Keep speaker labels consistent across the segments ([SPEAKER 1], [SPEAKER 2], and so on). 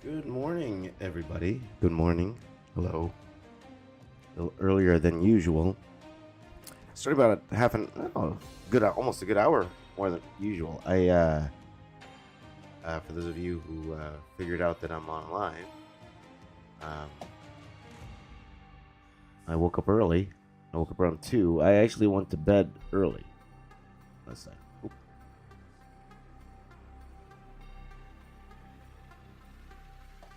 [SPEAKER 1] Good morning, everybody. Good morning. Hello. A little earlier than usual. Started about almost a good hour more than usual. For those of you who figured out that I'm online, I woke up early. I woke up around 2. I actually went to bed early last night. Oop.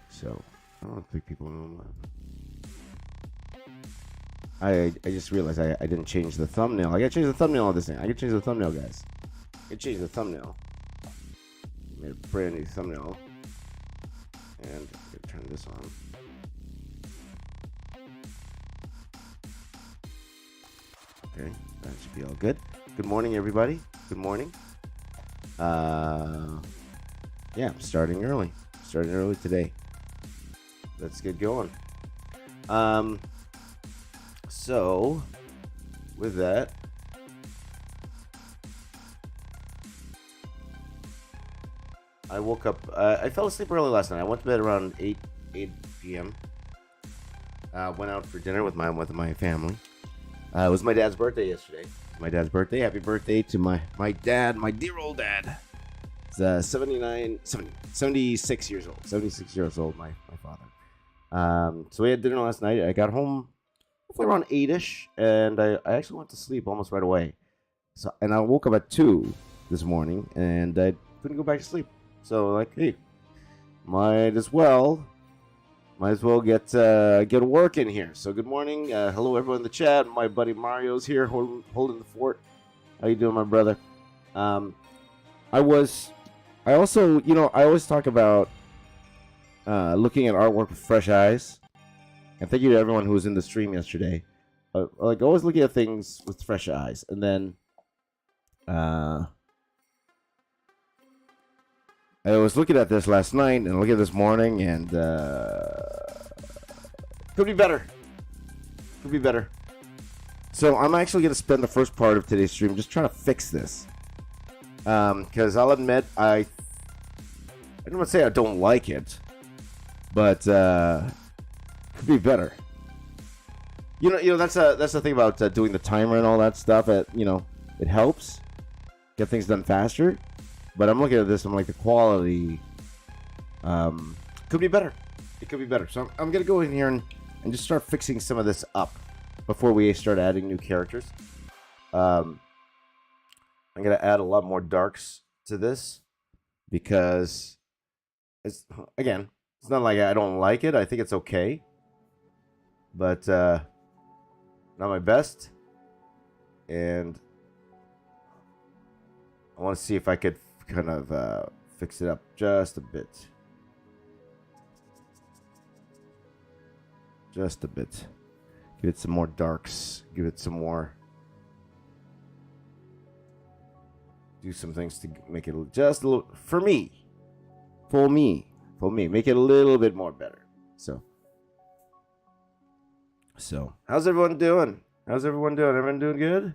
[SPEAKER 1] So, I don't think people know. I just realized I didn't change the thumbnail. I gotta change the thumbnail of this thing. I gotta change the thumbnail, guys. I gotta change the thumbnail. Made a brand new thumbnail. And I'm gonna turn this on. Okay, that should be all good. Good morning, everybody. Good morning. Yeah, I'm starting early. Starting early today. Let's get going. So, with that, I woke up. I fell asleep early last night. I went to bed around 8 p.m. Went out for dinner with my family. It was my dad's birthday yesterday. My dad's birthday. Happy birthday to my dad, my dear old dad. He's 76 years old. 76 years old, my father. So we had dinner last night. I got home hopefully around 8-ish, and I actually went to sleep almost right away. And I woke up at 2 this morning, and I couldn't go back to sleep. So like, hey, might as well get work in here. So good morning, hello everyone in the chat. My buddy Mario's here, holding the fort. How you doing, my brother? I always talk about looking at artwork with fresh eyes. And thank you to everyone who was in the stream yesterday. Like always looking at things with fresh eyes. And then I was looking at this last night and looking at this morning, and could be better. Could be better. So I'm actually going to spend the first part of today's stream just trying to fix this. Because I'll admit, I don't want to say I don't like it, but could be better. You know that's the thing about doing the timer and all that stuff. It helps get things done faster. But I'm looking at this, I'm like, the quality could be better. It could be better. So I'm going to go in here and just start fixing some of this up before we start adding new characters. I'm going to add a lot more darks to this because, it's not like I don't like it. I think it's okay. But not my best. And I want to see if I could kind of fix it up just a bit. Just a bit. Give it some more darks. Give it some more. Do some things to make it just a little. For me. Make it a little bit more better. So, how's everyone doing? Everyone doing good?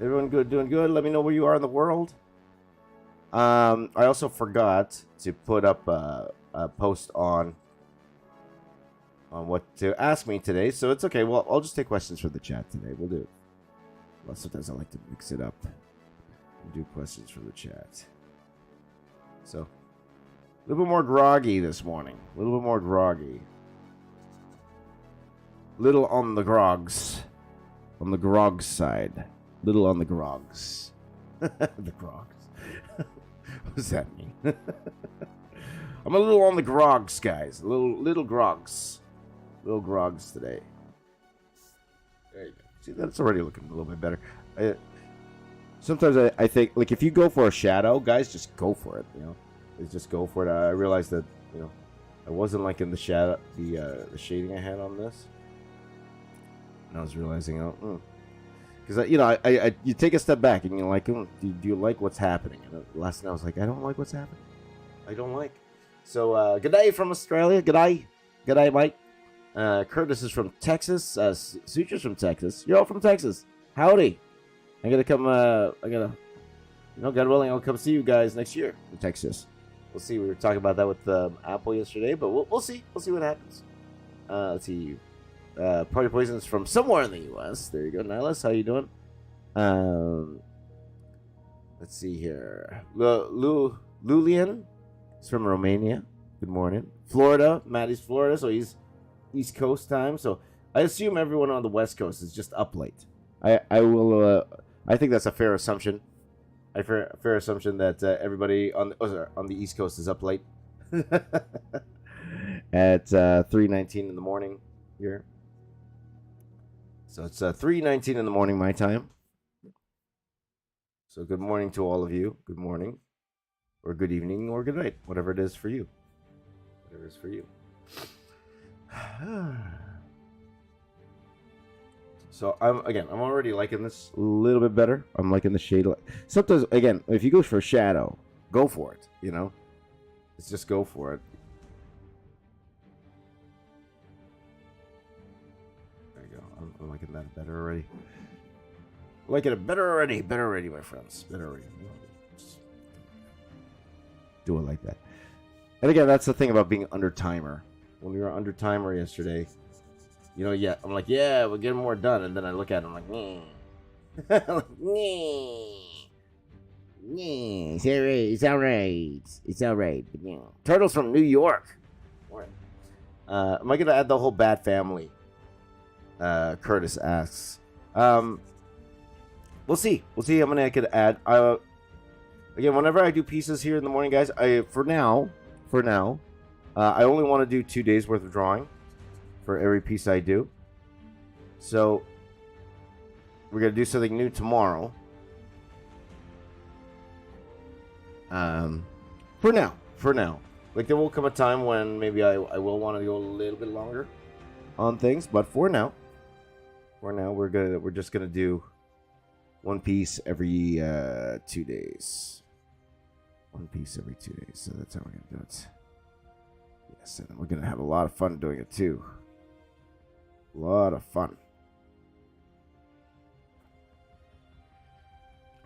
[SPEAKER 1] Everyone good, doing good? Let me know where you are in the world. I also forgot to put up a post on what to ask me today, so it's okay. Well, I'll just take questions from the chat today. We'll do it. Well, sometimes I like to mix it up and do questions from the chat. So, a little bit more groggy this morning. A little bit more groggy. Little on the grogs. On the grogs side. Little on the grogs. The grogs. What does that mean? I'm a little on the grogs, guys. Little grogs. Little grogs today. There you go. See, that's already looking a little bit better. Sometimes I think, like, if you go for a shadow, guys, just go for it, Just go for it. I realized that, I wasn't liking the shadow, the shading I had on this. And I was realizing, because you take a step back and you're like, do you like what's happening? And last night I was like, I don't like what's happening. I don't like. So good day from Australia. Good day, Mike. Curtis is from Texas. Suture's from Texas. You're all from Texas. Howdy. I'm gonna come. God willing, I'll come see you guys next year in Texas. We'll see. We were talking about that with Apple yesterday, but we'll see. We'll see what happens. Let's see. Party Poison's from somewhere in the U.S. There you go, Nihilus. How you doing? Let's see here. Lulian is from Romania. Good morning. Florida. Maddie's Florida, so he's East Coast time. So I assume everyone on the West Coast is just up late. I will. I think that's a fair assumption. A fair assumption that everybody on the East Coast is up late at 3:19 in the morning here. So it's 3:19 in the morning my time. So good morning to all of you. Good morning, or good evening, or good night, whatever it is for you. Whatever it is for you. So I'm already liking this a little bit better. I'm liking the shade. Sometimes, again, if you go for a shadow, go for it. You know, let's just go for it. There you go. I'm liking that better already. Liking it better already. Better already, my friends. Better already. Do it like that. And again, that's the thing about being under timer. When we were under timer yesterday. You know, yeah, I'm like, yeah, we're getting more done. And then I look at it, I'm like, I'm like, it's all right. Turtles from New York. Am I going to add the whole Bat family? Curtis asks. We'll see. We'll see how many I could add. Again, whenever I do pieces here in the morning, guys, for now, I only want to do 2 days worth of drawing for every piece I do. So we're gonna do something new tomorrow. For now, like there will come a time when maybe I will want to go a little bit longer on things, but for now we're just gonna do one piece every 2 days. One piece every 2 days. So that's how we're gonna do it. Yes, and we're gonna have a lot of fun doing it too. A lot of fun.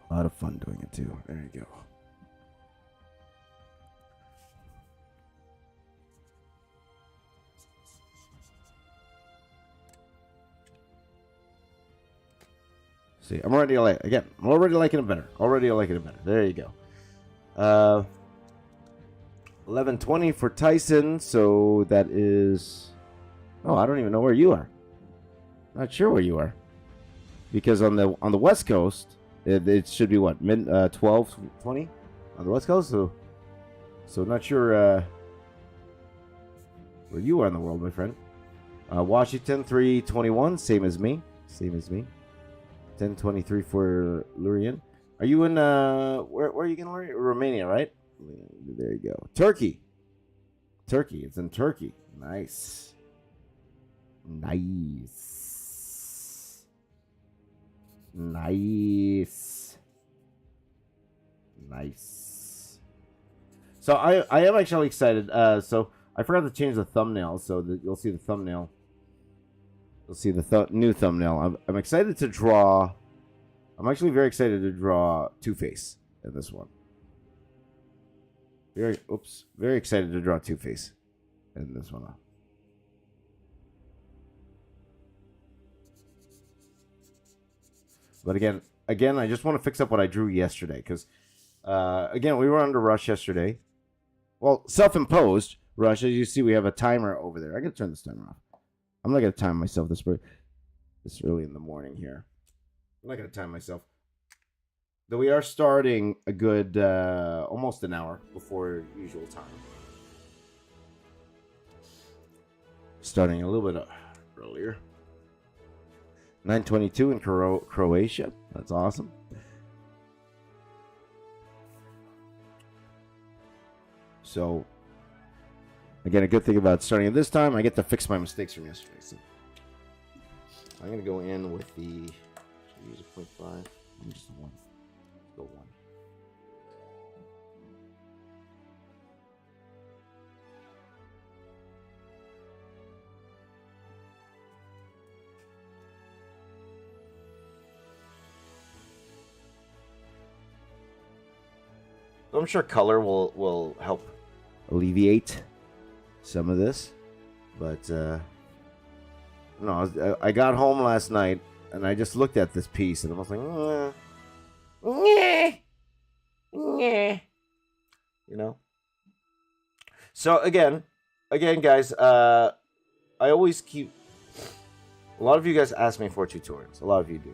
[SPEAKER 1] A lot of fun doing it too. There you go. See, I'm already liking it better. There you go. 11:20 for Tyson. So that is. Oh, I don't even know where you are. Not sure where you are, because on the West Coast it should be what, mid 12:20 on the West Coast. So not sure where you are in the world, my friend. Washington 3:21, same as me. 10:23 for Lurian. Are you in where are you going, Lurian? Romania, right? There you go. Turkey. It's in Turkey. Nice. So I am actually excited. So I forgot to change the thumbnail, so that you'll see the thumbnail. You'll see the new thumbnail. I'm excited to draw. I'm actually very excited to draw Two-Face in this one. Very excited to draw Two-Face in this one. But again, I just want to fix up what I drew yesterday, because again, we were under rush yesterday. Well, self-imposed rush. As you see, we have a timer over there. I gotta turn this timer off. I'm not gonna time myself this early in the morning here. I'm not gonna time myself. Though we are starting a good almost an hour before usual time. Starting a little bit earlier. 9:22 in Croatia. That's awesome. So, again, a good thing about starting at this time, I get to fix my mistakes from yesterday. So I'm going to go in with the, use a 0.5, just a 1. Let's go 1. I'm sure color will help alleviate some of this. But no, I got home last night and I just looked at this piece and I was like, you know. So again, guys, I always keep. A lot of you guys ask me for tutorials. A lot of you do,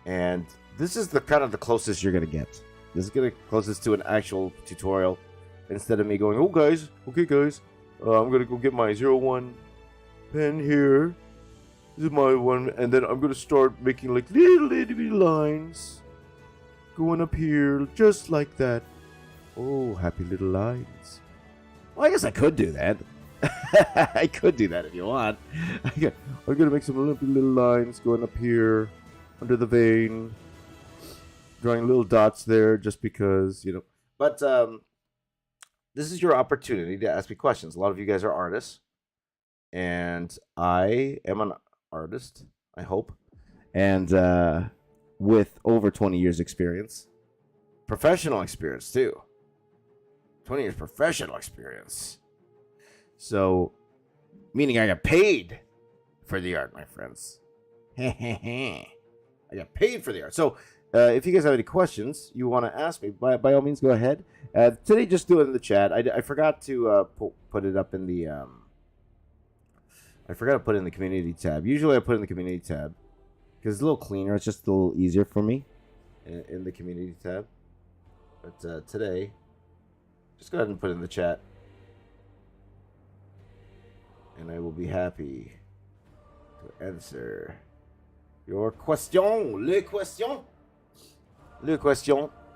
[SPEAKER 1] and this is the kind of the closest you're gonna get. This is gonna closest to an actual tutorial, instead of me going, "Oh guys, okay guys, I'm gonna go get my 01 pen here. This is my one, and then I'm gonna start making like little lines going up here, just like that. Oh, happy little lines. Well, I guess I could do that. I could do that if you want. I'm gonna make some little lines going up here under the vein, drawing little dots there just because, you know. But this is your opportunity to ask me questions. A lot of you guys are artists, and I am an artist, I hope, and with over 20 years experience, professional experience too. 20 years professional experience. So, meaning I got paid for the art, my friends. I got paid for the art. So, if you guys have any questions you want to ask me, by all means, go ahead. Today, just do it in the chat. I forgot to put it up in the... I forgot to put it in the community tab. Usually, I put it in the community tab because it's a little cleaner. It's just a little easier for me in the community tab. But today, just go ahead and put it in the chat. And I will be happy to answer your question. Le question.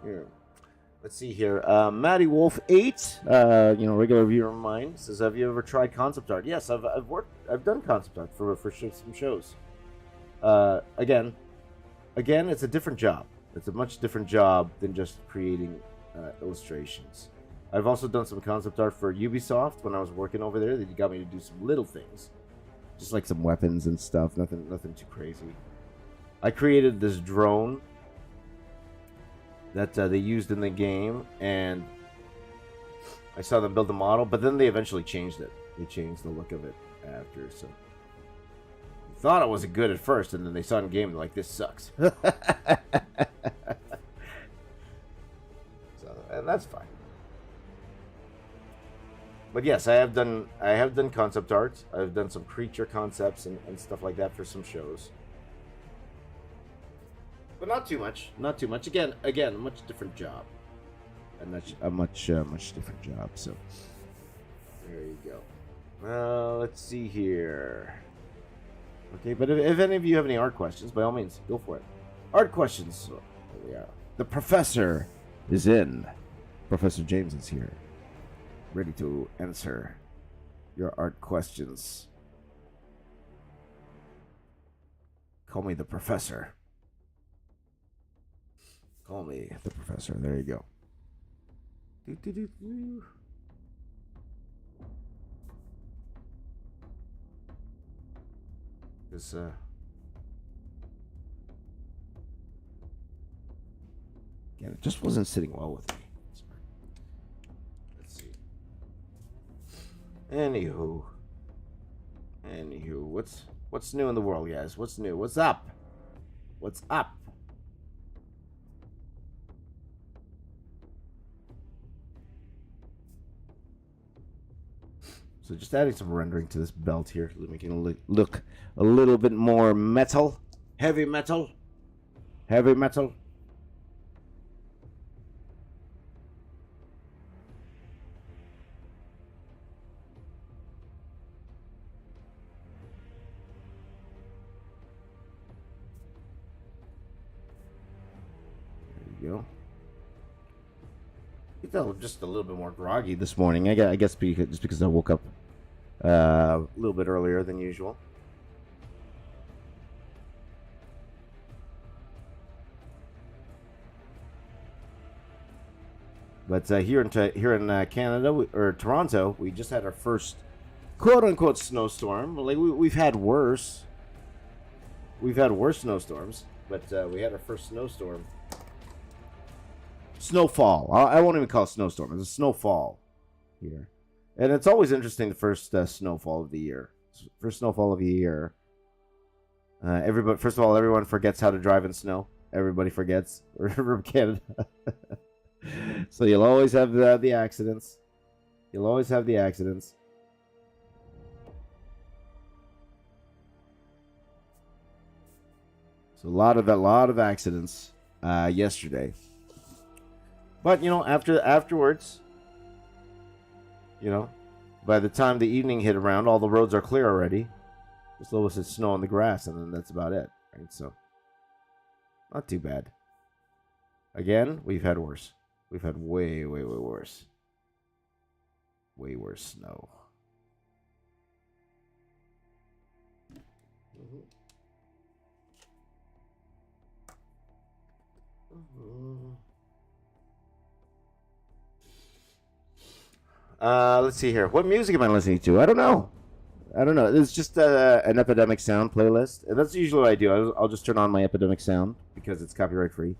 [SPEAKER 1] Here. Let's see here. Matty Wolf 8, regular viewer of mine, says, "Have you ever tried concept art?" Yes, I've done concept art for some shows. Again, it's a different job. It's a much different job than just creating illustrations. I've also done some concept art for Ubisoft when I was working over there. They got me to do some little things, just like some weapons and stuff. Nothing too crazy. I created this drone that they used in the game, and I saw them build the model, but then they eventually changed it. They changed the look of it after, so I thought it was good at first, and then they saw it in game, they're like, "This sucks." So, and that's fine. But yes, I have done concept art. I've done some creature concepts and stuff like that for some shows. But not too much. Not too much. Again, a much different job. And that's a much different job. So there you go. Let's see here. Okay, but if any of you have any art questions, by all means, go for it. Art questions. There we are. The professor is in. Professor James is here, ready to answer your art questions. Call me the professor. Call me the professor. There you go. This again, it just wasn't sitting well with me. Let's see. Anywho, what's new in the world, guys? What's new? What's up? What's up? So just adding some rendering to this belt here, making it look a little bit more metal, heavy metal. There you go. I felt just a little bit more groggy this morning. I guess just because I woke up a little bit earlier than usual. But here in Canada, or Toronto, we just had our first quote-unquote snowstorm. Like we've had worse. We've had worse snowstorms, but we had our first snowstorm. Snowfall. I won't even call it snowstorm. It's a snowfall here. And it's always interesting, the first snowfall of the year. First snowfall of the year. Everybody, first of all, everyone forgets how to drive in snow. Everybody forgets. We're Canada. So you'll always have the accidents. You'll always have the accidents. So a lot of accidents yesterday. But you know, afterwards, you know, by the time the evening hit around, all the roads are clear already. Just a little bit of snow on the grass, and then that's about it. Right? So, not too bad. Again, we've had worse. We've had way worse. Way worse snow. Let's see here. What music am I listening to? I don't know. It's just an Epidemic Sound playlist, and that's usually what I do. I'll just turn on my Epidemic Sound because it's copyright free,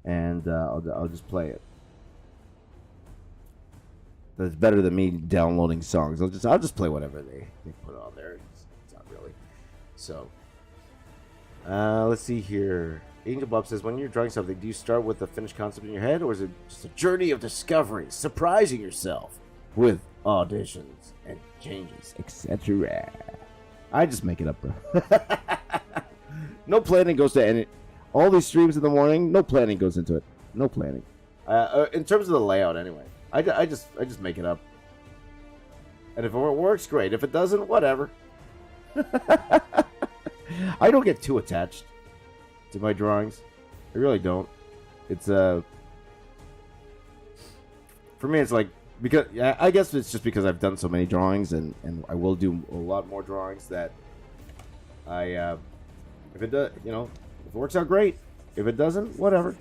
[SPEAKER 1] and I'll just play it. That's better than me downloading songs. I'll just play whatever they put on there. It's not really. So, let's see here. Angel Bob says, when you're drawing something, do you start with the finished concept in your head, or is it just a journey of discovery, surprising yourself with auditions and changes, etc.? I just make it up, bro. No planning goes to any. All these streams in the morning, no planning goes into it. No planning. In terms of the layout, anyway. I just make it up. And if it works, great. If it doesn't, whatever. I don't get too attached to my drawings. I really don't. It's for me, it's like, because I guess it's just because I've done so many drawings, and I will do a lot more drawings, that if it does, you know, if it works out, great. If it doesn't, whatever.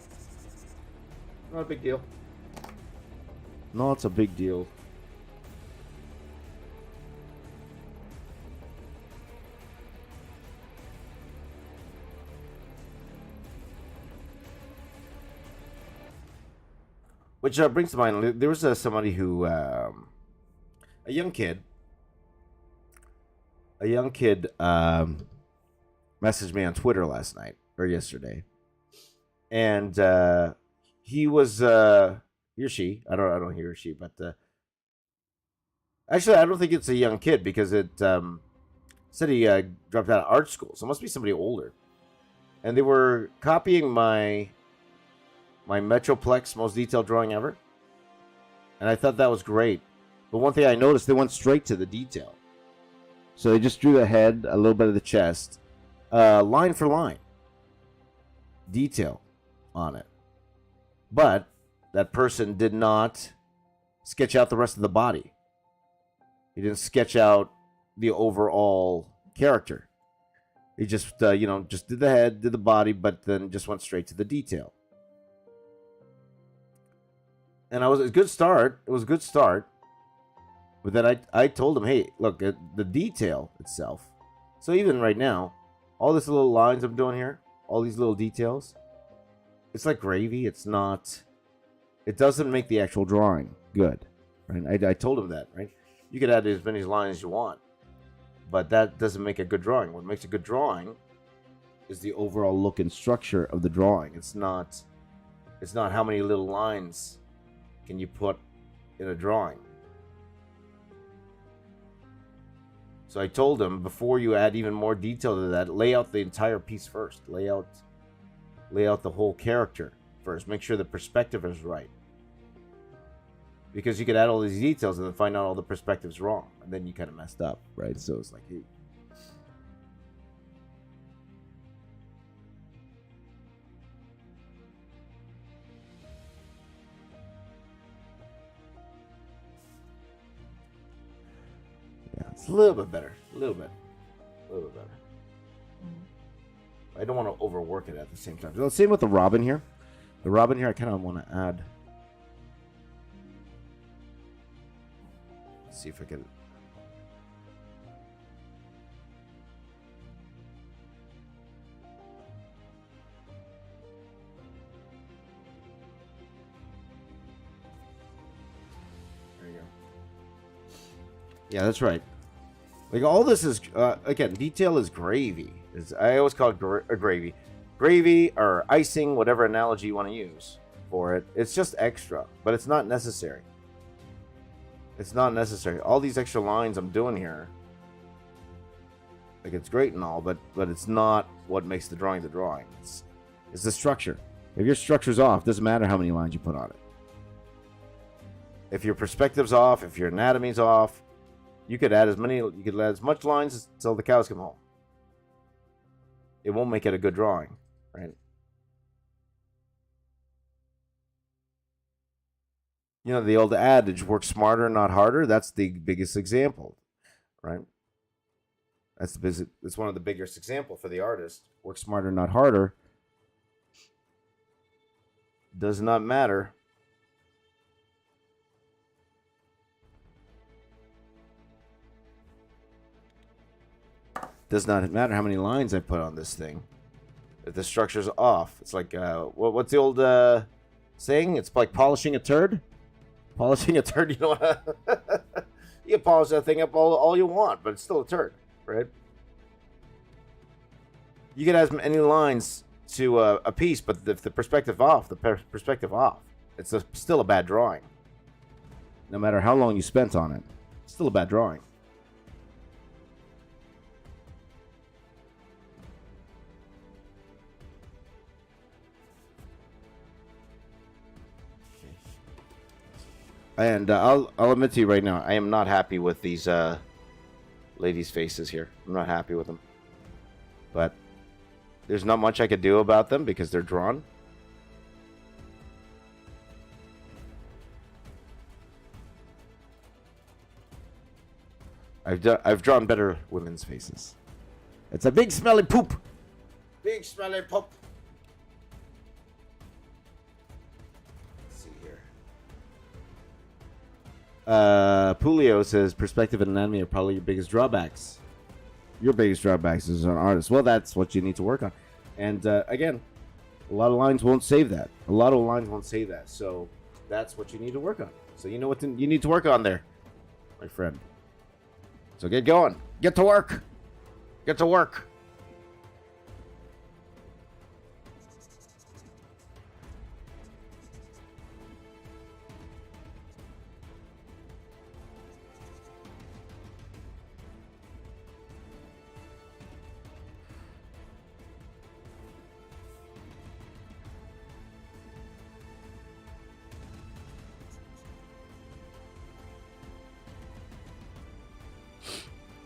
[SPEAKER 1] Not a big deal. Not a big deal. Which brings to mind, there was somebody who, a young kid messaged me on Twitter last night, or yesterday, and he was, he or she, I don't he or she, but actually, I don't think it's a young kid, because it said he dropped out of art school, so it must be somebody older, and they were copying my Metroplex most detailed drawing ever. And I thought that was great. But one thing I noticed, they went straight to the detail. So they just drew the head, a little bit of the chest, line for line. Detail on it. But that person did not sketch out the rest of the body. He didn't sketch out the overall character. He just, just did the head, did the body, but then just went straight to the detail. And it was a good start. But then I told him, hey, look, the detail itself. So even right now, all these little lines I'm doing here, all these little details, it's like gravy. It doesn't make the actual drawing good. Right? I told him that, right? You could add as many lines as you want, but that doesn't make a good drawing. What makes a good drawing is the overall look and structure of the drawing. It's not how many little lines can you put in a drawing. So I told him, before you add even more detail to that, lay out the entire piece first. Lay out the whole character first. Make sure the perspective is right. Because you could add all these details and then find out all the perspective's wrong, and then you kind of messed up, right? So it's like, hey. It's a little bit better. A little bit better. I don't want to overwork it at the same time. So same with the robin here. The robin here, I kind of want to add. Let's see if I can. There you go. Yeah, that's right. Like, all this is, again, detail is gravy. I always call it gravy. Gravy or icing, whatever analogy you want to use for it. It's just extra, but it's not necessary. It's not necessary. All these extra lines I'm doing here, like, it's great and all, but it's not what makes the drawing the drawing. It's the structure. If your structure's off, it doesn't matter how many lines you put on it. If your perspective's off, if your anatomy's off, you could add as much lines until the cows come home. It won't make it a good drawing, right? You know, the old adage, work smarter, not harder. That's the biggest example, right? That's one of the biggest example for the artist. Work smarter, not harder. Does not matter. Does not matter how many lines I put on this thing. If the structure's off, it's like what's the old saying? It's like polishing a turd. Polishing a turd, you know. You can polish that thing up all you want, but it's still a turd, right? You can add as many lines to a piece, but if the perspective off, it's still a bad drawing. No matter how long you spent on it, it's still a bad drawing. And I'll admit to you right now, I am not happy with these ladies' faces here. I'm not happy with them. But there's not much I could do about them because they're drawn. I've drawn better women's faces. It's a big smelly poop. Big smelly poop. Pulio says perspective and anatomy are probably your biggest drawbacks. Your biggest drawbacks as an artist. Well, that's what you need to work on. And again, a lot of lines won't save that. A lot of lines won't save that. So that's what you need to work on. So you know what you need to work on there, my friend. So get going. Get to work. Get to work.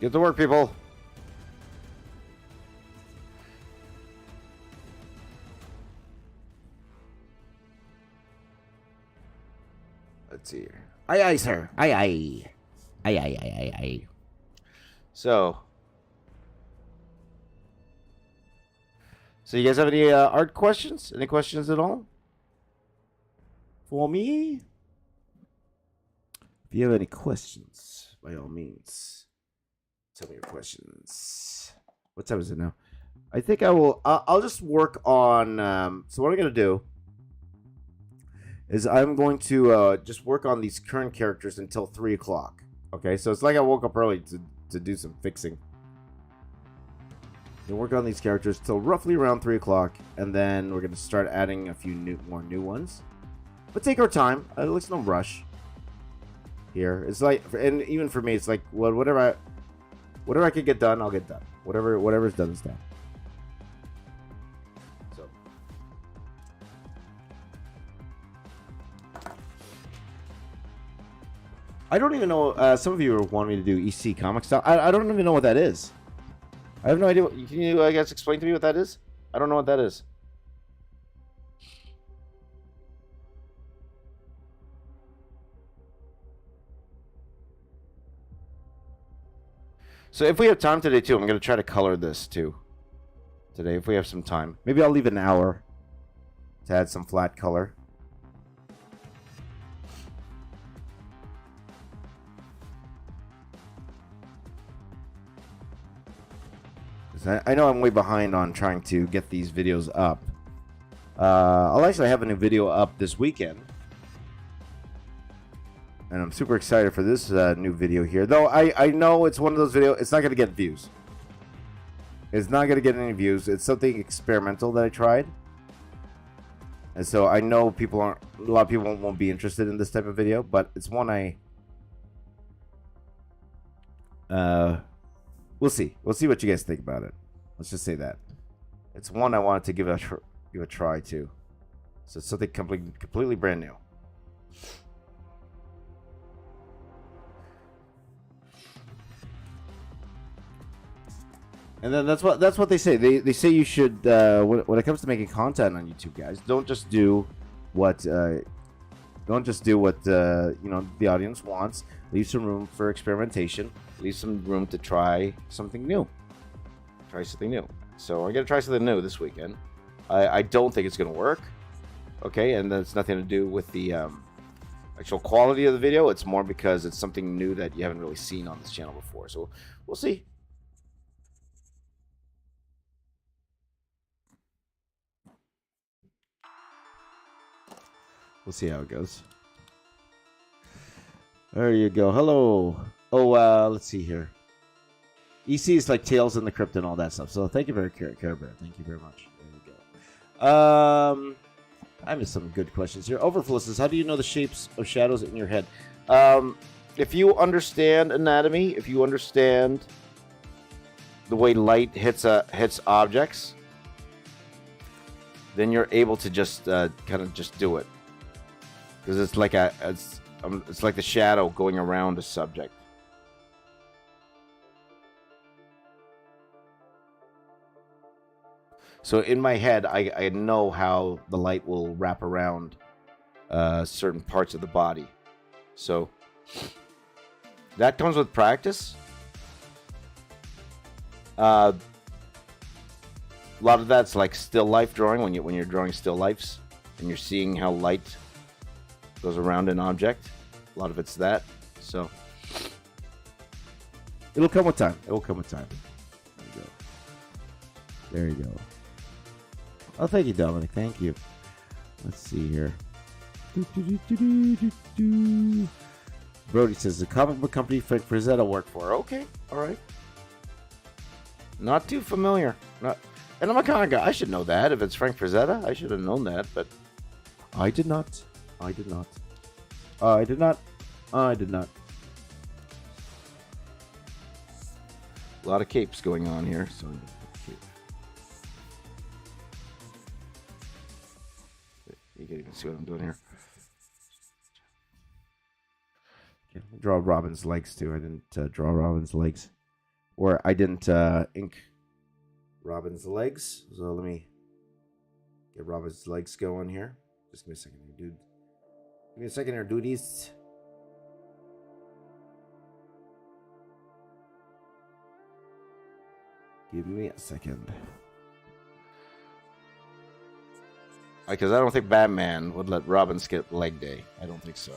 [SPEAKER 1] Get to work, people. Let's see here. Aye, aye, sir. Aye, aye. Aye, aye, aye, aye, aye. So you guys have any art questions? Any questions at all? For me? If you have any questions, by all means. Tell me your questions. What time is it now? I think I will. I'll just work on. So what I'm gonna do is I'm going to just work on these current characters until 3 o'clock. Okay, so it's like I woke up early to do some fixing. We'll work on these characters till roughly around 3 o'clock, and then we're gonna start adding a few more new ones. But take our time. Let's no rush. Here, it's like, and even for me, it's like whatever I can get done, I'll get done. Whatever's done is done. So, I don't even know. Some of you want me to do EC comic style. I don't even know what that is. I have no idea. Can you, I guess, explain to me what that is? I don't know what that is. So if we have time today, too, I'm going to try to color this, too. Today, if we have some time. Maybe I'll leave an hour to add some flat color. I know I'm way behind on trying to get these videos up. I'll actually have a new video up this weekend. And I'm super excited for this new video here. Though I know it's one of those videos, it's not going to get views. It's not going to get any views. It's something experimental that I tried. And so I know a lot of people won't be interested in this type of video, but it's one we'll see. We'll see what you guys think about it. Let's just say that. It's one I wanted to give a try to. So it's something completely brand new. And then that's what they say. They say you should when it comes to making content on YouTube, guys, don't just do what you know, the audience wants. Leave some room for experimentation. Leave some room to try something new. So I'm gonna try something new this weekend. I don't think it's gonna work. Okay, and that's nothing to do with the actual quality of the video. It's more because it's something new that you haven't really seen on this channel before. So we'll see. We'll see how it goes. There you go. Hello. Oh, let's see here. EC is like Tales in the Crypt and all that stuff. So thank you very Care Bear. Thank you very much. There you go. I missed some good questions here. Overflow says, how do you know the shapes of shadows in your head? If you understand anatomy, if you understand the way light hits objects, then you're able to just kind of just do it. Because it's like it's like the shadow going around a subject. So in my head, I know how the light will wrap around certain parts of the body. So that comes with practice. A lot of that's like still life drawing when you're drawing still lifes and you're seeing how light goes around an object. A lot of it's that. So it'll come with time. It will come with time. There you go. There you go. Oh, thank you, Dominic. Thank you. Let's see here. Brody says the comic book company Frank Frazetta worked for. Okay, all right. Not too familiar. And I'm a comic guy. I should know that. If it's Frank Frazetta, I should have known that. But I did not. I did not. I did not. I did not. A lot of capes going on here. So you can even see what I'm doing here. Okay, draw Robin's legs too. I didn't draw Robin's legs, or I didn't ink Robin's legs. So let me get Robin's legs going here. Just give me a second here, dude. Give me a second here, duties. Give me a second. Because I don't think Batman would let Robin skip leg day. I don't think so.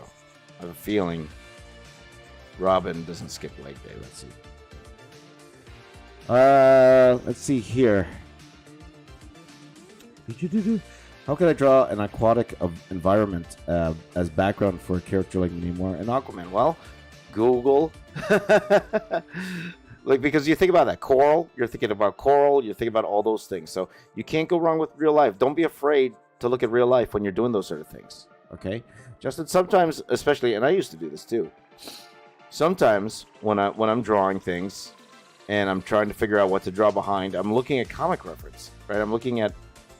[SPEAKER 1] I have a feeling Robin doesn't skip leg day. Let's see. Let's see here. How can I draw an aquatic environment as background for a character like Namor and Aquaman? Well, Google. Like, because you think about that coral, you're thinking about coral, you think about all those things. So you can't go wrong with real life. Don't be afraid to look at real life when you're doing those sort of things. Okay? Justin, sometimes, especially, and I used to do this too. Sometimes when I'm drawing things and I'm trying to figure out what to draw behind, I'm looking at comic reference, right? I'm looking at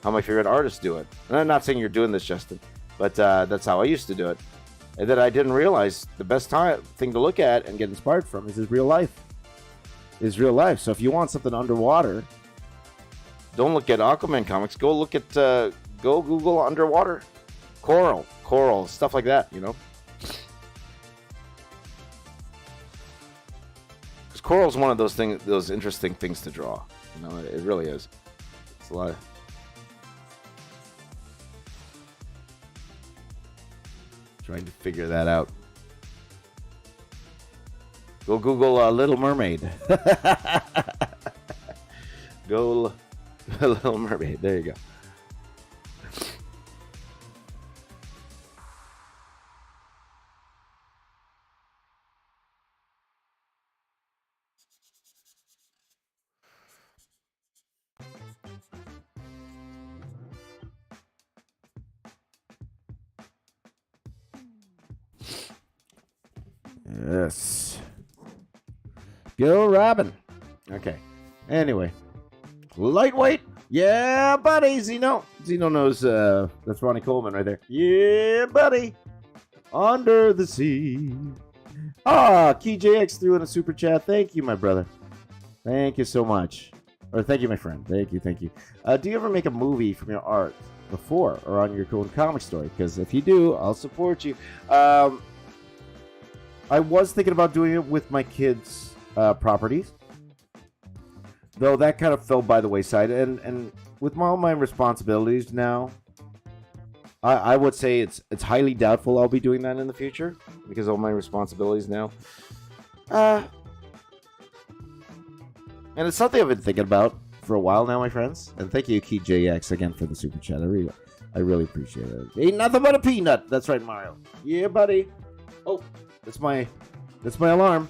[SPEAKER 1] how my favorite artists do it. And I'm not saying you're doing this, Justin, but that's how I used to do it. And then I didn't realize the best thing to look at and get inspired from is real life. So if you want something underwater, don't look at Aquaman comics. Go look at, go Google underwater. Coral, stuff like that, you know? Because coral is one of those things, those interesting things to draw. You know, it really is. It's a lot of... trying to figure that out. Go Google Little Mermaid. Go Little Mermaid. There you go. Yes. Go Robin. Okay. Anyway. Lightweight. Yeah, buddy. Zeno. Zeno knows that's Ronnie Coleman right there. Yeah, buddy. Under the sea. Ah, KeyJX threw in a super chat. Thank you, my brother. Thank you so much. Or thank you, my friend. Thank you, thank you. Do you ever make a movie from your art before or on your own comic story? Because if you do, I'll support you. I was thinking about doing it with my kids' properties, though that kind of fell by the wayside. And with all my responsibilities now, I would say it's highly doubtful I'll be doing that in the future because of all my responsibilities now. And it's something I've been thinking about for a while now, my friends. And thank you, KeyJX, again for the super chat. I really appreciate it. Ain't nothing but a peanut. That's right, Mario. Yeah, buddy. Oh, that's my alarm.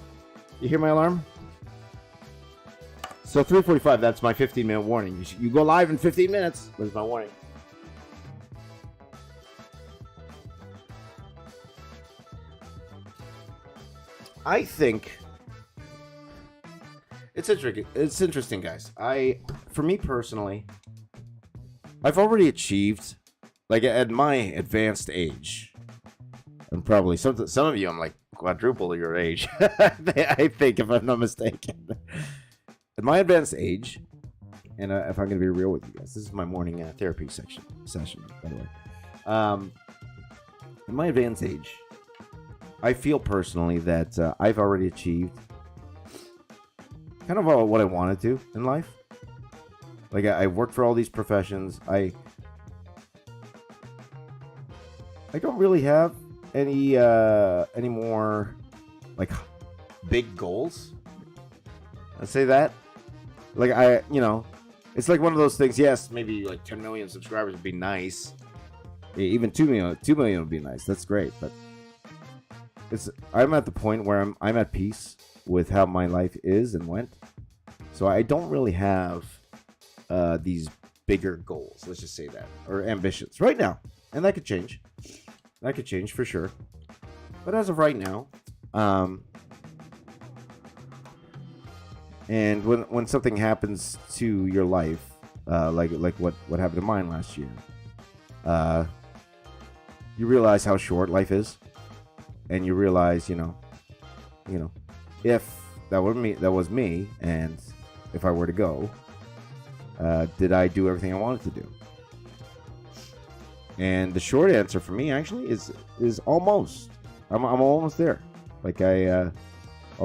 [SPEAKER 1] You hear my alarm? So 3:45. That's my 15-minute warning. You go live in 15 minutes. There's my warning. I think it's interesting, guys. For me personally, I've already achieved, like at my advanced age, and probably some of you, I'm like quadruple your age. I think, if I'm not mistaken, at my advanced age, and if I'm going to be real with you guys, this is my morning therapy session, by the way. At my advanced age, I feel personally that I've already achieved kind of what I wanted to in life. Like I worked for all these professions. I don't really have any more like big goals. I'd say that. Like it's like one of those things. Yes, maybe like 10 million subscribers would be nice. Even 2 million would be nice. That's great, but I'm at the point where I'm at peace with how my life is and went. So I don't really have these bigger goals, let's just say that, or ambitions right now. And that could change. That could change for sure. But as of right now, and when something happens to your life, like what happened to mine last year, you realize how short life is. And you realize, if that was me, and if I were to go, did I do everything I wanted to do? And the short answer for me actually is almost. I'm almost there. Like all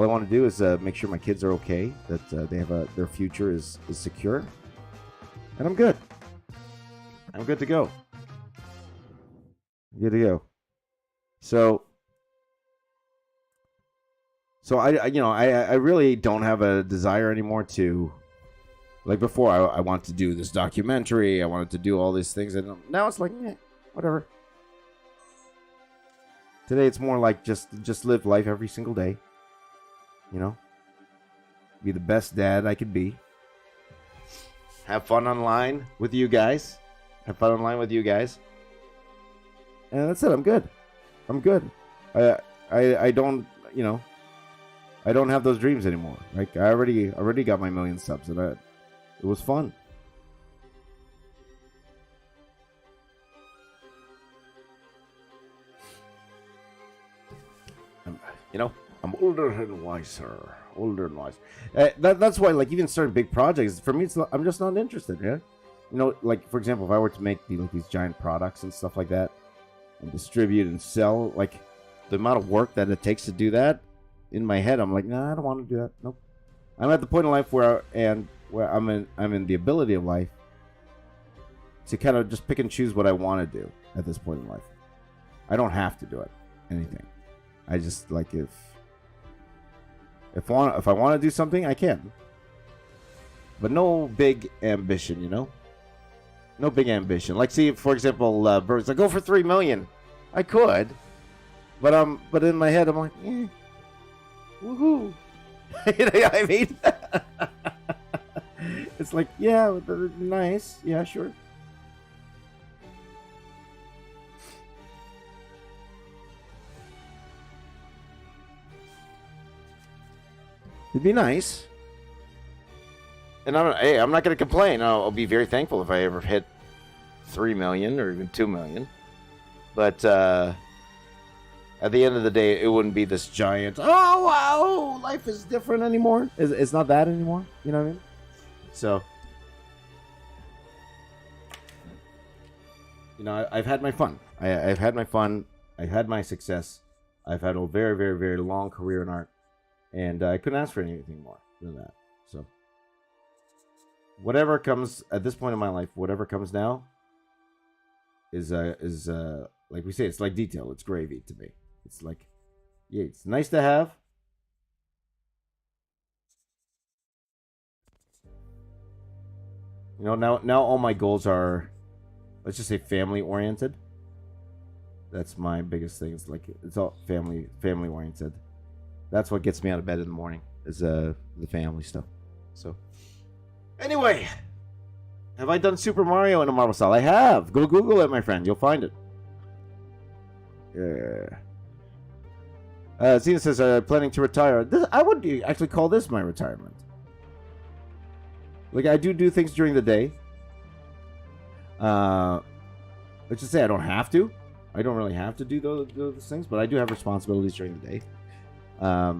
[SPEAKER 1] I want to do is make sure my kids are okay, that they have their future is secure, and I'm good. I'm good to go. Good to go. So I really don't have a desire anymore to, like before, I wanted to do this documentary, I wanted to do all these things, and now it's like, whatever. Today it's more like just live life every single day, be the best dad I could be, have fun online with you guys, and that's it. I'm good. I don't, I don't have those dreams anymore. Like I already got my 1 million subs, and it was fun. I'm older and wiser. That's why, like, even starting big projects for me, I'm just not interested. Yeah, like for example, if I were to make these giant products and stuff like that, and distribute and sell, like the amount of work that it takes to do that. In my head, I'm like, nah, I don't want to do that. Nope. I'm at the point in life where I'm in the ability of life to kind of just pick and choose what I want to do at this point in life. I don't have to do anything. I just like if I want to do something, I can. But no big ambition, No big ambition. Like, see, for example, Bird's like, go for 3 million. I could, but in my head, I'm like, woohoo. You know what I mean? It's like, yeah, nice. Yeah, sure. It'd be nice. And I'm not going to complain. I'll be very thankful if I ever hit 3 million or even 2 million. But at the end of the day, it wouldn't be this giant, oh, wow, life is different anymore. It's not that anymore. You know what I mean? So, you know, I've had my fun. I've had my fun. I've had my success. I've had a very, very, very long career in art. And I couldn't ask for anything more than that. So, whatever comes at this point in my life, whatever comes now is like we say, it's like detail. It's gravy to me. It's like, yeah, it's nice to have. You know, now all my goals are, let's just say, family oriented. That's my biggest thing. It's like it's all family oriented. That's what gets me out of bed in the morning is the family stuff. So, anyway, have I done Super Mario in a marble style? I have. Go Google it, my friend. You'll find it. Yeah. Zena says, planning to retire. I would actually call this my retirement. Like, I do things during the day. Let's just say I don't have to. I don't really have to do those things, but I do have responsibilities during the day. I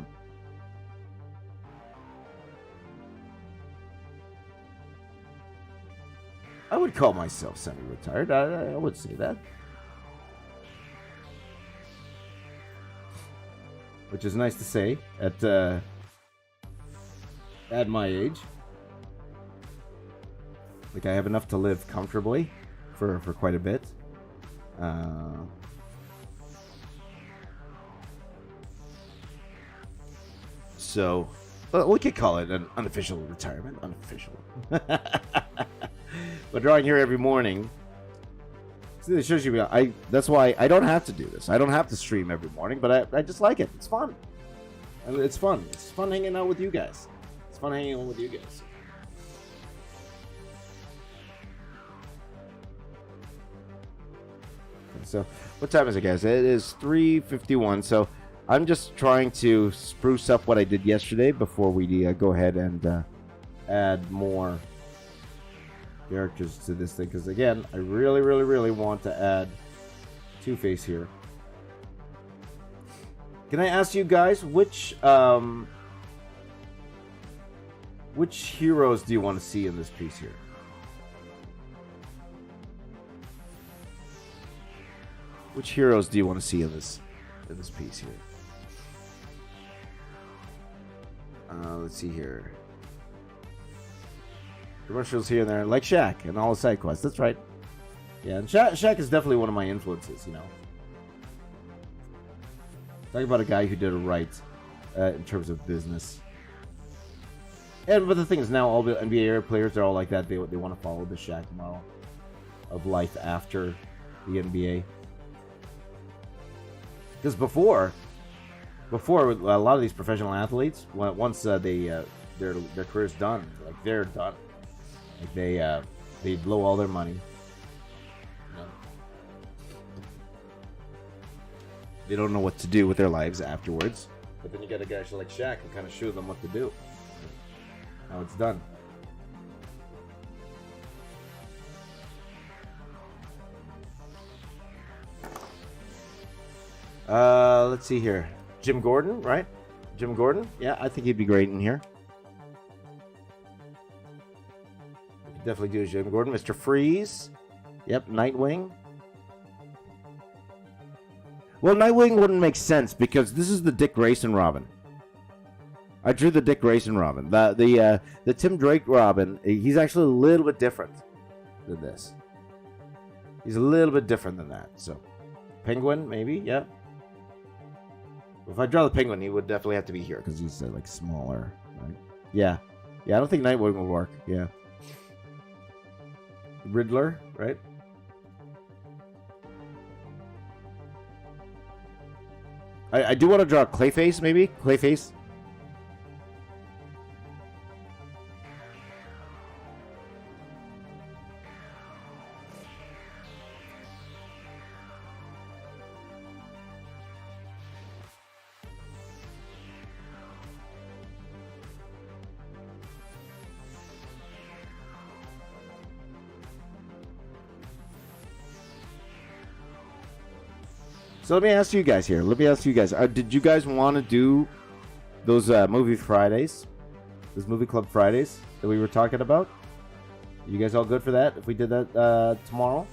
[SPEAKER 1] would call myself semi-retired. I would say that. Which is nice to say at my age. Like, I have enough to live comfortably for quite a bit. So, we could call it an unofficial retirement. Unofficial. But drawing here every morning, it shows you. That's why I don't have to do this. I don't have to stream every morning, but I just like it. It's fun. It's fun. It's fun hanging out with you guys. It's fun hanging out with you guys. So, what time is it, guys? It is 3:51. So, I'm just trying to spruce up what I did yesterday before we go ahead and add more characters to this thing. Because, again, I really, really, really want to add Two-Face here. Can I ask you guys, which heroes do you want to see in this piece here? Which heroes do you want to see in this piece here? Let's see here. Commercials here and there, like Shaq and all the side quests. That's right. Yeah, and Shaq is definitely one of my influences. You know, talking about a guy who did it right in terms of business. But the thing is, now all the NBA era players are all like that. They want to follow the Shaq model of life after the NBA. Because before a lot of these professional athletes, once their career's done, like they're done, like they blow all their money. You know? They don't know what to do with their lives afterwards. But then you get a guy like Shaq who kind of shows them what to do. Now it's done. Let's see here. Jim Gordon, right? Jim Gordon? Yeah, I think he'd be great in here. We could definitely do Jim Gordon. Mr. Freeze. Yep, Nightwing. Well, Nightwing wouldn't make sense because this is the Dick Grayson Robin. I drew the Dick Grayson Robin. The Tim Drake Robin, he's actually a little bit different than this. He's a little bit different than that. So, Penguin, maybe, yeah. If I draw the Penguin, he would definitely have to be here because he's like smaller, right? Yeah, I don't think Nightwing will work. Yeah, Riddler, right? I do want to draw Clayface, maybe Clayface. So let me ask you guys here. Did you guys want to do those movie Fridays? Those movie club Fridays that we were talking about? You guys all good for that? If we did that tomorrow?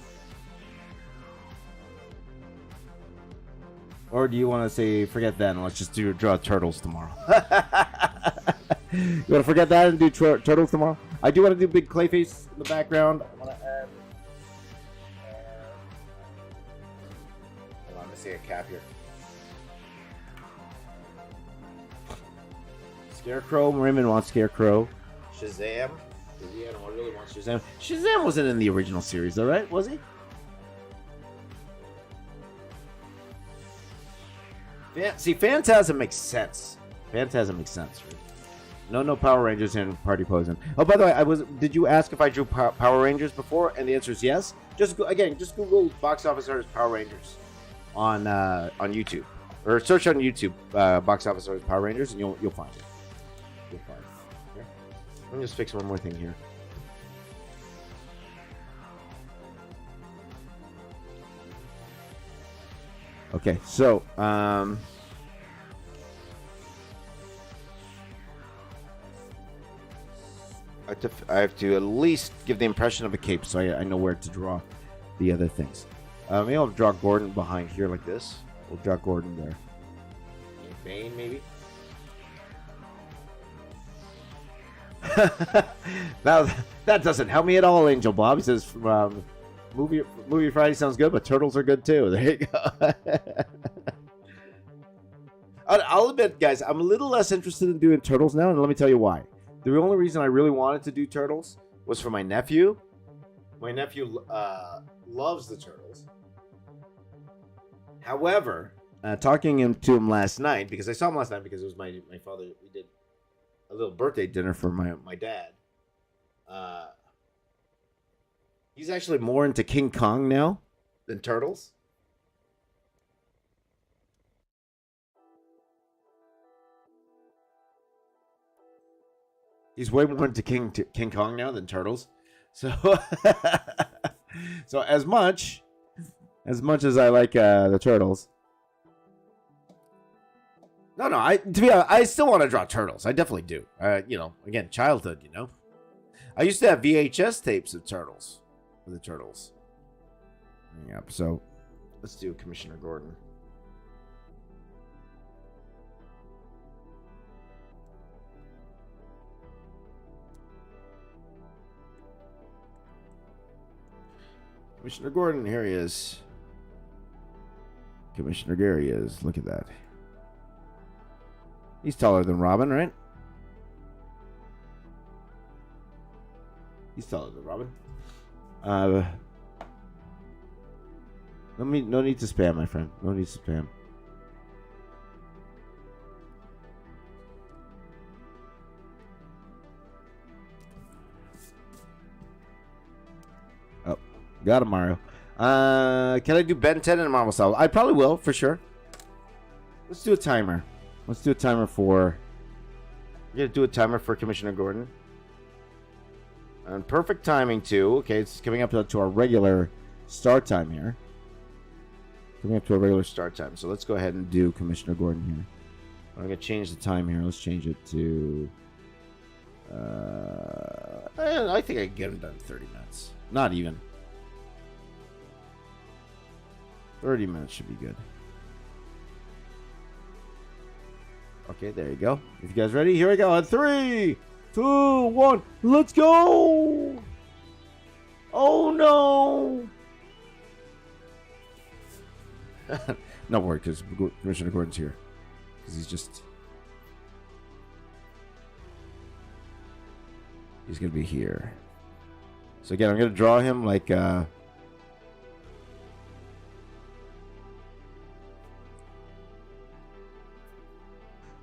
[SPEAKER 1] Or do you want to say, forget that and let's just draw turtles tomorrow? You want to forget that and do turtles tomorrow? I do want to do big Clayface in the background. I want to add... hold on, let me see a cap here. Scarecrow. Raymond wants Scarecrow. Shazam. I really want Shazam. Shazam wasn't in the original series, though, right? Was he? Yeah, see, Phantasm makes sense. Phantasm makes sense. Right? No Power Rangers in Party Posing. Oh, by the way, did you ask if I drew Power Rangers before? And the answer is yes. Just Google Box Office Artist Power Rangers on YouTube, or search on YouTube Box Office Artist Power Rangers, and you'll find it. You'll find it. Okay. Let me just fix one more thing here. Okay, so I have to at least give the impression of a cape, so I know where to draw the other things. Maybe I'll draw Gordon behind here like this. We'll draw Gordon there. Bane, maybe. Now that doesn't help me at all, Angel Bob. He says, Movie Friday sounds good, but turtles are good too. There you go. I'll admit, guys, I'm a little less interested in doing turtles now, and let me tell you why. The only reason I really wanted to do turtles was for my nephew. My nephew loves the turtles. However, talking to him last night, because I saw him last night because it was my father. We did a little birthday dinner for my dad. He's actually more into King Kong now than turtles. He's way more into King Kong now than turtles. So, so as much as I like the turtles. No, to be honest, I still want to draw turtles. I definitely do. Again, childhood. I used to have VHS tapes of turtles. The turtles. Yep. So let's do Commissioner Gordon. Commissioner Gordon, here he is. Commissioner Gary is. Look at that. He's taller than Robin, right? He's taller than Robin. No need to spam, my friend. No need to spam. Oh, got him, Mario. Can I do Ben 10 and Marvel Style? I probably will, for sure. Let's do a timer. Let's do a timer for... We're going to do a timer for Commissioner Gordon. And perfect timing, too. Okay, it's coming up to our regular start time here. Coming up to a regular start time. So let's go ahead and do Commissioner Gordon here. I'm going to change the time here. Let's change it to... I think I can get him done in 30 minutes. Not even. 30 minutes should be good. Okay, there you go. If you guys ready, here we go. On 3, 2, 1, let's go! Oh no! No worry, because Commissioner Gordon's here. Because he's going to be here. So again, I'm going to draw him like...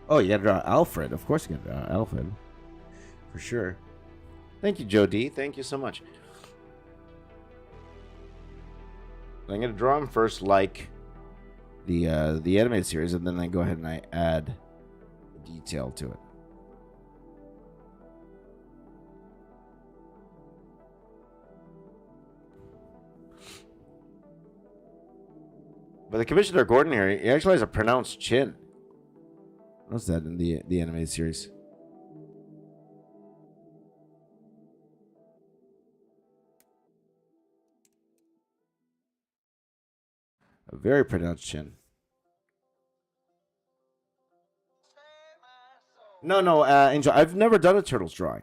[SPEAKER 1] Oh, you got to draw Alfred. Of course you got to draw Alfred. For sure. Thank you, Joe D. Thank you so much. I'm going to draw him first like the animated series, and then I go ahead and I add detail to it. But the Commissioner Gordon here, he actually has a pronounced chin. What's that in the animated series? A very pronounced chin. No, Angel, I've never done a Turtles drawing.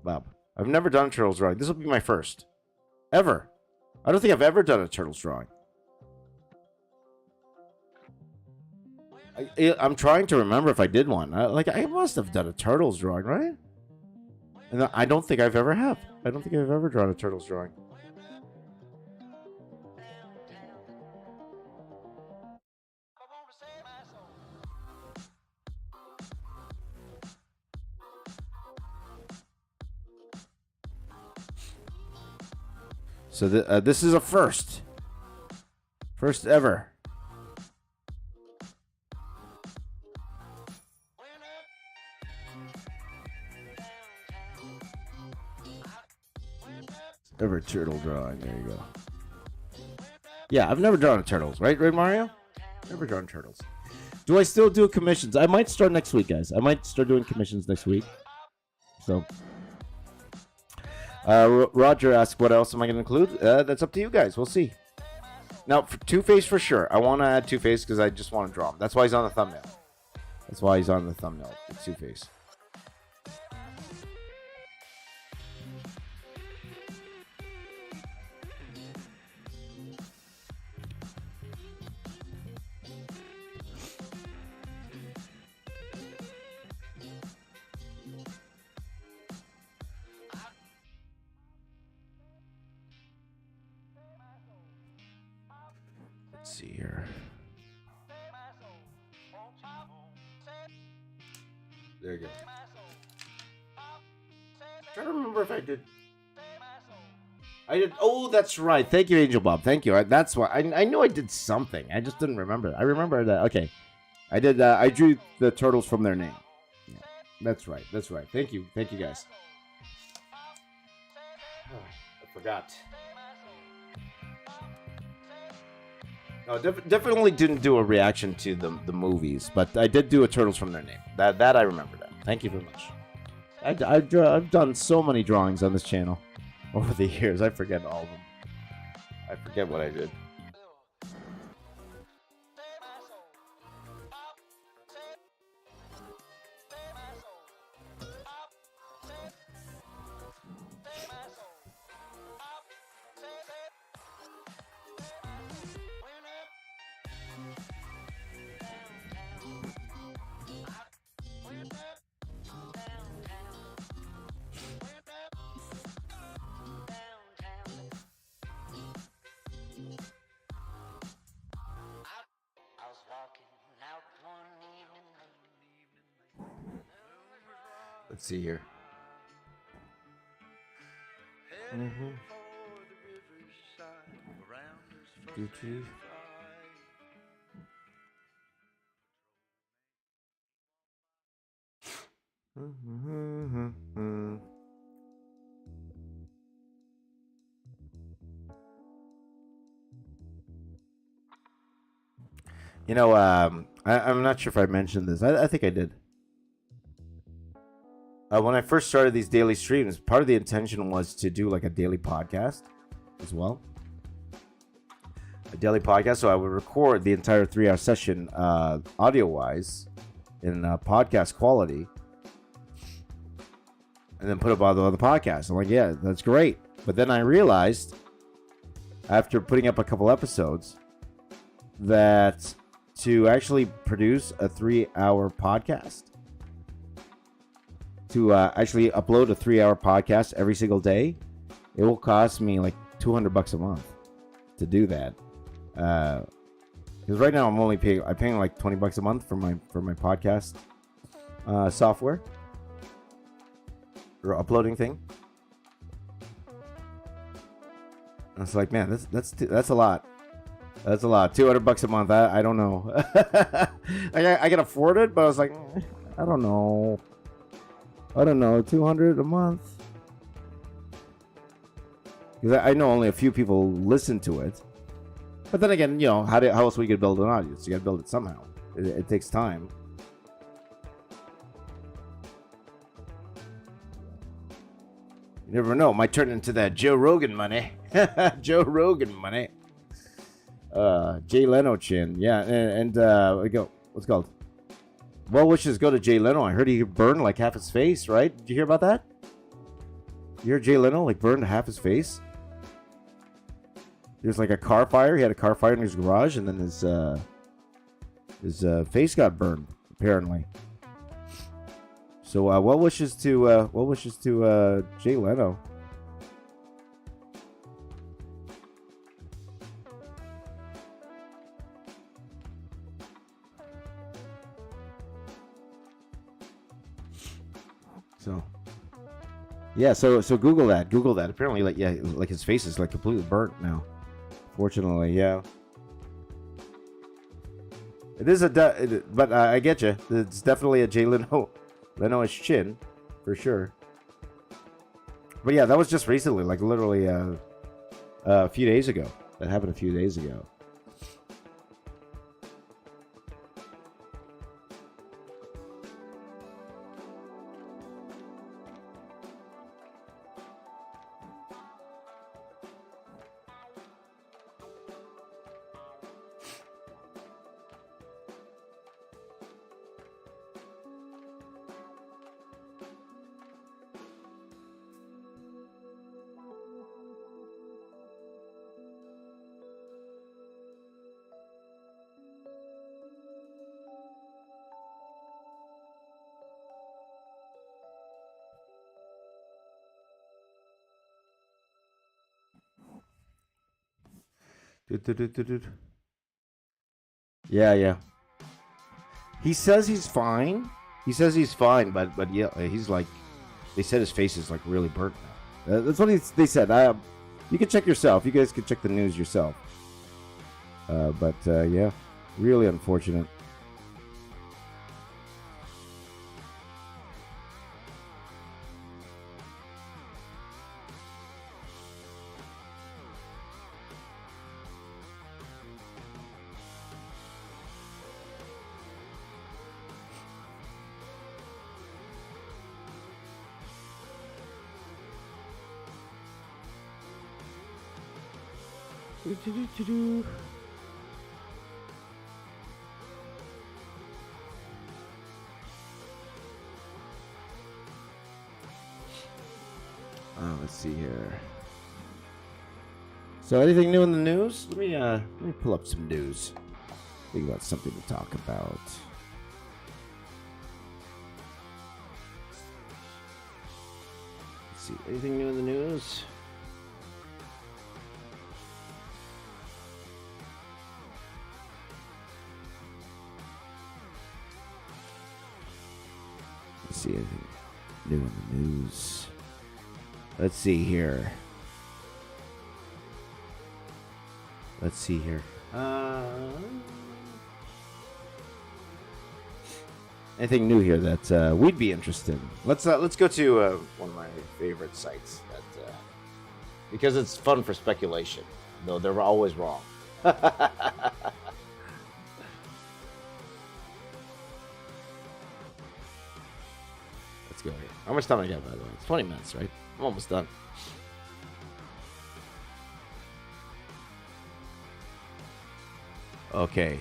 [SPEAKER 1] Bob, I've never done a Turtles drawing. This will be my first. Ever. I don't think I've ever done a Turtles drawing. I'm trying to remember if I did one. I must have done a Turtles drawing, right? And I don't think I've ever have. I don't think I've ever drawn a Turtles drawing. So this is a first. First ever. Ever turtle drawing. There you go. Yeah, I've never drawn turtles, right, Mario? Never drawn turtles. Do I still do commissions? I might start next week, guys. I might start doing commissions next week. So, Roger asked, what else am I going to include? That's up to you guys. We'll see. Now, for Two-Face for sure. I want to add Two-Face because I just want to draw him. That's why he's on the thumbnail. That's why he's on the thumbnail. It's Two-Face. See here. There you go. I'm trying to remember if I did. I did. Oh, that's right. Thank you, Angel Bob. Thank you. That's why I knew I did something. I just didn't remember. I remember that. Okay, I did. I drew the turtles from their name. Yeah, that's right. That's right. Thank you. Thank you, guys. Oh, I forgot. No, definitely didn't do a reaction to the movies, but I did do a Turtles from their name. That I remember that. Thank you very much. I've done so many drawings on this channel over the years. I forget all of them. I forget what I did. Let's see here. You know, I'm not sure if I mentioned this. I think I did. When I first started these daily streams, part of the intention was to do like a daily podcast as well. A daily podcast, so I would record the entire 3-hour session audio-wise in podcast quality and then put up all the other podcasts. I'm like, yeah, that's great. But then I realized, after putting up a couple episodes, that to actually produce a 3-hour podcast, to actually upload a 3-hour podcast every single day, it will cost me like $200 a month to do that. Because right now I'm paying like $20 a month for my podcast software or uploading thing. And it's like, man, that's a lot. That's a lot. $200 a month. I don't know. I can afford it, but I was like, I don't know. 200 a month. Because I know only a few people listen to it. But then again, you know, how else we could build an audience? You got to build it somehow. It takes time. You never know. Might turn into that Joe Rogan money. Joe Rogan money. Jay Leno chin. Yeah, and we go. What's it called? Well wishes go to Jay Leno. I heard he burned like half his face, right? Did you hear about that? You heard Jay Leno like burned half his face? There's like a car fire. He had a car fire in his garage, and then his face got burned, apparently. So well wishes to Jay Leno. So yeah, so Google that. Apparently, like his face is like completely burnt now. Fortunately, yeah. It is but I get you. It's definitely a Jay Leno's chin, for sure. But yeah, that was just recently, like literally a few days ago. That happened a few days ago. Yeah. He says he's fine. But yeah, he's like, they said his face is like really burnt now. That's what they said. You can check yourself. You guys can check the news yourself. But yeah, really unfortunate. Let's see here. So, anything new in the news? Let me pull up some news. Think about something to talk about. Let's see. Anything new in the news? Let's see anything new in the news. Let's see here. Anything new here that we'd be interested in? Let's go to one of my favorite sites that because it's fun for speculation, though they're always wrong. Let's go here. How much time I got, by the way? It's 20 minutes, right? I'm almost done. Okay.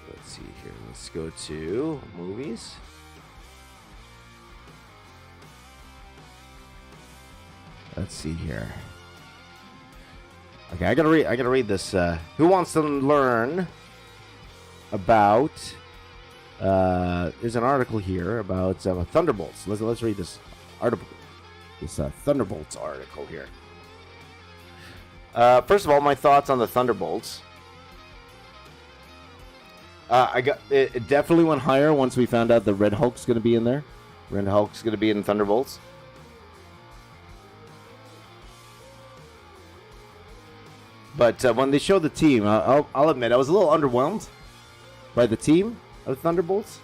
[SPEAKER 1] Let's see here. Let's go to movies. Let's see here. Okay, I gotta read this. Who wants to learn about? There's an article here about Thunderbolts. Let's read this article. This Thunderbolts article here. First of all, my thoughts on the Thunderbolts. It definitely went higher once we found out the Red Hulk's going to be in there. Red Hulk's going to be in Thunderbolts. But when they showed the team, I'll admit I was a little underwhelmed by the team of Thunderbolts.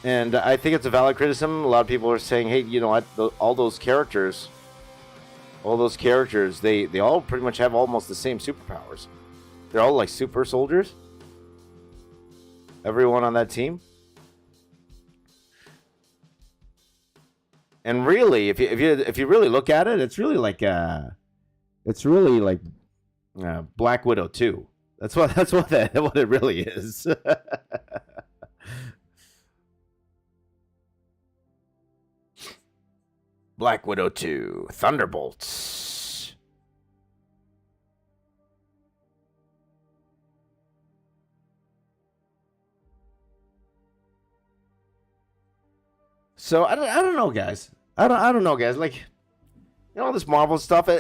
[SPEAKER 1] And I think it's a valid criticism. A lot of people are saying, hey, you know what? All those characters, they all pretty much have almost the same superpowers. They're all like super soldiers. Everyone on that team. And really, if you really look at it, it's really like Black Widow 2. That's what it really is. Black Widow 2, Thunderbolts. So I don't know, guys. I don't know, guys. Like, you know, all this Marvel stuff,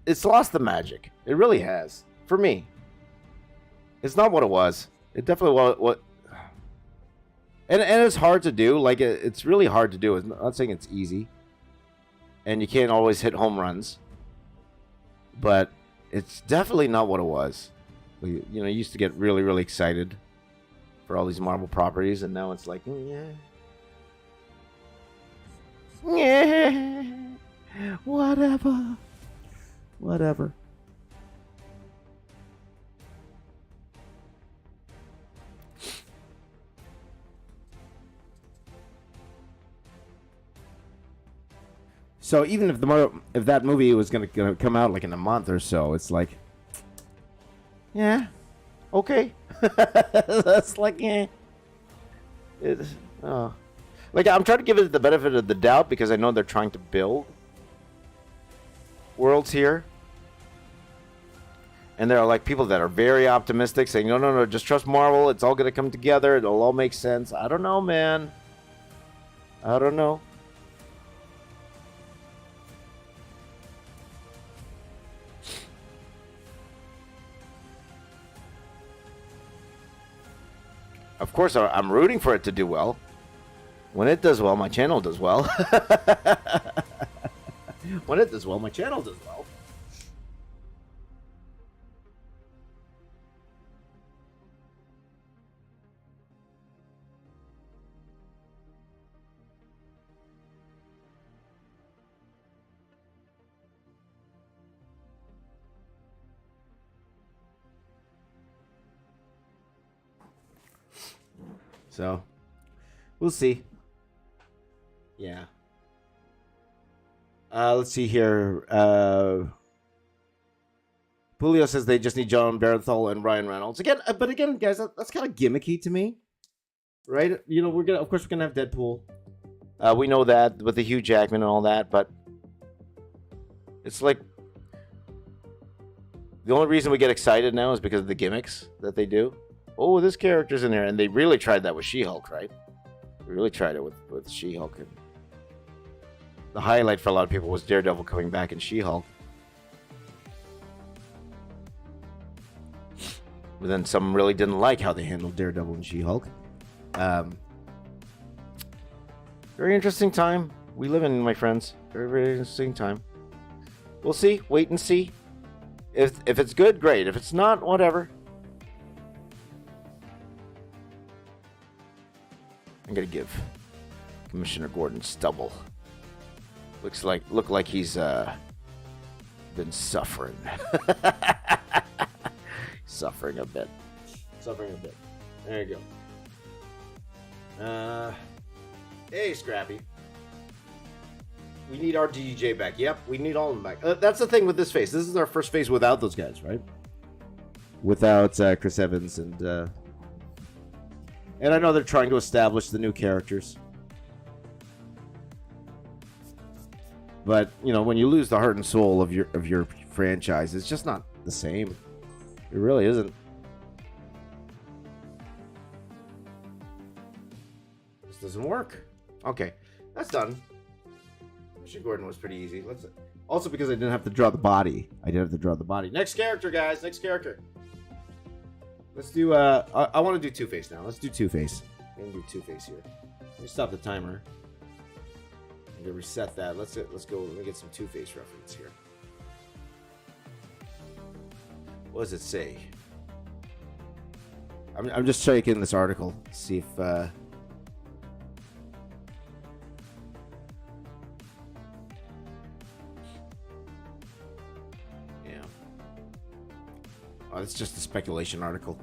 [SPEAKER 1] it's lost the magic. It really has. For me, it's not what it was. It definitely what. And it's hard to do. Like, it's really hard to do. I'm not saying it's easy. And you can't always hit home runs. But it's definitely not what it was. You know, you used to get really, really excited for all these Marvel properties, and now it's like, yeah. Yeah, whatever. So even if that movie was gonna come out like in a month or so, it's like, yeah, okay. That's like, yeah. Like, I'm trying to give it the benefit of the doubt because I know they're trying to build worlds here. And there are, like, people that are very optimistic saying, no, just trust Marvel. It's all going to come together. It'll all make sense. I don't know, man. I don't know. Of course, I'm rooting for it to do well. When it does well, my channel does well. When it does well, my channel does well. So, we'll see. Yeah. Let's see here. Julio says they just need John Bernthal and Ryan Reynolds again. But again, guys, that's kind of gimmicky to me, right? You know, of course, we're gonna have Deadpool. We know that with the Hugh Jackman and all that, but it's like the only reason we get excited now is because of the gimmicks that they do. Oh, this character's in there, and they really tried that with She-Hulk, right? They really tried it with She-Hulk. And the highlight for a lot of people was Daredevil coming back in She-Hulk. But then some really didn't like how they handled Daredevil and She-Hulk. Very interesting time we live in, my friends. Very, very interesting time. We'll see. Wait and see. If it's good, great. If it's not, whatever. I'm gonna give Commissioner Gordon stubble. Look like he's been suffering. Suffering a bit. There you go. Hey, Scrappy. We need our DJ back. Yep, we need all of them back. That's the thing with this phase. This is our first phase without those guys, right? Without Chris Evans and I know they're trying to establish the new characters. But, you know, when you lose the heart and soul of your franchise, it's just not the same. It really isn't. This doesn't work. Okay, that's done. Mission Gordon was pretty easy. Also because I didn't have to draw the body. Next character, guys. Next character. Let's do, I want to do Two-Face now. Let's do Two-Face. I'm going to do Two-Face here. Let me stop the timer. I'm going to reset that. Let's go. Let me get some Two-Face reference here. What does it say? I'm just checking this article. See if, Oh, it's just a speculation article.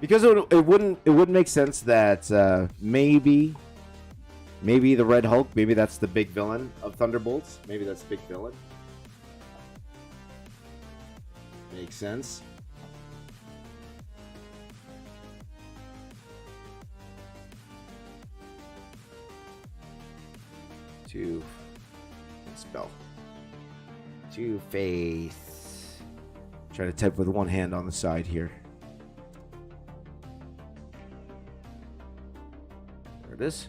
[SPEAKER 1] Because it wouldn't make sense that maybe the Red Hulk, maybe that's the big villain of Thunderbolts. Maybe that's the big villain. Makes sense. Spell. Two-Face. Try to type with one hand on the side here. There it is.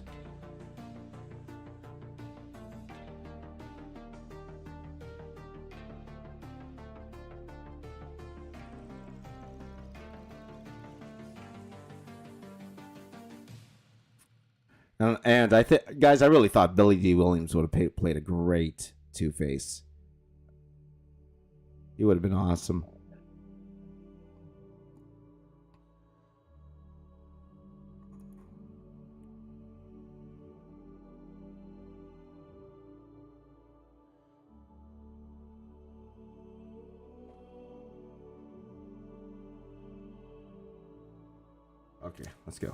[SPEAKER 1] And I think, guys, I really thought Billy D. Williams would have played a great Two-Face. He would have been awesome. Okay, let's go.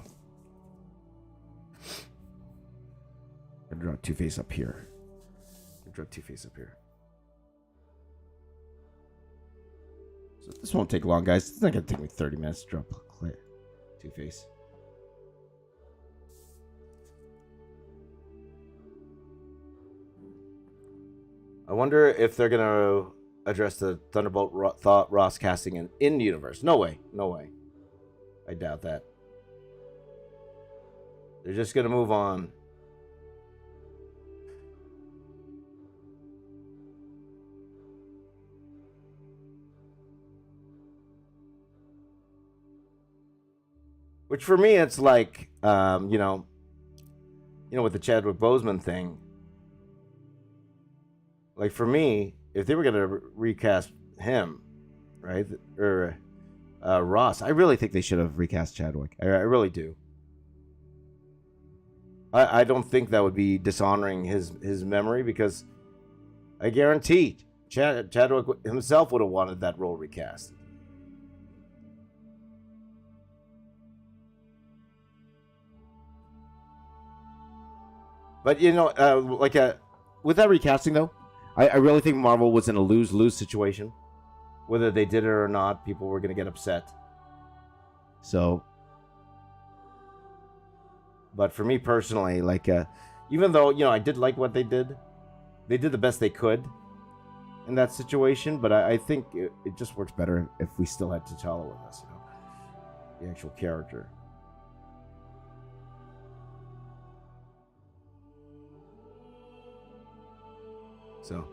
[SPEAKER 1] I draw Two-Face up here. So this won't take long, guys. It's not gonna take me 30 minutes to draw Two-Face. I wonder if they're gonna address the Thunderbolt Ross casting in universe. No way. I doubt that. They're just gonna move on. Which for me, it's like, you know, with the Chadwick Boseman thing. Like for me, if they were gonna recast him, right, or Ross, I really think they should have recast Chadwick. I really do. I don't think that would be dishonoring his memory, because I guarantee Chadwick himself would have wanted that role recast. But, with that recasting, though, I really think Marvel was in a lose-lose situation. Whether they did it or not, people were going to get upset. So, but for me personally, even though, I did like what they did the best they could in that situation, but I think it just works better if we still had T'Challa with us, the actual character. So,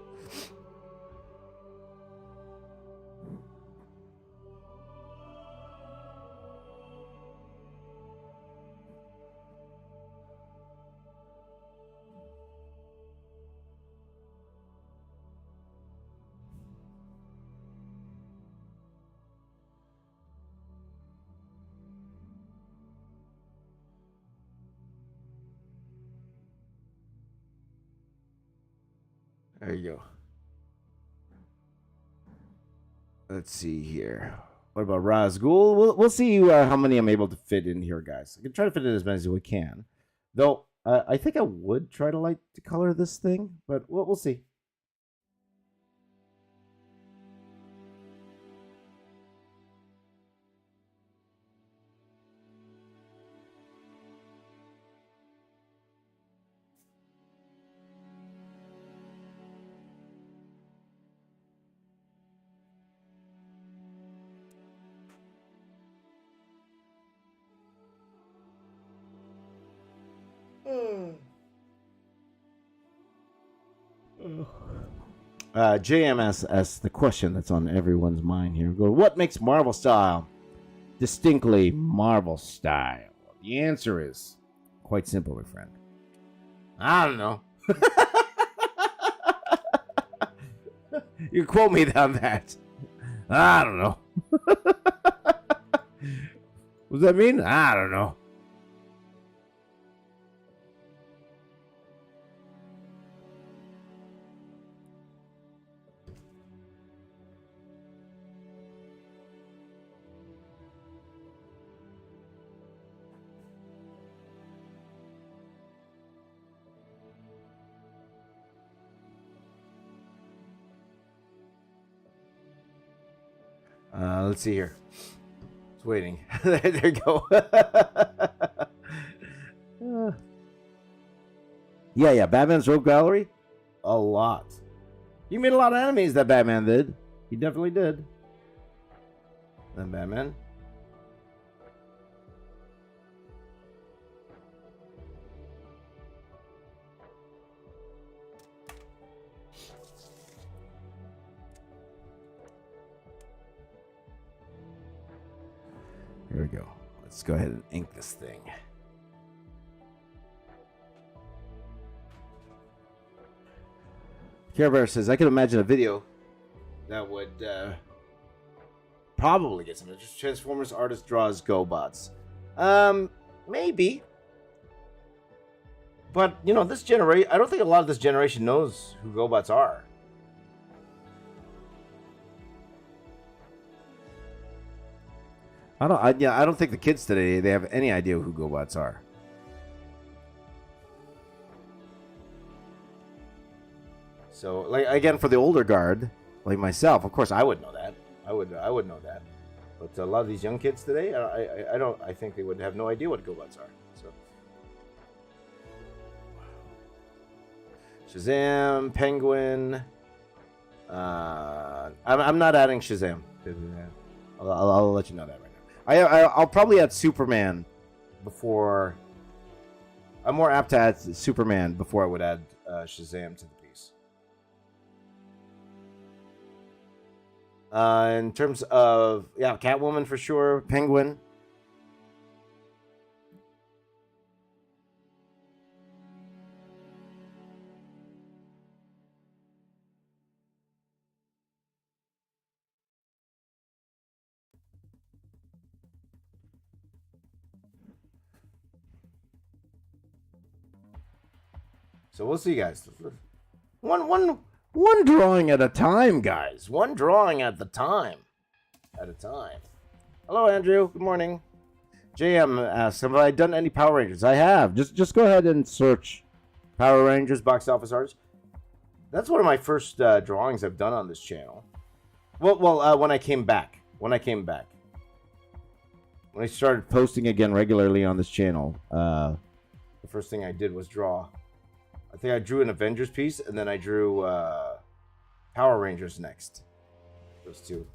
[SPEAKER 1] there you go. Let's see here. What about Razgul? We'll see how many I'm able to fit in here, guys. I can try to fit in as many as we can. Though, I think I would try to light the color of this thing, but we'll see. JMS asks the question that's on everyone's mind here. What makes Marvel style distinctly Marvel style? The answer is quite simple, my friend. I don't know. You quote me on that. I don't know. What does that mean? I don't know. Let's see here. It's waiting. There you go. Yeah. Batman's Rogue Gallery? A lot. You made a lot of enemies, that Batman did. He definitely did. That Batman. Here we go. Let's go ahead and ink this thing. Care Bear says, I can imagine a video that would probably get some interest. Transformers artist draws GoBots. Maybe. But, you know, this generation, I don't think a lot of this generation knows who GoBots are. I don't think the kids today, they have any idea who GoBots are. So, like, again, for the older guard, like myself, of course, I would know that. I would know that. But a lot of these young kids today, I think they would have no idea what GoBots are. So, Shazam, Penguin. I'm not adding Shazam. I'll let you know that right now. I'll probably add Superman before. I'm more apt to add Superman before I would add Shazam to the piece. In terms of, Catwoman for sure, Penguin. So we'll see, guys. One drawing at a time, guys. One drawing at a time. Hello, Andrew. Good morning. JM asks, have I done any Power Rangers? I have. Just go ahead and search Power Rangers box office artists. That's one of my first drawings I've done on this channel. Well, when I came back. When I started posting again regularly on this channel, the first thing I did was draw. I think I drew an Avengers piece, and then I drew Power Rangers next. Those two.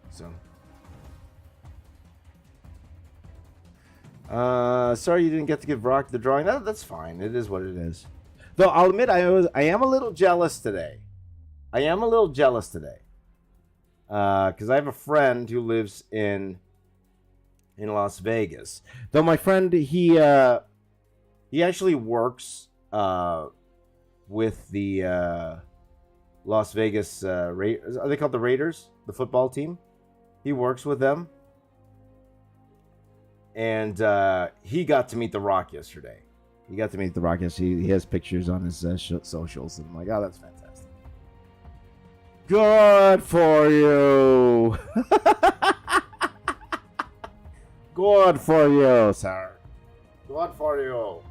[SPEAKER 1] So. Sorry you didn't get to give Rock the drawing. That's fine. It is what it is. Though I'll admit I am a little jealous today. Because I have a friend who lives in Las Vegas. Though my friend, he actually works with the Las Vegas Raiders. Are they called the Raiders? The football team? He works with them. And he got to meet The Rock yesterday. He has pictures on his socials. And I'm like, oh, that's fantastic. Good for you. Good for you, sir. Good for you.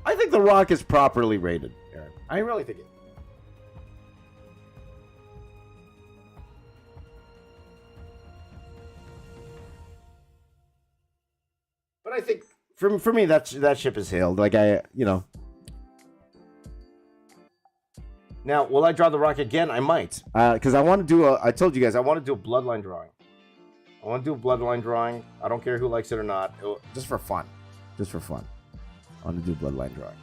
[SPEAKER 1] I think The Rock is properly rated, Aaron. I really think it. But I think for me that ship is sailed. Like Now, will I draw The Rock again? I might, because I want to do I told you guys I want to do a bloodline drawing. I don't care who likes it or not. Just for fun. I want to do a bloodline drawing.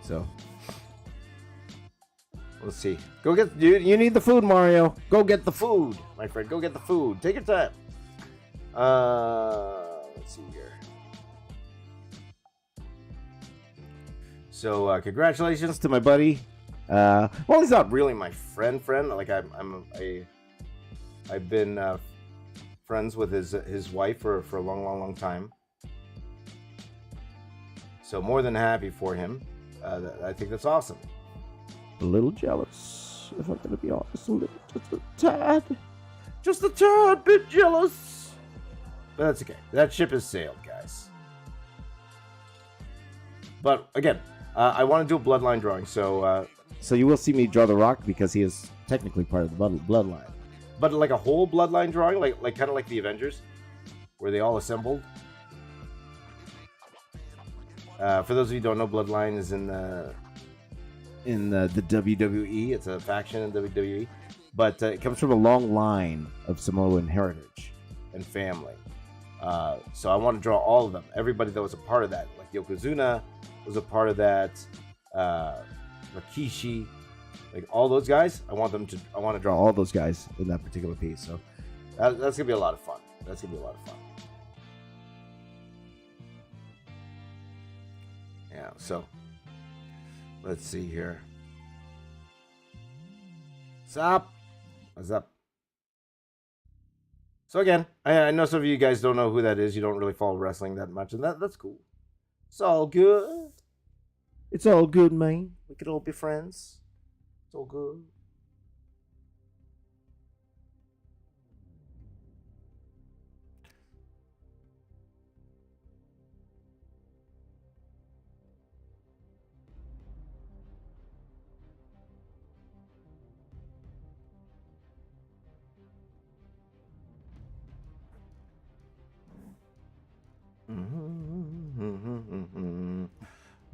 [SPEAKER 1] So, let's see. Go get you need the food, Mario. Go get the food, my friend. Go get the food. Take your time. Let's see here. So congratulations to my buddy. Well, he's not really my friend. Like I've been friends with his wife for a long time. So more than happy for him. I think that's awesome. A little jealous, if I'm gonna be honest. Just a tad bit jealous. But that's okay. That ship has sailed, guys. But again, I want to do a bloodline drawing, so you will see me draw the Rock because he is technically part of the bloodline. But like a whole bloodline drawing, like kind of like the Avengers, where they all assembled. For those of you who don't know, Bloodline is in the WWE. It's a faction in WWE, but it comes from a long line of Samoan heritage and family. So I want to draw all of them. Everybody that was a part of that, like Yokozuna was a part of that. Rikishi, like all those guys. I want to draw all those guys in that particular piece. So that's gonna be a lot of fun. Yeah, so let's see here. What's up? So again, I know some of you guys don't know who that is. You don't really follow wrestling that much, and that's cool. It's all good. It's all good, man. We could all be friends. It's all good.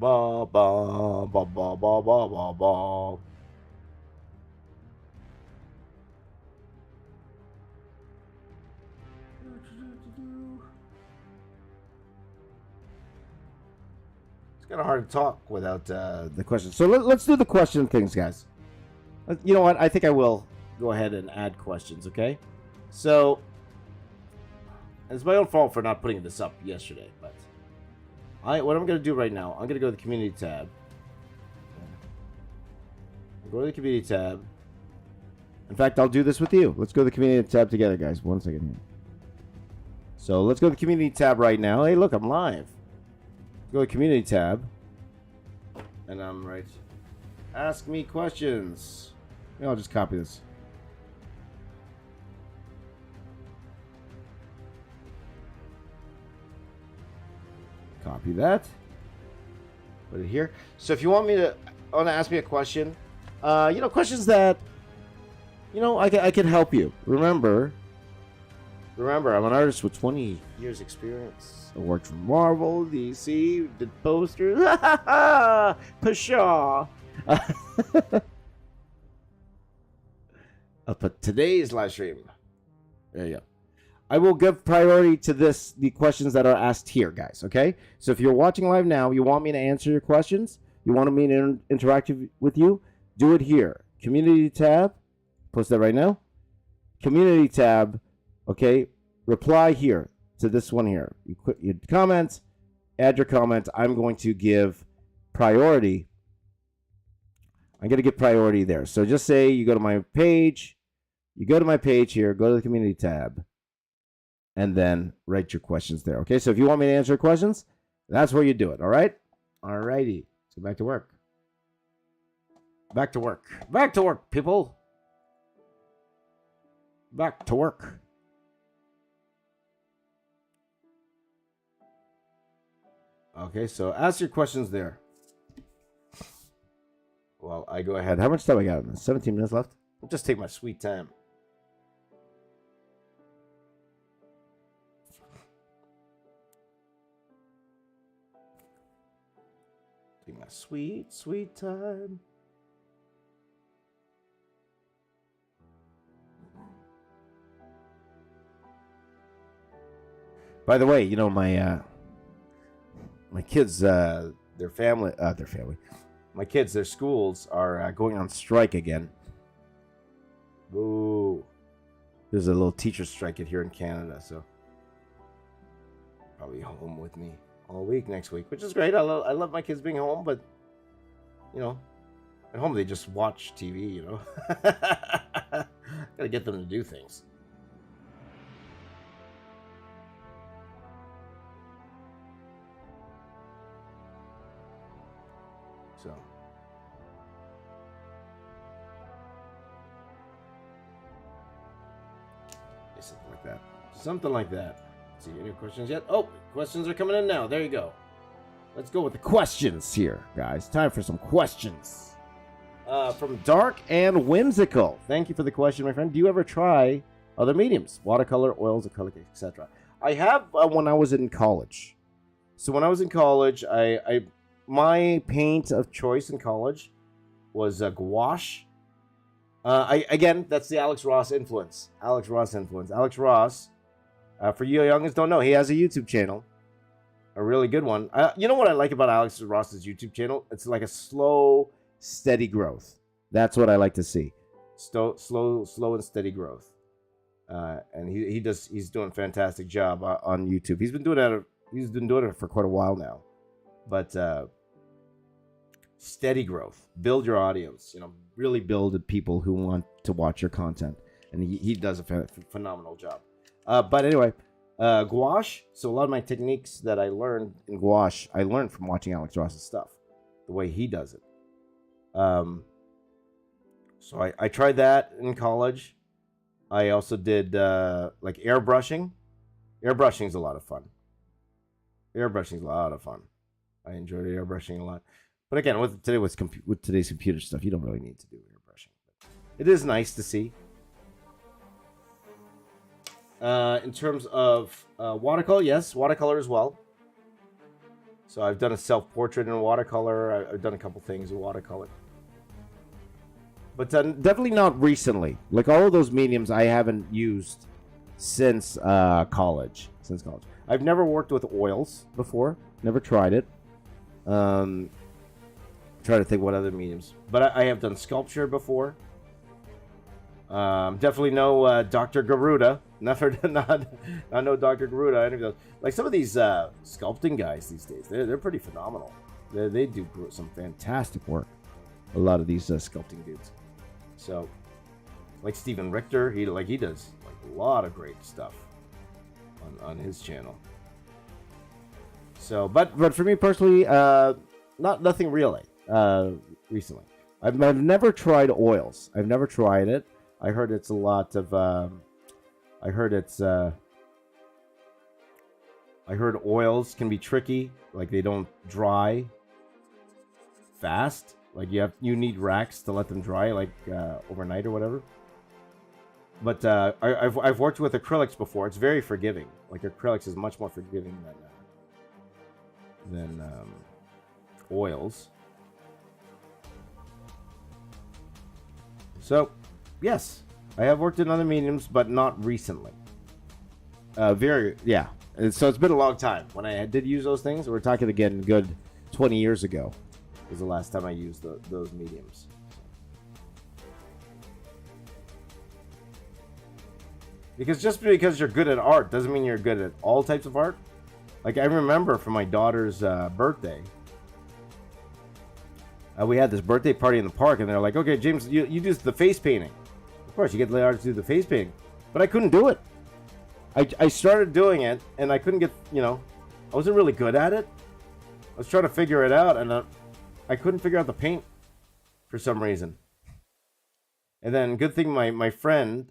[SPEAKER 1] Ba ba ba ba ba ba ba ba. It's kind of hard to talk without the questions. So let's do the question things, guys. You know what? I think I will go ahead and add questions. Okay. So it's my own fault for not putting this up yesterday, but what I'm going to do right now, I'm going to go to the community tab. Go to the community tab. In fact, I'll do this with you. Let's go to the community tab together, guys. 1 second here. So let's go to the community tab right now. Hey, look, I'm live. Go to the community tab. And I'm right. Ask me questions. I'll just copy this. Copy that. Put it here. So if you want to ask me a question, questions that, I can help you. Remember, I'm an artist with 20 years experience. I worked for Marvel, DC, did posters. Pshaw. I'll put today's live stream. There you go. I will give priority to the questions that are asked here, guys, okay? So if you're watching live now, you want me to answer your questions, you want me to interact with you, do it here. Community tab, post that right now. Community tab, okay? Reply here to this one here. You put your comments, add your comment. I'm going to give priority. I'm going to give priority there. So just say you go to my page. You go to my page here, go to the community tab. And then write your questions there. Okay, so if you want me to answer questions, that's where you do it. All right? All righty. Let's go back to work. Back to work. Back to work, people. Back to work. Okay, so ask your questions there. Well, I go ahead. How much time I got? 17 minutes left? I'll just take my sweet time. My sweet time. By the way, my kids, their family, my kids, their schools are going on strike again. Ooh, there's a little teacher strike here in Canada, so probably home with me all week next week, which is great. I love my kids being home, but you know, at home they just watch TV, you know. Gotta get them to do things. So. Something like that. Something like that. Let's see, any questions yet? Oh, questions are coming in now. There you go. Let's go with the questions here, guys. Time for some questions. From Dark and Whimsical. Thank you for the question, my friend. Do you ever try other mediums? Watercolor, oils, acrylic, etc. I have when I was in college. So when I was in college, my paint of choice in college was gouache. Again, that's the Alex Ross influence. Alex Ross, for you youngins don't know, he has a YouTube channel. A really good one. You know what I like about Alex Ross's YouTube channel? It's like a slow, steady growth. That's what I like to see. Slow and steady growth. And he's doing a fantastic job on YouTube. He's been doing it for quite a while now. But steady growth. Build your audience. You know, really build the people who want to watch your content. And he does a phenomenal job. But anyway, gouache. So a lot of my techniques that I learned in gouache, I learned from watching Alex Ross's stuff. The way he does it. So I tried that in college. I also did like airbrushing. Airbrushing is a lot of fun. I enjoyed airbrushing a lot. But again, with today's computer stuff, you don't really need to do airbrushing. It is nice to see. In terms of watercolor, yes, watercolor as well. So I've done a self-portrait in watercolor. I've done a couple things in watercolor. But definitely not recently. Like all of those mediums I haven't used since college. I've never worked with oils before. Never tried it. Trying to think what other mediums. But I have done sculpture before. Definitely no Dr. Garuda. Not no Dr. Garuda. Any of those. Like some of these sculpting guys these days, they're pretty phenomenal. They do some fantastic work. A lot of these sculpting dudes. So, like Stephen Richter, he does like a lot of great stuff on his channel. So, but for me personally, nothing really recently. I've never tried oils. I've never tried it. I heard it's a lot of. I heard oils can be tricky. Like they don't dry fast. Like you need racks to let them dry, like overnight or whatever. But I've worked with acrylics before. It's very forgiving. Like acrylics is much more forgiving than oils. So, yes, I have worked in other mediums, but not recently. So it's been a long time. When I did use those things, we're talking again, good 20 years ago was the last time I used those mediums. Because just because you're good at art doesn't mean you're good at all types of art. Like I remember for my daughter's birthday, we had this birthday party in the park, and they're like, "Okay, James, you do the face painting." Of course, you get the artist to do the face painting, but I couldn't do it. I started doing it, and I couldn't get, I wasn't really good at it. I was trying to figure it out, and I couldn't figure out the paint for some reason. And then, good thing my friend,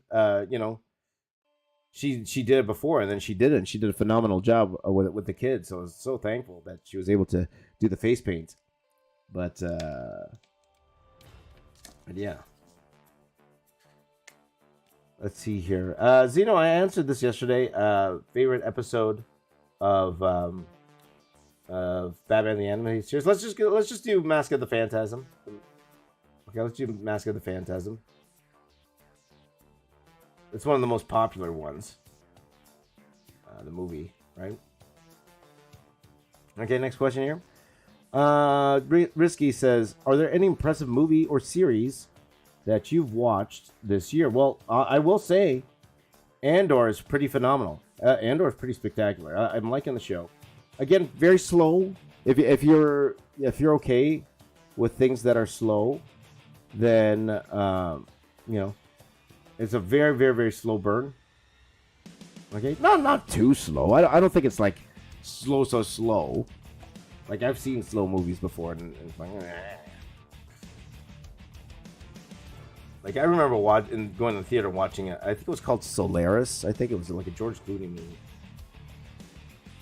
[SPEAKER 1] she did it before, and then she did it, and she did a phenomenal job with the kids. So I was so thankful that she was able to do the face paint. But yeah. Let's see here. Zeno, I answered this yesterday. Favorite episode of Batman the Animated Series. Let's just do Mask of the Phantasm. Okay, let's do Mask of the Phantasm. It's one of the most popular ones. The movie, right? Okay, next question here. Risky says, are there any impressive movie or series that you've watched this year? Well, I will say Andor is pretty phenomenal. Andor is pretty spectacular. I'm liking the show. Again, very slow. If you're okay with things that are slow, then it's a very, very, very slow burn. Okay, not too slow. I don't think it's like slow, so slow. Like I've seen slow movies before, and it's like, like I remember going to the theater watching it. I think it was called Solaris. I think it was like a George Clooney movie.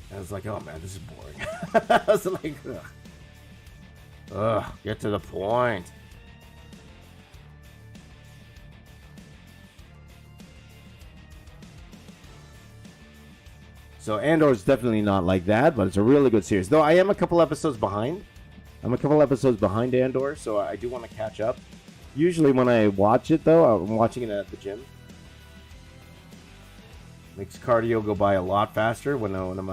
[SPEAKER 1] And I was like, oh man, this is boring. I was like, ugh, get to the point. So Andor is definitely not like that, but it's a really good series. Though I am a couple episodes behind. I'm a couple episodes behind Andor, so I do want to catch up. Usually when I watch it, though, I'm watching it at the gym. Makes cardio go by a lot faster when I'm when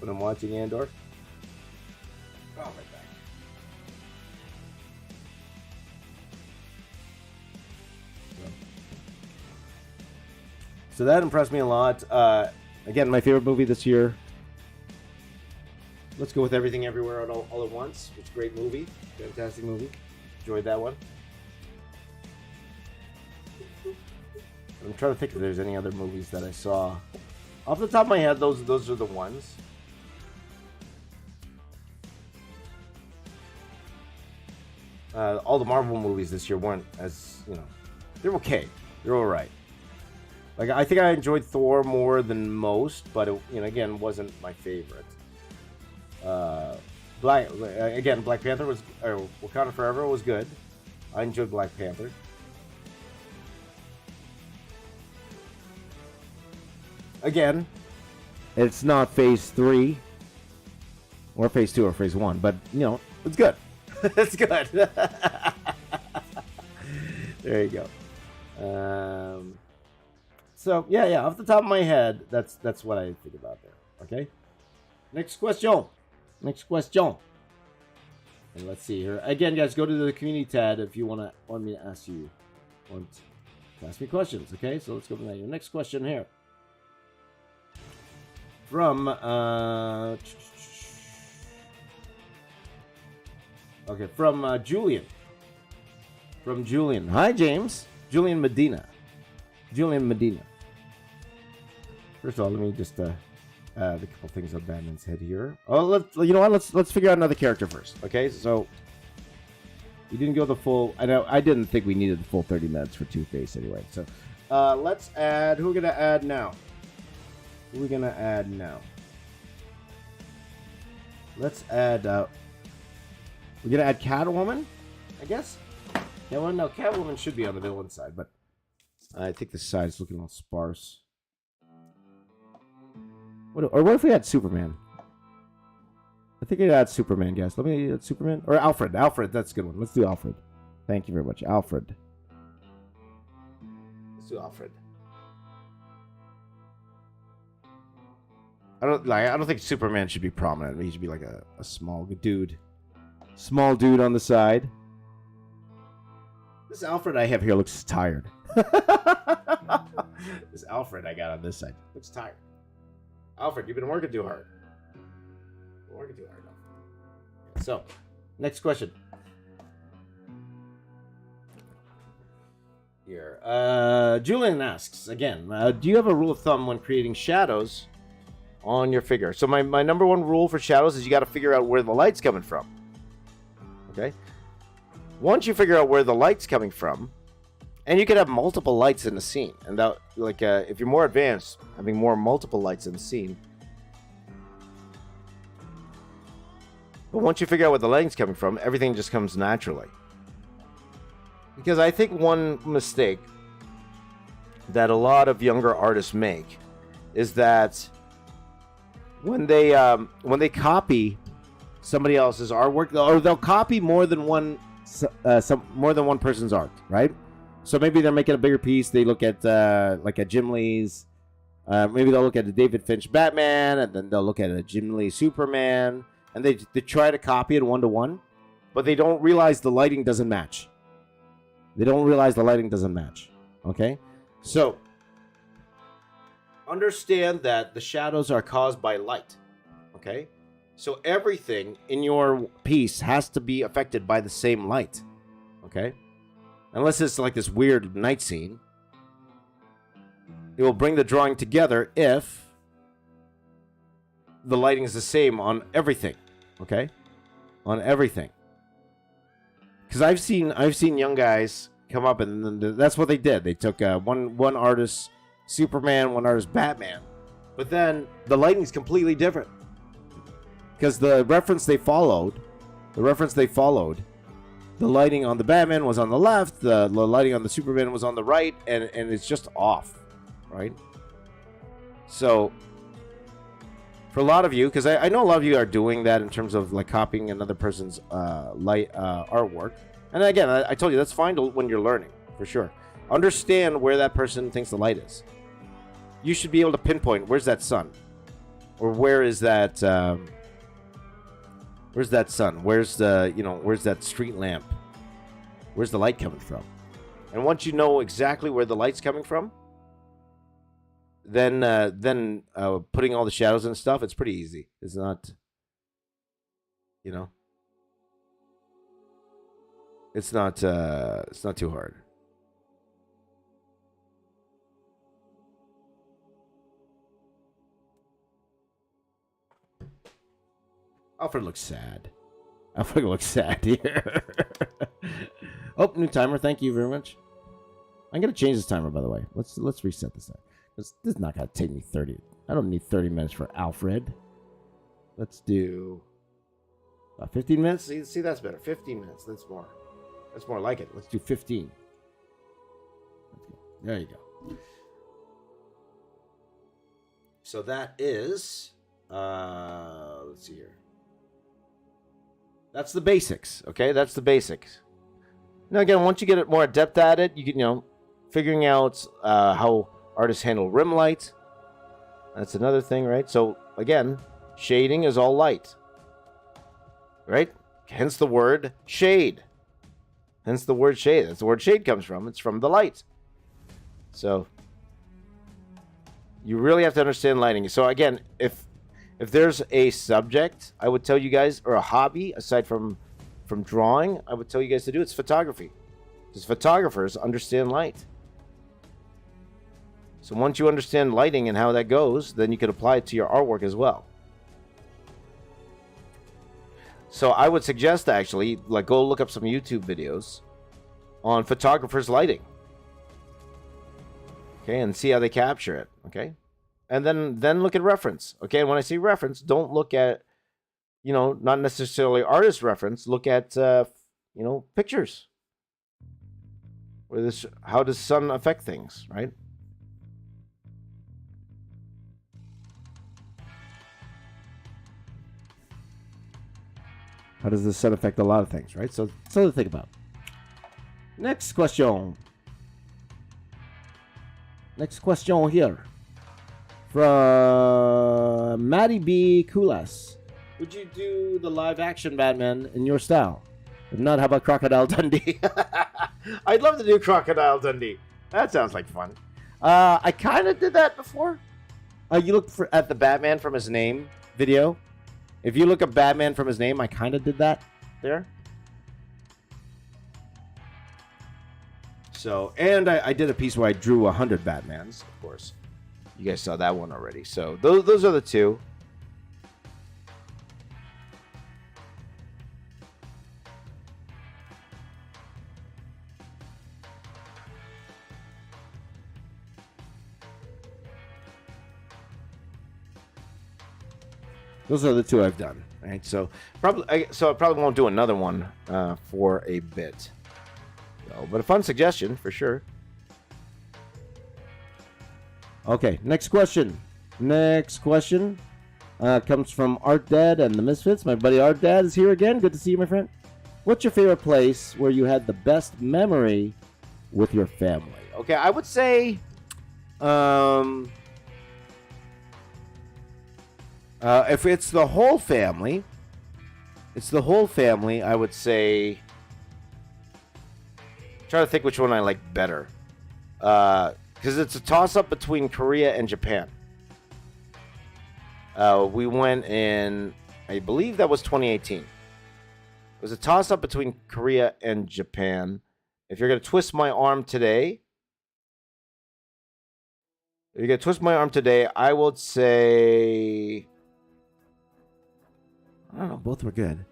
[SPEAKER 1] I'm watching Andor. Oh, my back. So that impressed me a lot. Again, my favorite movie this year. Let's go with Everything Everywhere all at Once. It's a great movie. Fantastic movie. Enjoyed that one. I'm trying to think if there's any other movies that I saw. Off the top of my head, those are the ones. All the Marvel movies this year weren't as, they're okay. They're all right. Like, I think I enjoyed Thor more than most, but it, again, wasn't my favorite. Black Panther was, or Wakanda Forever was good. I enjoyed Black Panther. Again, it's not Phase 3 or Phase 2 or Phase 1, but it's good. It's good. There you go. So yeah, off the top of my head, that's what I think about there. Okay. Next question. And let's see here. Again, guys, go to the community tab if you want me to ask you, to ask me questions. Okay, so let's go to your next question here. From Julian. From Julian. Hi, James. Julian Medina. First of all, let me just add a couple things on Batman's head here. Oh, let's figure out another character first. Okay, so we didn't go the full. I didn't think we needed the full 30 minutes for Two-Face anyway. So let's add. Who are we gonna add now? Let's add. We're gonna add Catwoman, I guess. Yeah, well, no, Catwoman should be on the villain side, but I think this side is looking a little sparse. What if we had Superman? I think I'd add Superman, guys. Let me add Superman. Or Alfred. Alfred, that's a good one. Let's do Alfred. Thank you very much. Alfred. Let's do Alfred. I don't think Superman should be prominent. He should be like a small dude. Small dude on the side. This Alfred I have here looks tired. This Alfred I got on this side looks tired. Alfred, you've been working too hard. So, next question. Here. Julian asks, again, do you have a rule of thumb when creating shadows on your figure? So my number one rule for shadows is you got to figure out where the light's coming from. Okay? Once you figure out where the light's coming from, and you could have multiple lights in the scene, and that, if you're more advanced, having multiple lights in the scene. But once you figure out where the lighting's coming from, everything just comes naturally. Because I think one mistake that a lot of younger artists make is that when they copy somebody else's artwork, or they'll copy more than one person's art, right? So maybe they're making a bigger piece. They look at Jim Lee's. Maybe they'll look at a David Finch Batman, and then they'll look at a Jim Lee Superman, and they try to copy it 1-to-1, but they don't realize the lighting doesn't match. Okay, so understand that the shadows are caused by light. Okay, So everything in your piece has to be affected by the same light. Okay? Unless it's like this weird night scene. It will bring the drawing together if the lighting is the same on everything. Okay? On everything. Because I've seen young guys come up and that's what they did. They took one artist Superman, one artist Batman, but then the lighting is completely different because the reference they followed, the lighting on the Batman was on the left, the lighting on the Superman was on the right, and it's just off, right? So for a lot of you, because I know a lot of you are doing that in terms of like copying another person's artwork. And again, I told you that's fine when you're learning, for sure. Understand where that person thinks the light is. You should be able to pinpoint where's that sun, or where is that? Where's that sun? Where's that street lamp? Where's the light coming from? And once you know exactly where the light's coming from, then putting all the shadows and stuff, it's pretty easy. It's not, it's not too hard. Alfred looks sad. Alfred looks sad here. Oh, new timer. Thank you very much. I'm gonna change this timer, by the way. Let's reset this. This is not gonna take me 30. I don't need 30 minutes for Alfred. Let's do 15 minutes. See, that's better. 15 minutes. That's more like it. Let's do 15. There you go. So that is, let's see here. That's the basics, okay? That's the basics. Now, again, once you get it more adept at it, you can, figuring out how artists handle rim light. That's another thing, right? So, again, shading is all light, right? Hence the word shade. Hence the word shade. That's the word shade comes from. It's from the light. So, you really have to understand lighting. So, again, if there's a subject, I would tell you guys, or a hobby, aside from drawing, I would tell you guys to do, it's photography. Because photographers understand light. So once you understand lighting and how that goes, then you can apply it to your artwork as well. So I would suggest, actually, go look up some YouTube videos on photographers' lighting. Okay, and see how they capture it, okay? And then look at reference. Okay, and when I say reference, don't look at, not necessarily artist reference. Look at, pictures. How does sun affect things, right? How does the sun affect a lot of things, right? So something to think about. Next question. Next question here. From Maddie B. Kulas. Would you do the live action Batman in your style? If not, how about Crocodile Dundee? I'd love to do Crocodile Dundee. That sounds like fun. I kind of did that before. You look at the Batman from his name video. If you look at Batman from his name, I kind of did that there. So, and I did a piece where I drew 100 Batmans, of course. You guys saw that one already. So those are the two. Those are the two I've done. Right. So I probably won't do another one for a bit. So, but a fun suggestion for sure. Okay, next question. Next question comes from Art Dad and the Misfits. My buddy Art Dad is here again. Good to see you, my friend. What's your favorite place where you had the best memory with your family? Okay, I would say if it's the whole family, I would say, try to think which one I like better. Because it's a toss-up between Korea and Japan. We went in I believe that was 2018. It was a toss-up between Korea and Japan. If you're going to twist my arm today, I would say, I don't know, both were good.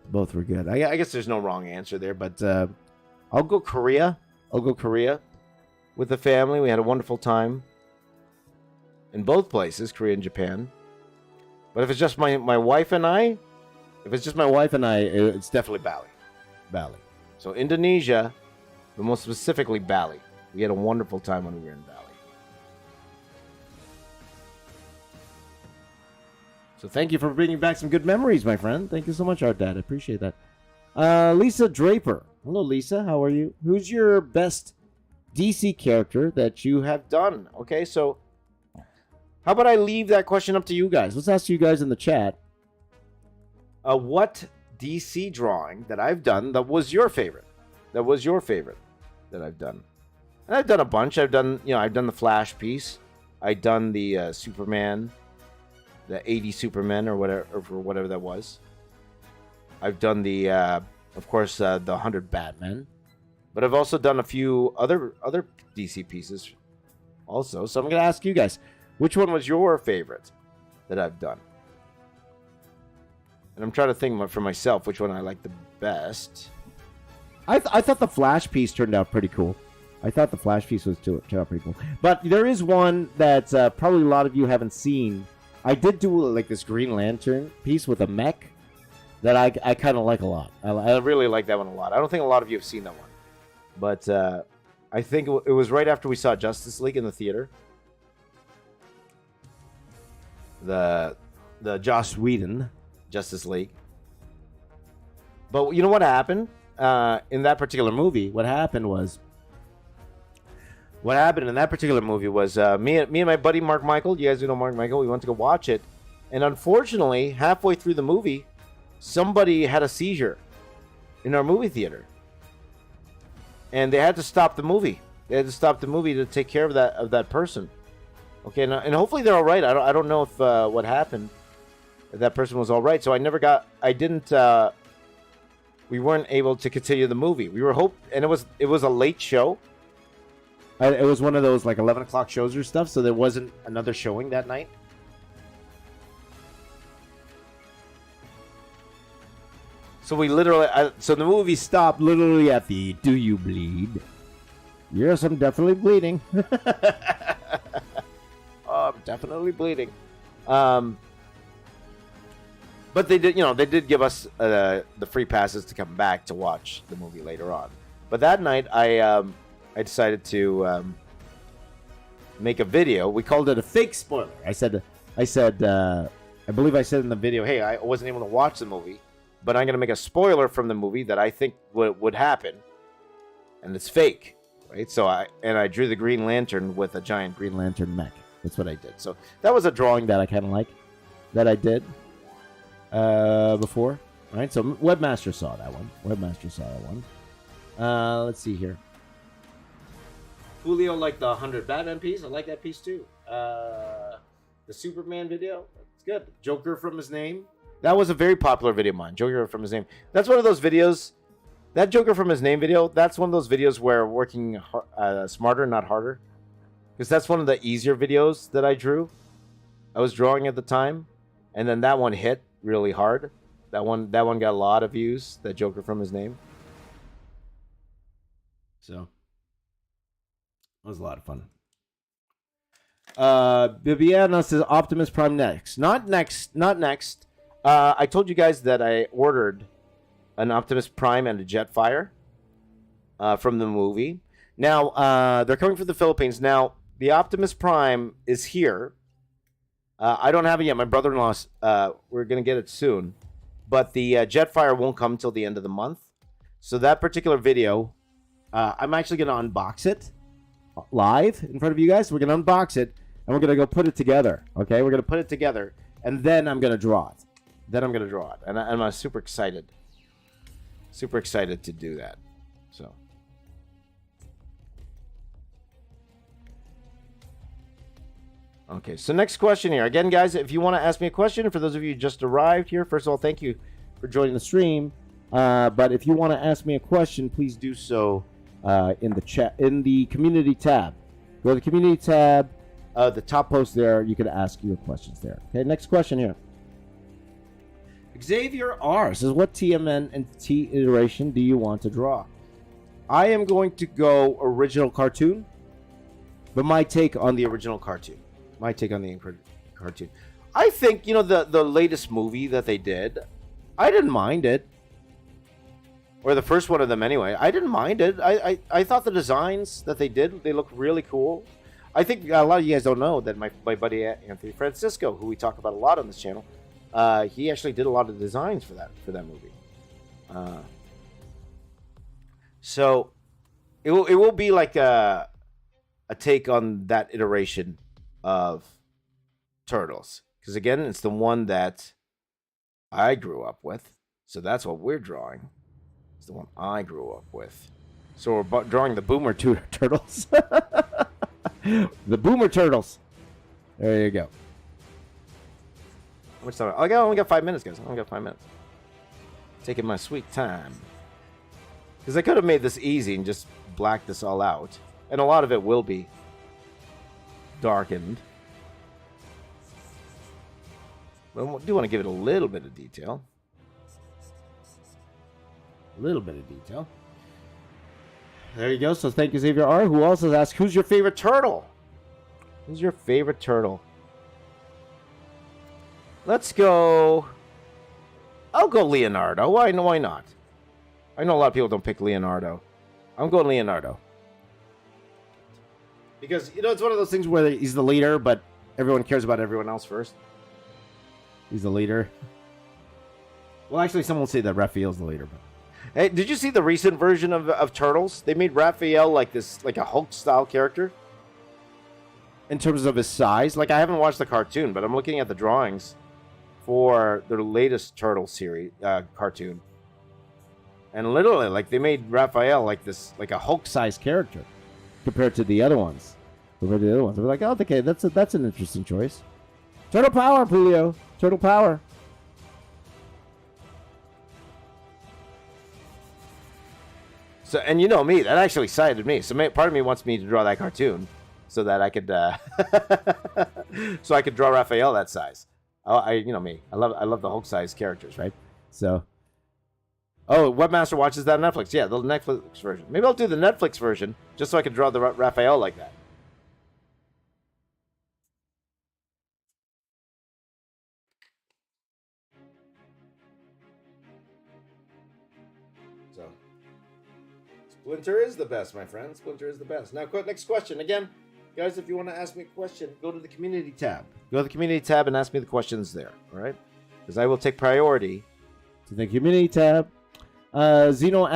[SPEAKER 1] Both were good. I guess there's no wrong answer there, but I'll go Korea. With the family. We had a wonderful time in both places, Korea and Japan. But if it's just my wife and I, it's definitely Bali. Bali. So Indonesia, but most specifically Bali. We had a wonderful time when we were in Bali. So thank you for bringing back some good memories, my friend. Thank you so much, Art Dad. I appreciate that. Lisa Draper. Hello, Lisa. How are you? Who's your best DC character that you have done? Okay, so how about I leave that question up to you guys? Let's ask you guys in the chat. What DC drawing that I've done that was your favorite? That I've done. And I've done a bunch. I've done the Flash piece. I've done the Superman, the 80 Superman or whatever that was. I've done the, of course, the 100 Batman. But I've also done a few other DC pieces also. So I'm going to ask you guys, which one was your favorite that I've done? And I'm trying to think for myself which one I like the best. I thought the Flash piece turned out pretty cool. Turned out pretty cool. But there is one that probably a lot of you haven't seen. I did do like this Green Lantern piece with a mech that I kind of like a lot. I really like that one a lot. I don't think a lot of you have seen that one. But I think it was right after we saw Justice League in the theater. The Joss Whedon Justice League. But you know what happened? In that particular movie, what happened in that particular movie was me and my buddy Mark Michael. You guys know Mark Michael. We went to go watch it, and unfortunately, halfway through the movie, somebody had a seizure in our movie theater, and they had to stop the movie. They had to stop the movie to take care of that person. Okay, and hopefully they're all right. I don't know if what happened. If that person was all right. So we weren't able to continue the movie. We were and it was a late show. It was one of those like 11 o'clock shows or stuff, so there wasn't another showing that night. So we so the movie stopped literally at the "Do you bleed?" Yes, I'm definitely bleeding. Oh, I'm definitely bleeding. But they did give us the free passes to come back to watch the movie later on. But that night, I decided to make a video. We called it a fake spoiler. I believe I said in the video, hey, I wasn't able to watch the movie, but I'm going to make a spoiler from the movie that I think would happen, and it's fake, right? So I drew the Green Lantern with a giant Green Lantern mech. That's what I did. So that was a drawing that I kind of like, that I did before. All right, so Webmaster saw that one. Let's see here. Julio liked the 100 Batman piece. I like that piece too. The Superman video. It's good. Joker from his name. That was a very popular video of mine. Joker from his name. That's one of those videos. That Joker from his name video. That's one of those videos where working smarter, not harder. Because that's one of the easier videos that I drew. I was drawing at the time, and then that one hit really hard. That one got a lot of views. That Joker from his name. So it was a lot of fun. Bibiana says Optimus Prime next. Not next. I told you guys that I ordered an Optimus Prime and a Jetfire from the movie. Now, they're coming from the Philippines. Now, the Optimus Prime is here. I don't have it yet. My brother-in-law's, we're going to get it soon. But the Jetfire won't come until the end of the month. So that particular video, I'm actually going to unbox it live in front of you guys. We're going to unbox it, and we're going to go put it together. Okay? We're going to put it together, and then I'm going to draw it. And I'm super excited. Super excited to do that. So. Okay, so next question here. Again, guys, if you want to ask me a question, for those of you who just arrived here, first of all, thank you for joining the stream. But if you want to ask me a question, please do so in the chat, in the community tab. Go to the community tab, the top post there. You can ask your questions there. Okay, next question here. Xavier R says, what TMN and T iteration do you want to draw? I am going to go original cartoon, but my take on the original cartoon. My take on the cartoon. I think, you know, the latest movie that they did, I didn't mind it. Or the first one of them anyway. I didn't mind it. I thought the designs that they did, they looked really cool. I think a lot of you guys don't know that my buddy Anthony Francisco, who we talk about a lot on this channel, he actually did a lot of designs for that movie. So it will be like a take on that iteration of Turtles, because again, it's the one that I grew up with, so that's what we're drawing. It's the one I grew up with, so we're drawing the Boomer Turtles. The Boomer Turtles. There you go. How much time? I only got 5 minutes, guys. I only got 5 minutes. Taking my sweet time, because I could have made this easy and just blacked this all out, and a lot of it will be darkened. But I do want to give it a little bit of detail. A little bit of detail. There you go. So thank you, Xavier R, who also asked, who's your favorite turtle? Who's your favorite turtle? Let's go. I'll go Leonardo. Why not? I know a lot of people don't pick Leonardo. I'm going Leonardo. Because, you know, it's one of those things where he's the leader, but everyone cares about everyone else first. He's the leader. Well, actually, someone will say that Raphael's the leader. But... Hey, did you see the recent version of Turtles? They made Raphael like a Hulk-style character. In terms of his size. Like, I haven't watched the cartoon, but I'm looking at the drawings for their latest Turtle series, cartoon. And literally, like, they made Raphael like a Hulk-sized character. Compared to the other ones. We're like, oh, okay, that's an interesting choice. Turtle power, Julio. Turtle power. So, and you know me, that actually excited me. So part of me wants me to draw that cartoon, so that I could, so I could draw Raphael that size. You know me, I love the Hulk-sized characters, right? So, oh, Webmaster watches that on Netflix. Yeah, the Netflix version. Maybe I'll do the Netflix version just so I can draw the Raphael like that. So, Splinter is the best, my friend. Splinter is the best. Now, next question. Again, guys, if you want to ask me a question, go to the community tab. Go to the community tab and ask me the questions there, all right? Because I will take priority to the community tab. Zeno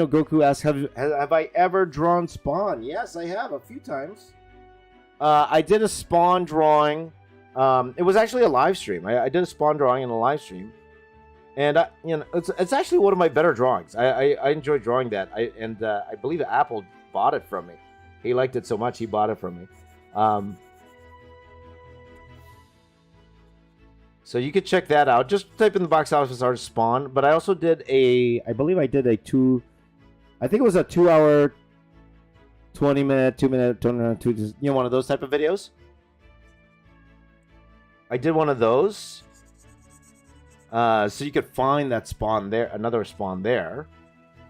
[SPEAKER 1] Goku asks, have I ever drawn Spawn? Yes, I have a few times. I did a Spawn drawing. It was actually a live stream. I did a Spawn drawing in a live stream, and you know, it's actually one of my better drawings. I enjoy drawing that. I believe Apple bought it from me. He liked it so much he bought it from me. So you could check that out. Just type in the box office artist Spawn. But I also did I believe I did I think it was a 2 hour, 20 minute, 2 minute, you know, one of those type of videos. I did one of those. So you could find that Spawn there, another Spawn there.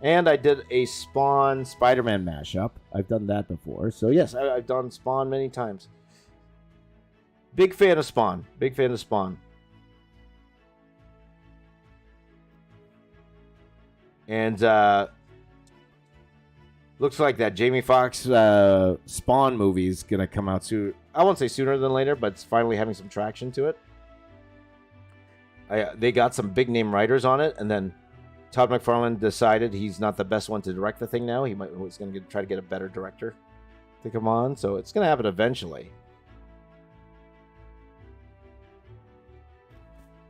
[SPEAKER 1] And I did a Spawn Spider-Man mashup. I've done that before. So yes, I've done Spawn many times. Big fan of Spawn. Big fan of Spawn. And looks like that Jamie Foxx Spawn movie is going to come out soon. I won't say sooner than later, but it's finally having some traction to it. They got some big name writers on it, and then Todd McFarlane decided he's not the best one to direct the thing now. He's going to try to get a better director to come on, so it's going to happen eventually.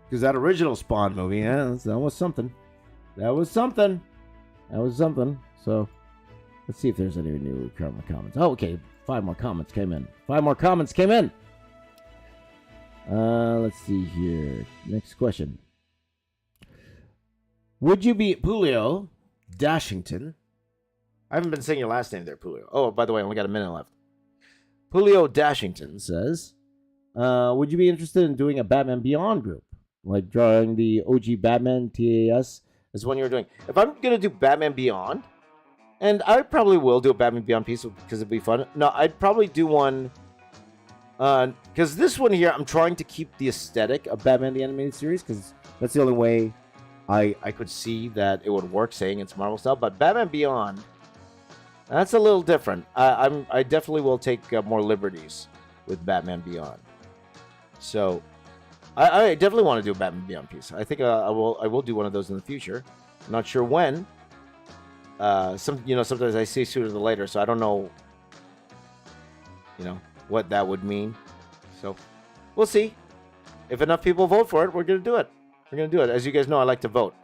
[SPEAKER 1] Because that original Spawn movie, yeah, that was something. That was something. So, let's see if there's any new comments. Oh, okay.
[SPEAKER 2] 5 more comments came in. 5 more comments came in. Let's see here. Next question. Would you be Julio Dashington? I haven't been saying your last name there, Julio. Oh, by the way, I only got a minute left. Julio Dashington says, would you be interested in doing a Batman Beyond group? Like drawing the OG Batman TAS is one you were doing. If I'm going to do Batman Beyond, and I probably will do a Batman Beyond piece because it'd be fun. No, I'd probably do one, because this one here, I'm trying to keep the aesthetic of Batman the Animated Series, because that's the only way I could see that it would work, saying it's Marvel style. But Batman Beyond, that's a little different. I definitely will take more liberties with Batman Beyond. So I definitely want to do a Batman Beyond piece. I think I will do one of those in the future. I'm not sure when. Sometimes I say sooner than later, so I don't know, what that would mean. So we'll see. If enough people vote for it, we're gonna do it. As you guys know, I like to vote.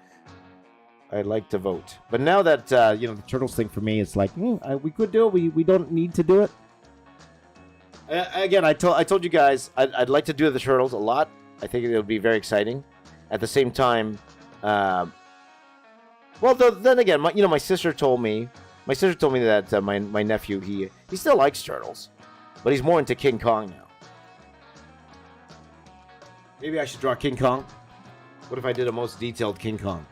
[SPEAKER 2] But now that the Turtles thing for me, it's like we could do it. We don't need to do it. Again, I told you guys I'd like to do the Turtles a lot. I think it would be very exciting. At the same time, then again, my sister told me that my nephew he still likes Turtles, but he's more into King Kong now. Maybe I should draw King Kong. What if I did a most detailed King Kong?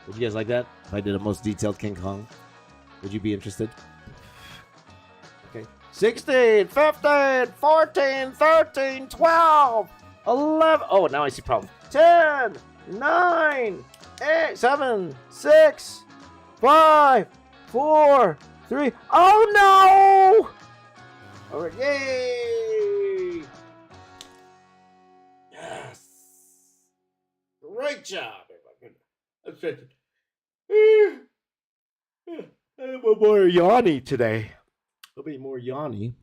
[SPEAKER 2] Would you guys like that? If I did a most detailed King Kong, would you be interested? Okay. 16, 15, 14, 13, 12, 11. Oh, now I see problem. 10, 9, 8, 7, 6, 5, 4, 3. Oh no! All right, yay! Yes! Great job! That's it. I'm more yawny today. A little bit more yawny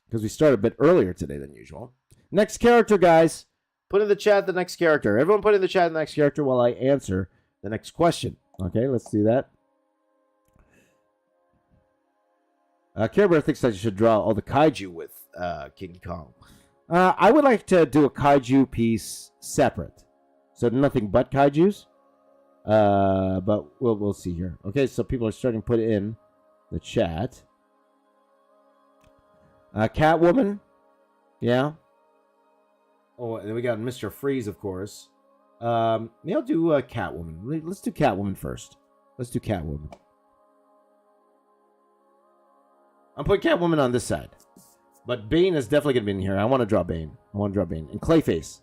[SPEAKER 2] because we started a bit earlier today than usual. Next character, guys. Put in the chat the next character. Everyone put in the chat the next character while I answer the next question. Okay, let's do that. Care Bear thinks I should draw all the kaiju with King Kong. I would like to do a kaiju piece separate. So nothing but kaijus. But we'll see here. Okay, so people are starting to put in the chat. Catwoman. Yeah. Oh, and then we got Mr. Freeze, of course. Maybe I'll do Catwoman. Let's do Catwoman first. I'm putting Catwoman on this side. But Bane is definitely going to be in here. I want to draw Bane. And Clayface.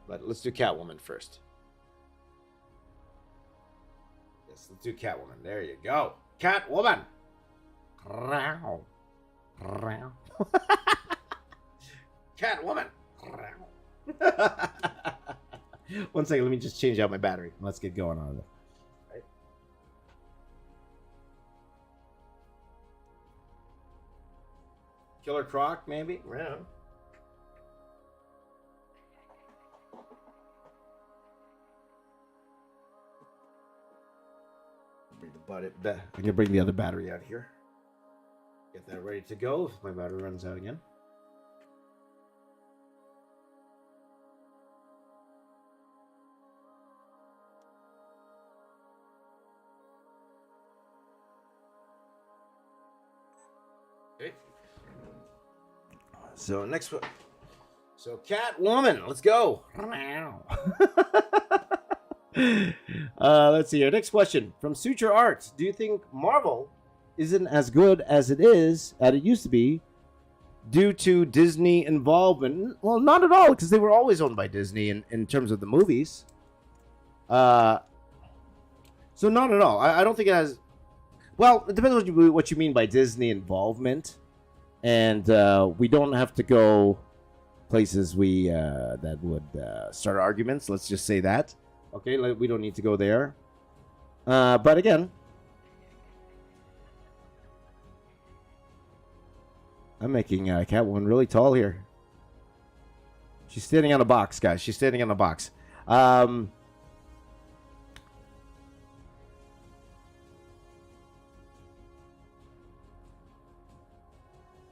[SPEAKER 2] But let's do Catwoman first. Yes, let's do Catwoman. There you go. Catwoman. Catwoman. 1 second, let me just change out my battery. Let's get going on it. Right. Killer Croc, maybe? Yeah. I'm gonna bring the other battery out here. Get that ready to go if my battery runs out again. Okay. So next one. So Catwoman, let's go. Let's see here. Next question from Suture Arts. Do you think Marvel isn't as good as it used to be due to Disney involvement? Well, not at all, because they were always owned by Disney in terms of the movies. So not at all. I don't think it has. Well, it depends what you mean by Disney involvement, and we don't have to go places that would start arguments. Let's just say that. Okay, we don't need to go there. But again, I'm making Catwoman really tall here. She's standing on a box, guys. She's standing on a box.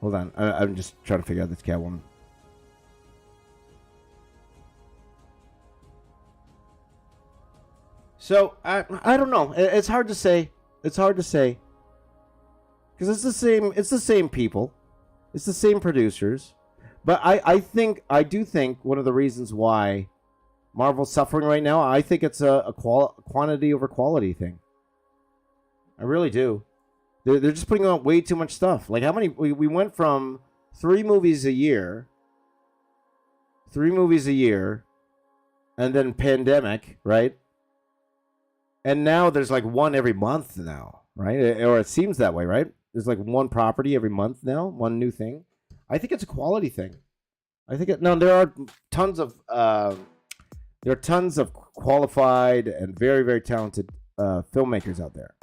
[SPEAKER 1] Hold on. I'm just trying to figure out this Catwoman. So I don't know. It's hard to say. It's hard to say because it's the same. It's the same people. It's the same producers. But I do think one of the reasons why Marvel's suffering right now, I think it's a quantity over quality thing. I really do. They're just putting out way too much stuff. Like how many we went from 3 movies a year, and then pandemic, right? And now there's like one every month now, right? Or it seems that way, right? There's like one property every month now, one new thing. I think it's a quality thing. I think there are tons of qualified and very, very talented filmmakers out there.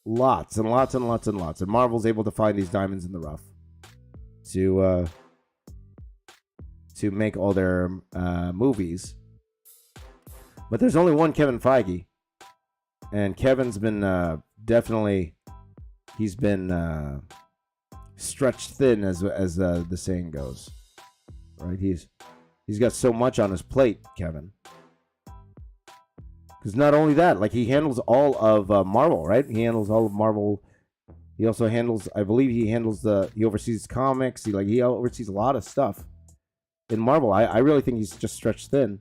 [SPEAKER 1] Lots and lots and lots and lots. And Marvel's able to find these diamonds in the rough to make all their movies. But there's only one Kevin Feige, and Kevin's been definitely stretched thin, as the saying goes. Right? He's got so much on his plate, Kevin. Because not only that, like he handles all of Marvel, right? He handles all of Marvel. He also handles, I believe, he oversees comics. He oversees a lot of stuff in Marvel. I really think he's just stretched thin.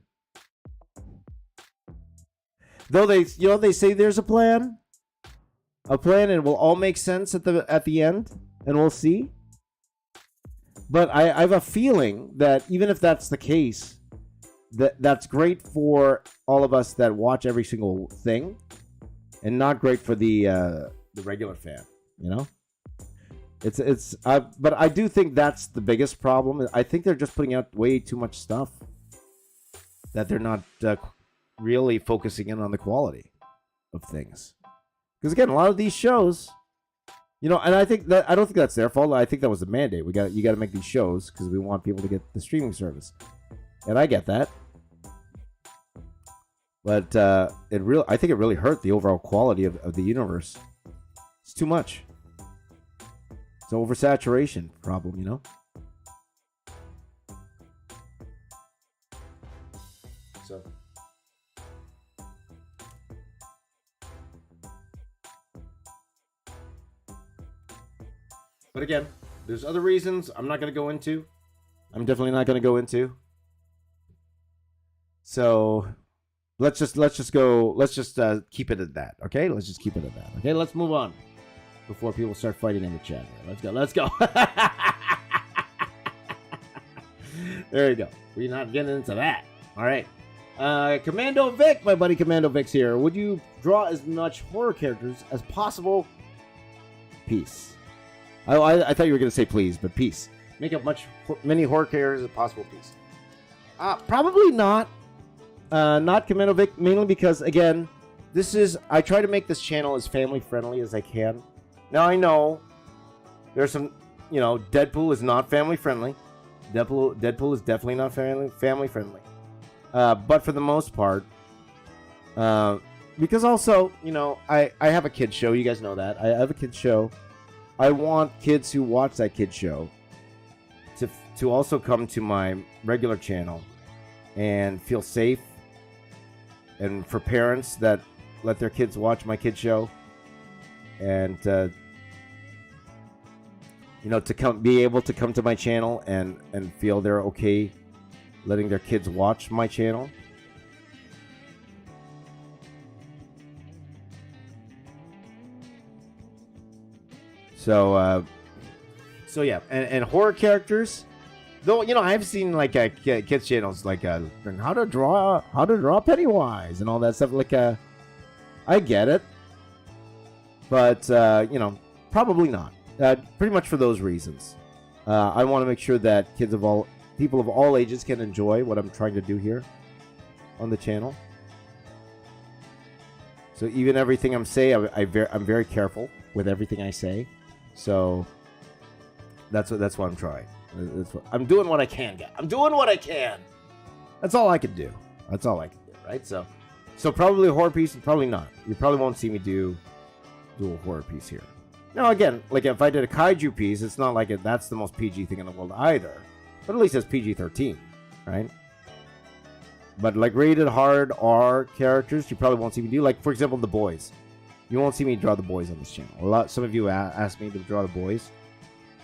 [SPEAKER 1] Though they say there's a plan, and it will all make sense at the end, and we'll see. But I have a feeling that even if that's the case, that's great for all of us that watch every single thing, and not great for the regular fan. You know, but I do think that's the biggest problem. I think they're just putting out way too much stuff that they're not really focusing in on the quality of things. Because again, a lot of these shows, you know, and I don't think that's their fault. I think that was the mandate. You got to make these shows because we want people to get the streaming service, and I get that. But I think it really hurt the overall quality of the universe. It's too much. It's an oversaturation problem, you know. So. But again, there's other reasons I'm not going to go into. I'm definitely not going to go into. So let's just keep it at that, okay? Let's just keep it at that, okay? Let's move on before people start fighting in the chat here. Let's go. There you go. We're not getting into that. All right. Commando Vic, my buddy Commando Vic's here. Would you draw as much horror characters as possible? Peace. I thought you were going to say please, but peace. Make up many horror characters as possible, peace. Probably not. Not Commando Vic, mainly because, again, I try to make this channel as family friendly as I can. Now, I know there's some, you know, Deadpool is not family friendly. Deadpool is definitely not family friendly. But for the most part, because also, you know, I have a kid show. You guys know that. I have a kid show. I want kids who watch that kid show to also come to my regular channel and feel safe. And for parents that let their kids watch my kid show, and you know, be able to come to my channel and feel they're okay letting their kids watch my channel. So yeah, and horror characters, though, you know, I've seen like kids channels like how to draw Pennywise and all that stuff. Like I get it, but you know, probably not. Pretty much for those reasons. I want to make sure that people of all ages can enjoy what I'm trying to do here on the channel. So even everything I'm saying, I'm very careful with everything I say. So that's what I'm trying. I'm doing what I can, guys. I'm doing what I can. That's all I can do. That's all I can do, right? So probably a horror piece, and probably not. You probably won't see me do a horror piece here.
[SPEAKER 2] Now, again, like if I did a kaiju piece, it's not like that's the most PG thing in the world either. But at least it's PG-13, right? But like rated hard R characters, you probably won't see me do. Like, for example, The Boys. You won't see me draw The Boys on this channel. Some of you asked me to draw The Boys.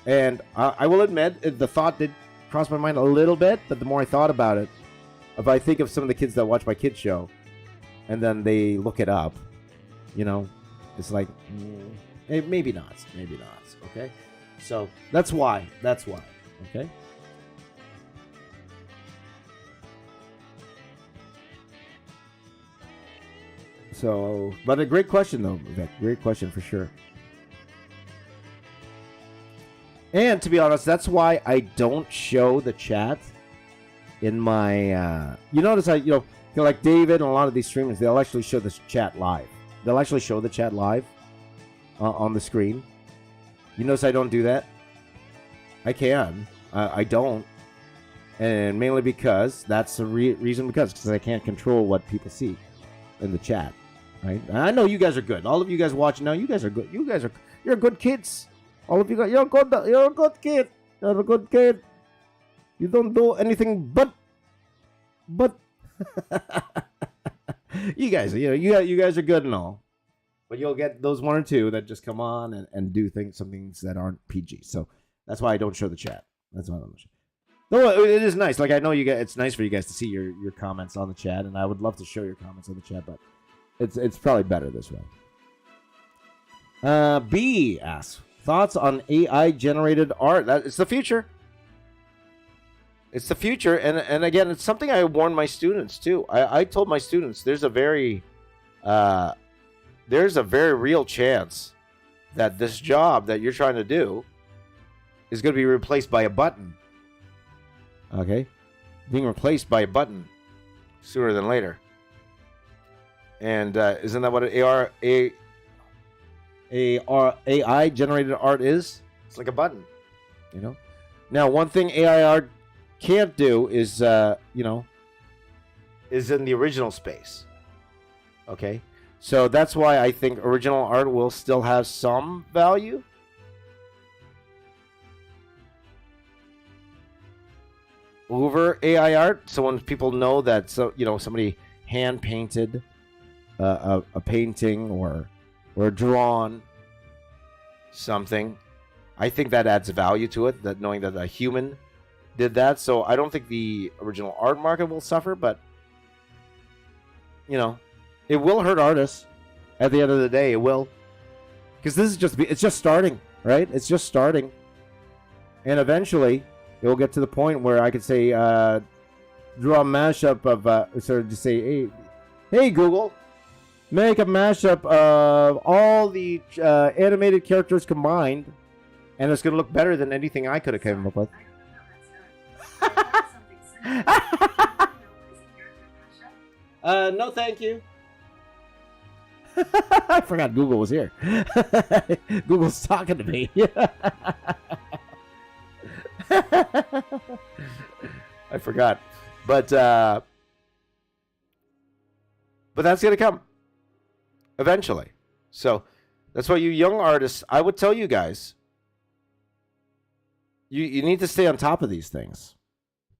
[SPEAKER 2] And I will admit, the thought did cross my mind a little bit, but the more I thought about it, if I think of some of the kids that watch my kids show, and then they look it up, you know, it's like, maybe not, okay? So that's why, okay? So, but a great question though, Vic. Great question for sure. And to be honest, that's why I don't show the chat in my. You notice like David and a lot of these streamers, they'll actually show this chat live. They'll actually show the chat live on the screen. You notice I don't do that. I can. I don't, and mainly because that's the reason because I can't control what people see in the chat. Right? And I know you guys are good. All of you guys watching now, you guys are good. You're good kids. All of you guys, you're a good kid. You're a good kid. You don't do anything but you guys, you guys are good and all. But you'll get those one or two that just come on and do some things that aren't PG. So that's why I don't show the chat. That's why I don't show. No, it is nice. Like I know you guys, it's nice for you guys to see your comments on the chat, and I would love to show your comments on the chat, but it's probably better this way. B asks, thoughts on AI generated art? It's the future. It's the future, and again, it's something I warned my students too. I told my students there's a very real chance that this job that you're trying to do is going to be replaced by a button. Okay, being replaced by a button sooner than later. And isn't that what AI generated art is? It's like a button, you know. Now, one thing AI art can't do is, is in the original space. Okay, so that's why I think original art will still have some value. Over AI art, so when people know that, somebody hand painted a painting or drawn something, I think that adds value to it. That knowing that a human did that, so I don't think the original art market will suffer, but it will hurt artists. At the end of the day, it will, because it's just starting, right? It's just starting, and eventually it will get to the point where I could say, draw a mashup of, just say, hey Google, make a mashup of all the animated characters combined, and it's going to look better than anything I could have come up with. No, thank you. I forgot Google was here. Google's talking to me. I forgot, but that's gonna come eventually. So that's why you young artists, I would tell you guys, you need to stay on top of these things.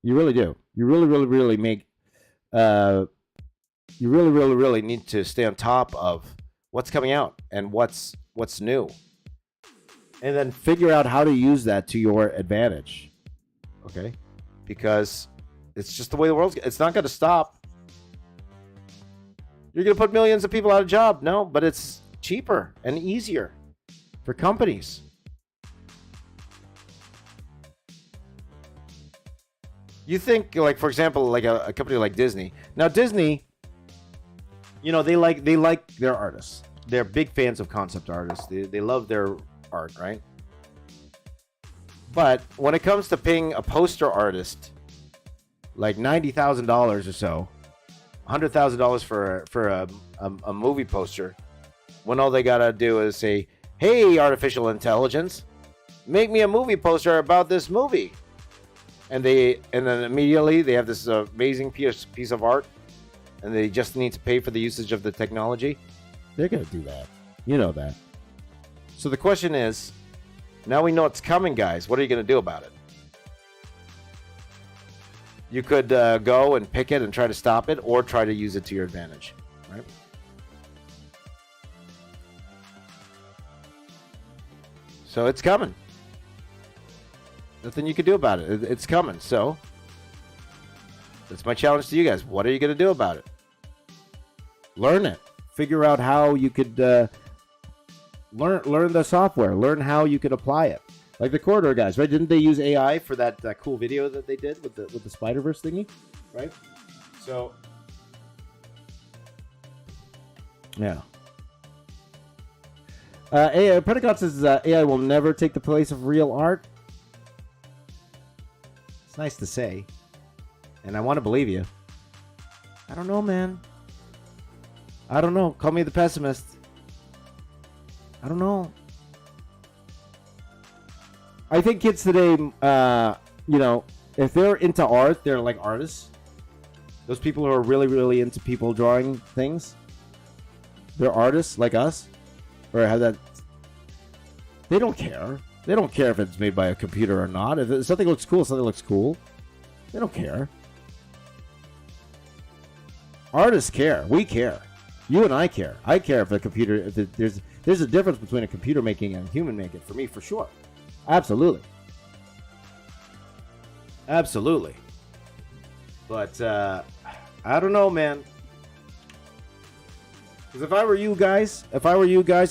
[SPEAKER 2] You really do. You really make. You really need to stay on top of what's coming out and what's new, and then figure out how to use that to your advantage. Okay, because it's just the way the world's. It's not going to stop. You're going to put millions of people out of job. No, but it's cheaper and easier for companies. You think, like, for example, like a company like Disney. Now, Disney, they like their artists. They're big fans of concept artists. They love their art, right? But when it comes to paying a poster artist like $90,000 or so, $100,000 for a movie poster, when all they gotta do is say, "Hey, artificial intelligence, make me a movie poster about this movie," and then immediately they have this amazing piece of art, and they just need to pay for the usage of the technology. They're gonna do that, you know that. So the question is, now we know it's coming, guys. What are you going to do about it? You could go and pick it and try to stop it, or try to use it to your advantage, right? So it's coming. Nothing you can do about it. It's coming. So that's my challenge to you guys. What are you going to do about it? Learn it. Figure out how you could learn the software. Learn how you could apply it. Like the Corridor guys, right? Didn't they use AI for that cool video that they did with the Spider-Verse thingy, right? So, yeah. AI Predicott says AI will never take the place of real art. It's nice to say, and I want to believe you. I don't know, man. I don't know. Call me the pessimist. I don't know. I think kids today, if they're into art, they're like artists. Those people who are really, really into people drawing things, they're artists like us, or have that. They don't care. They don't care if it's made by a computer or not. If something looks cool, something looks cool. They don't care. Artists care. We care. You and I care. I care if a computer. If there's a difference between a computer making and a human making. For me, for sure. Absolutely. Absolutely. But I don't know, man. Because if I were you guys,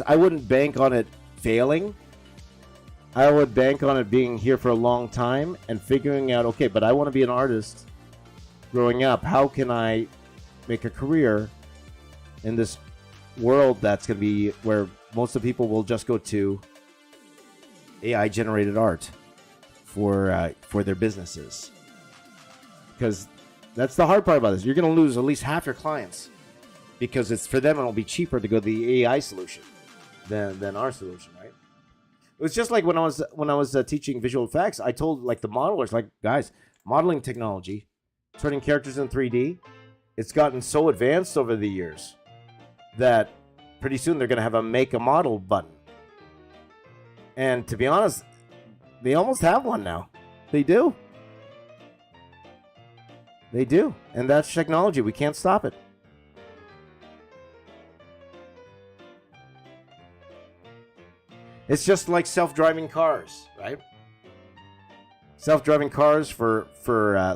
[SPEAKER 2] I wouldn't bank on it failing. I would bank on it being here for a long time and figuring out, okay, but I want to be an artist growing up. How can I make a career in this world that's going to be where most of the people will just go to AI generated art for their businesses? Because that's the hard part about this. You're going to lose at least half your clients because it's for them. It'll be cheaper to go the AI solution than our solution, right? It was just like when I was teaching visual effects. I told like the modelers, like, guys, modeling technology, turning characters in 3D, it's gotten so advanced over the years that pretty soon they're going to have a make a model button. And to be honest, they almost have one now. They do. They do. And that's technology. We can't stop it. It's just like self-driving cars, right? Self-driving cars for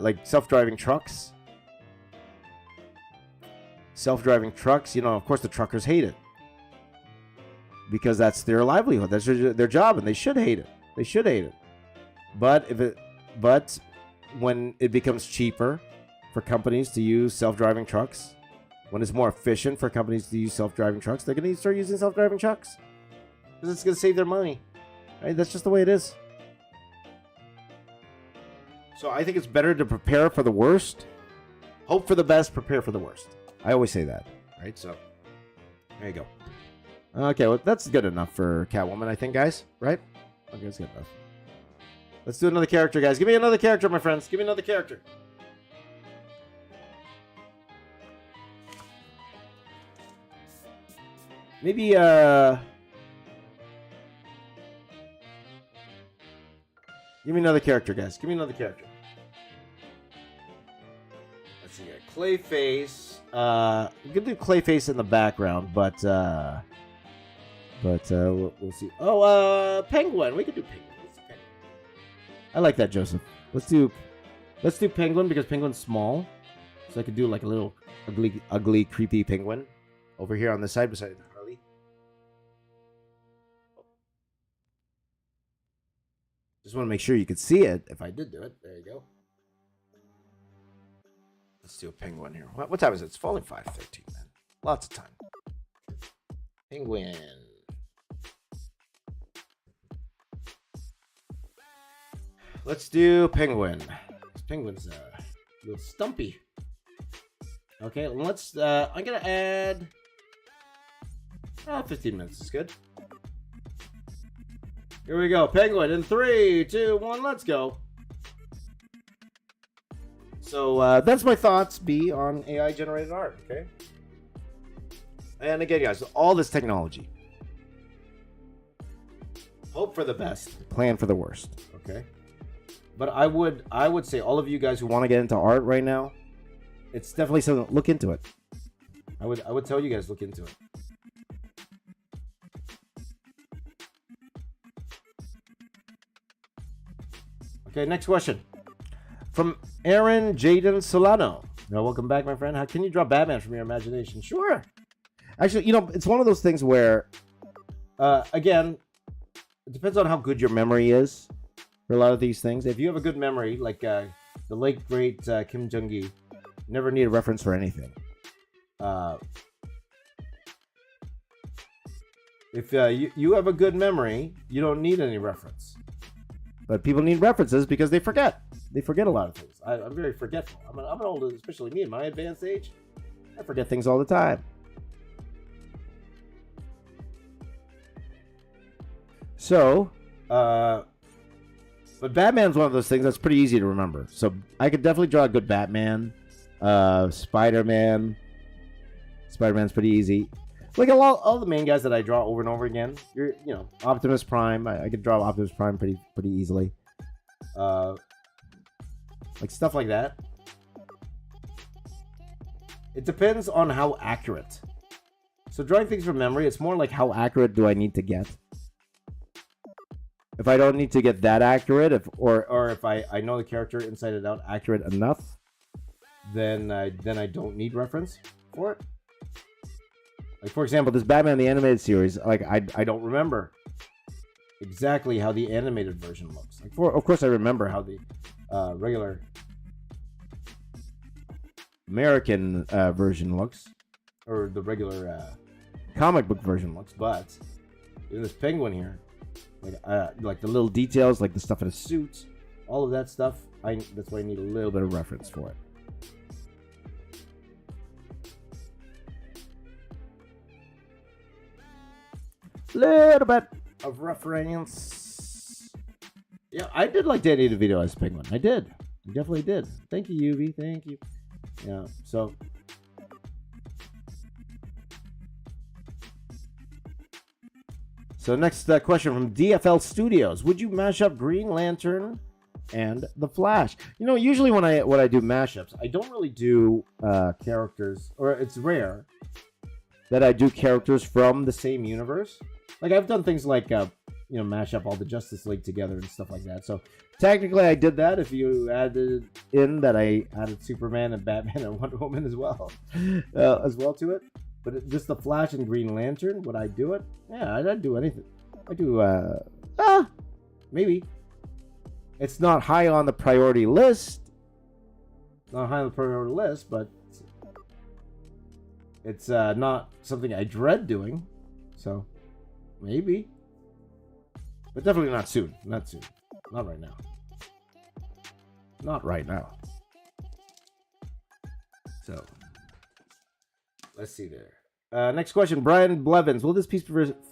[SPEAKER 2] like self-driving trucks. Self-driving trucks, of course the truckers hate it. Because that's their livelihood. That's their job, and they should hate it. They should hate it. But when it becomes cheaper for companies to use self-driving trucks, when it's more efficient for companies to use self-driving trucks, they're going to start using self-driving trucks. Because it's going to save their money. Right? That's just the way it is. So I think it's better to prepare for the worst. Hope for the best, prepare for the worst. I always say that. Right? So, there you go. Okay, well, that's good enough for Catwoman, I think, guys. Right? Okay, that's good enough. Let's do another character, guys. Give me another character, my friends. Give me another character. Maybe, give me another character, guys. Give me another character. Let's see here. Clayface. We could do Clayface in the background, but we'll see. Oh, Penguin. We could do Penguin. Let's do Penguin. I like that, Joseph. Let's do Penguin because Penguin's small, so I could do like a little ugly, creepy Penguin over here on the side beside Harley. Just want to make sure you could see it. If I did do it, there you go. Let's do a Penguin here. What time is it? It's falling 5:13, man. Lots of time. Penguin. Let's do Penguin. This Penguin's a little stumpy. Okay, let's. I'm gonna add. 15 minutes is good. Here we go. Penguin in 3, 2, 1. Let's go. So that's my thoughts. B on AI generated art. Okay. And again, guys, all this technology. Hope for the best.
[SPEAKER 1] Plan for the worst.
[SPEAKER 2] Okay. But I would say all of you guys who want to get into art right now, it's definitely something. Look into it. I would tell you guys look into it. Okay, next question from Aaron Jaden Solano. Now, welcome back, my friend. How can you draw Batman from your imagination? Sure.
[SPEAKER 1] Actually, you know, it's one of those things where,
[SPEAKER 2] Again, it depends on how good your memory is for a lot of these things. If you have a good memory, like the late great Kim Jong-gi,
[SPEAKER 1] never need a reference for anything.
[SPEAKER 2] If you have a good memory, you don't need any reference.
[SPEAKER 1] But people need references because they forget. They forget a lot of things.
[SPEAKER 2] I'm very forgetful. I'm an old, especially me in my advanced age.
[SPEAKER 1] I forget things all the time. So,
[SPEAKER 2] But
[SPEAKER 1] Batman's one of those things that's pretty easy to remember. So I could definitely draw a good Batman. Spider-Man. Spider-Man's pretty easy.
[SPEAKER 2] like all the main guys that I draw over and over again,
[SPEAKER 1] Optimus Prime. I could draw Optimus Prime pretty easily.
[SPEAKER 2] Like stuff like that. It depends on how accurate. So drawing things from memory, it's more like
[SPEAKER 1] How accurate do I need to get? If I don't need to get that accurate, if
[SPEAKER 2] I know the character inside and out
[SPEAKER 1] accurate enough,
[SPEAKER 2] then I don't need reference for it.
[SPEAKER 1] like for example, this Batman the Animated Series, like
[SPEAKER 2] I don't remember exactly how the animated version looks. Like
[SPEAKER 1] of course I remember
[SPEAKER 2] how the regular
[SPEAKER 1] American version looks,
[SPEAKER 2] or the regular
[SPEAKER 1] comic book version looks,
[SPEAKER 2] but in this penguin here, like the little details, like the stuff in his suit, all of that stuff, that's why I need a little bit of reference for it.
[SPEAKER 1] little bit
[SPEAKER 2] Of reference. Yeah, I did like Danny DeVito as Penguin. I did. I definitely did. Thank you, UV. Thank you. Yeah, so. So next question from DFL Studios. Would you mash up Green Lantern and The Flash? Usually when I do mashups, I don't really do characters, or it's rare that I do characters from the same universe. Like I've done things like mash up all the Justice League together and stuff like that. So technically I did that. If you added in that I added Superman and Batman and Wonder Woman as well to it. But just the Flash and Green Lantern, would I do it? Yeah, I'd do anything. I do maybe. It's not high on the priority list. Not high on the priority list, but it's not something I dread doing. So maybe. But definitely not soon. Not soon. Not right now. Not right now. So, let's see there. Next question. Brian Blevins. Will this piece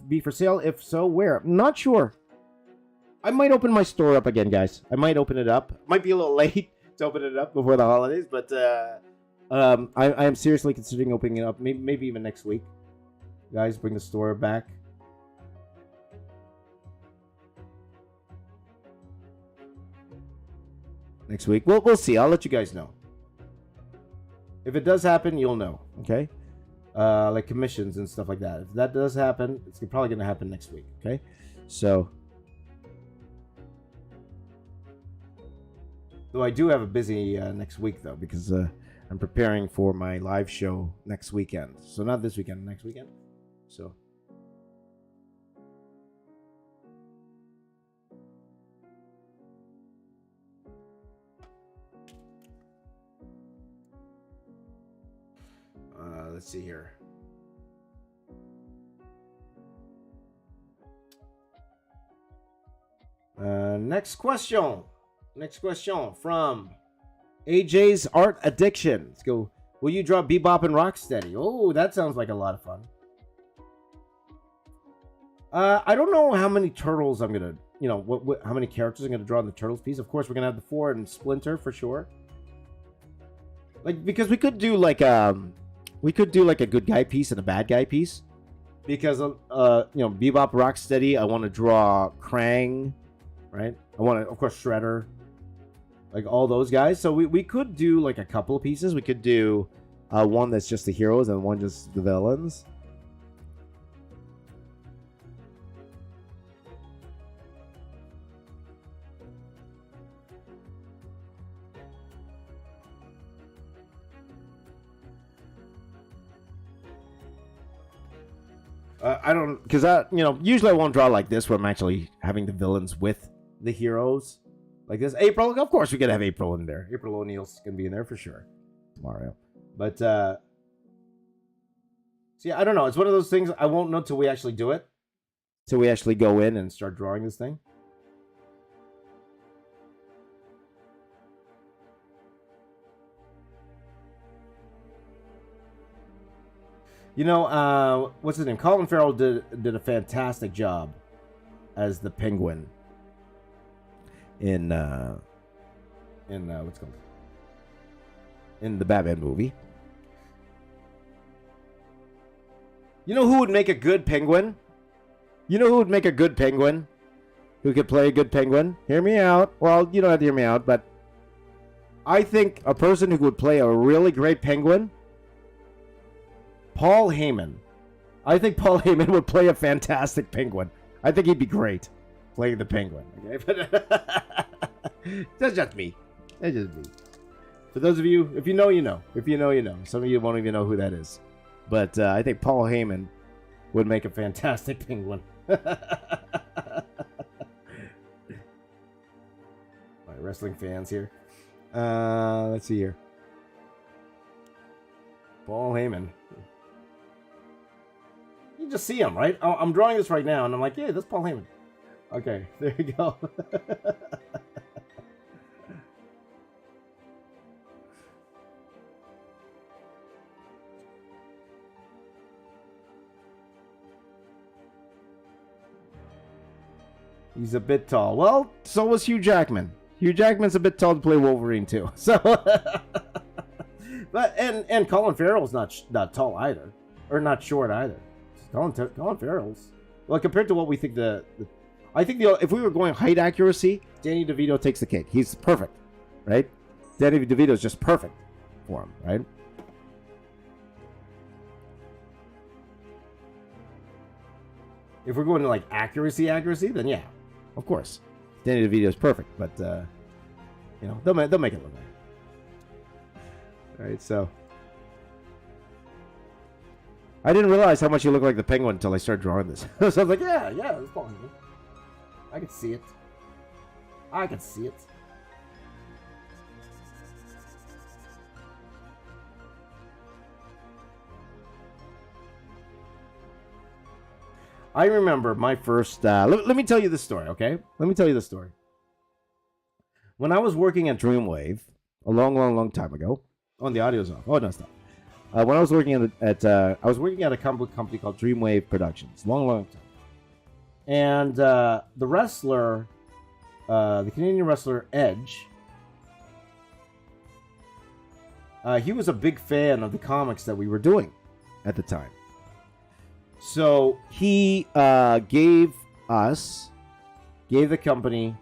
[SPEAKER 2] be for sale? If so, where? Not sure. I might open my store up again, guys. I might open it up. Might be a little late to open it up before the holidays, but I am seriously considering opening it up. Maybe even next week. Guys, bring the store back. Next week. We'll see. I'll let you guys know. If it does happen, you'll know. Okay? Like commissions and stuff like that. If that does happen, it's probably going to happen next week. Okay? So. Though I do have a busy next week, though, because I'm preparing for my live show next weekend. So not this weekend, next weekend. So. Let's see here. Next question. Next question from AJ's Art Addiction. Let's go. Will you draw Bebop and Rocksteady? Oh, that sounds like a lot of fun. I don't know how many turtles I'm gonna, how many characters I'm gonna draw in the Turtles piece. Of course, we're gonna have the 4 and Splinter for sure. Like, because we could do like a good guy piece and a bad guy piece. because Bebop, Rocksteady. I want to draw Krang, right? I want to, of course, Shredder, like all those guys. So we could do like a couple of pieces. We could do one that's just the heroes and one just the villains. I don't, because usually I won't draw like this where I'm actually having the villains with the heroes. Like this. April, of course we could have April in there. April O'Neil's going to be in there for sure. Mario. But, see, I don't know. It's one of those things I won't know till we actually do it. Till we actually go in and start drawing this thing. What's his name? Colin Farrell did a fantastic job as the Penguin in what's it called? In the Batman movie. You know who would make a good Penguin? You know who would make a good Penguin? Who could play a good Penguin? Hear me out. Well, you don't have to hear me out, but I think a person who would play a really great Penguin, Paul Heyman. I think Paul Heyman would play a fantastic Penguin. I think he'd be great playing the Penguin. Okay, but that's just me. That's just me. For those of you, if you know, you know. If you know, you know. Some of you won't even know who that is. But I think Paul Heyman would make a fantastic Penguin. All right, wrestling fans here. Let's see here. Paul Heyman. You just see him, right? I'm drawing this right now, and I'm like, yeah, that's Paul Heyman. Okay, there you go. He's a bit tall. Well, so was Hugh Jackman. Hugh Jackman's a bit tall to play Wolverine too. So, but and Colin Farrell's not tall either, or not short either. Colin Farrell's, well, compared to what we think I think if we were going height accuracy, Danny DeVito takes the cake. He's perfect, right? Danny DeVito's just perfect for him, right? If we're going to like accuracy, then yeah, of course, Danny DeVito's perfect. But they'll make it look like. All right, so. I didn't realize how much you look like the Penguin until I started drawing this. So I was like, yeah, that's Paul Heyman. I can see it. I can see it. I remember my first... let me tell you this story, okay? Let me tell you this story. When I was working at Dreamwave, a long time ago... Oh, the audio's off. Oh, no, it's not. When I was working at a company called Dreamwave Productions, long time, and the wrestler, the Canadian wrestler Edge, he was a big fan of the comics that we were doing at the time. So he gave the company,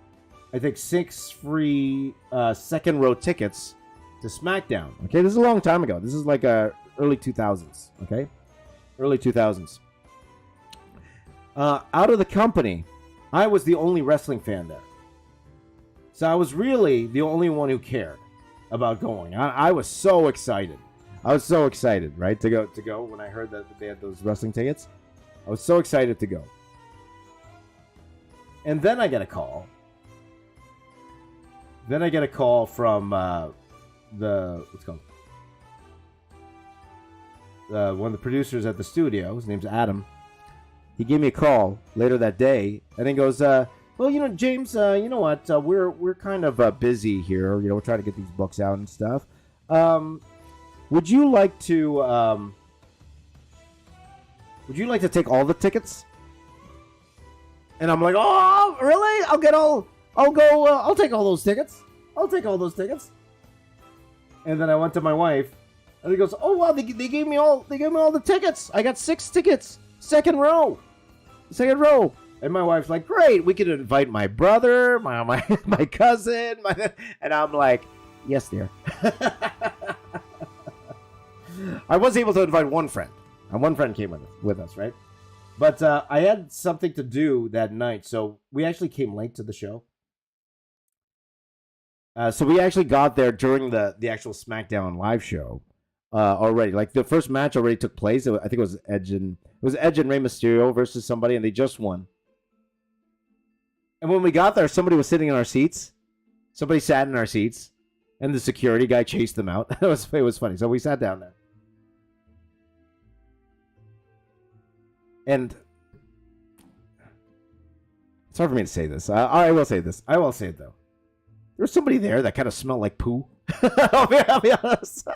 [SPEAKER 2] I think, 6 free second row tickets to SmackDown. Okay, this is a long time ago. This is like early 2000s. Okay, early 2000s. Out of the company, I was the only wrestling fan there, so I was really the only one who cared about going. I was so excited. Right, to go when I heard that they had those wrestling tickets. I was so excited to go. And then I get a call. From one of the producers at the studio. His name's Adam. He gave me a call later that day, and he goes, well, James, you know what, we're kind of busy here, we're trying to get these books out and stuff. Would you like to take all the tickets? And I'm like, oh, really? I'll take all those tickets. And then I went to my wife, and he goes, "Oh wow, they gave me all the tickets. I got 6 tickets Second row. Second row. And my wife's like, great, we could invite my brother, my cousin, and I'm like, yes, dear. I was able to invite one friend. And one friend came with us, right? But I had something to do that night, so we actually came late to the show. So we actually got there during the actual SmackDown live show already. Like the first match already took place. I think it was Edge and Rey Mysterio versus somebody, and they just won. And when we got there, somebody was sitting in our seats. Somebody sat in our seats, and the security guy chased them out. It was funny. So we sat down there. And it's hard for me to say this. I will say this. I will say it, though. There was somebody there that kind of smelled like poo. I'll be honest.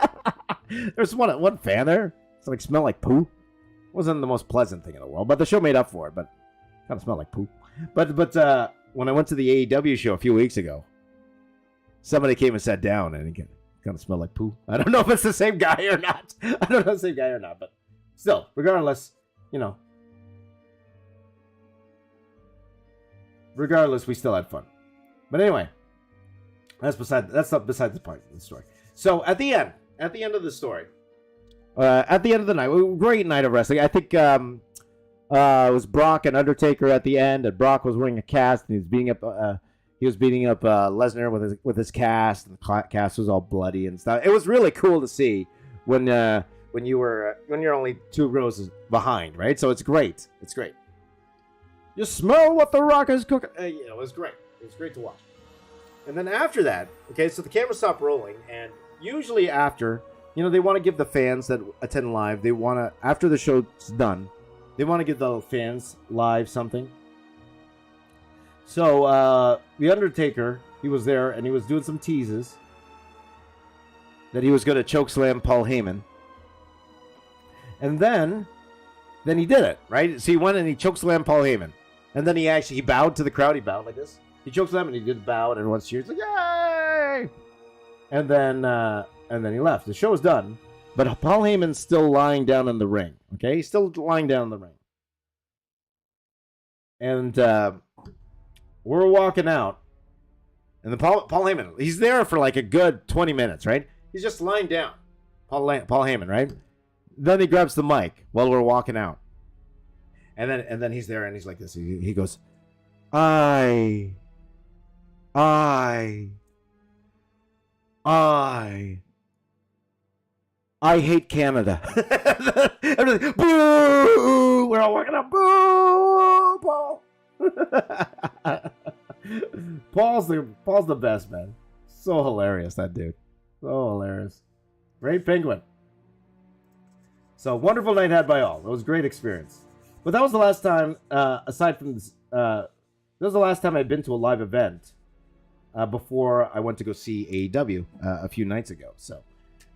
[SPEAKER 2] There's one fan there. It's like smelled like poo. Wasn't the most pleasant thing in the world, but the show made up for it. But kind of smelled like poo. But when I went to the AEW show a few weeks ago, somebody came and sat down, and it kind of smelled like poo. I don't know if it's the same guy or not. But still, regardless, we still had fun. But anyway, that's not beside the point of the story. So at the end of the story, at the end of the night, great night of wrestling. I think it was Brock and Undertaker at the end, and Brock was wearing a cast, and he was beating up Lesnar with his cast, and the cast was all bloody and stuff. It was really cool to see when you're only 2 rows behind, right? So it's great. It's great. You smell what the Rock is cooking. It was great. It was great to watch. And then after that, okay, so the camera stopped rolling, and usually after, they want to give the fans that attend live, after the show's done, they want to give the fans live something. So, The Undertaker, he was there, and he was doing some teases that he was going to chokeslam Paul Heyman. And then he did it, right? So he went and he chokeslammed Paul Heyman. And then he bowed to the crowd. He bowed like this. He chokeslammed and he did bow, and everyone's cheers like, yay! And then he left. The show was done, but Paul Heyman's still lying down in the ring. Okay, he's still lying down in the ring. And we're walking out, and Paul Heyman, he's there for like a good 20 minutes, right? He's just lying down, Paul Heyman, right? Then he grabs the mic while we're walking out, and then he's there and he's like this. He goes, I hate Canada. Everything, boo! We're all walking out, boo, Paul. Paul's the best, man. So hilarious, that dude. So hilarious. Great Penguin. So wonderful night had by all. It was a great experience. But that was the last time, aside from this, that was the last time I'd been to a live event before I went to go see AEW a few nights ago. So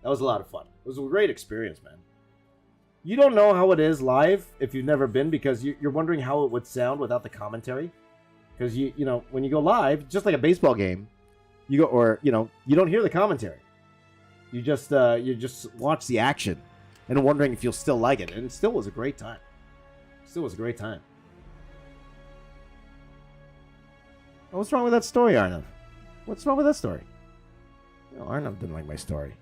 [SPEAKER 2] that was a lot of fun. It was a great experience, man. You don't know how it is live if you've never been, because you're wondering how it would sound without the commentary. Because when you go live, just like a baseball game, you don't hear the commentary. You just watch the action and wondering if you'll still like it. And it still was a great time. What's wrong with that story, Arnav? What's wrong with that story? Arnav didn't like my story.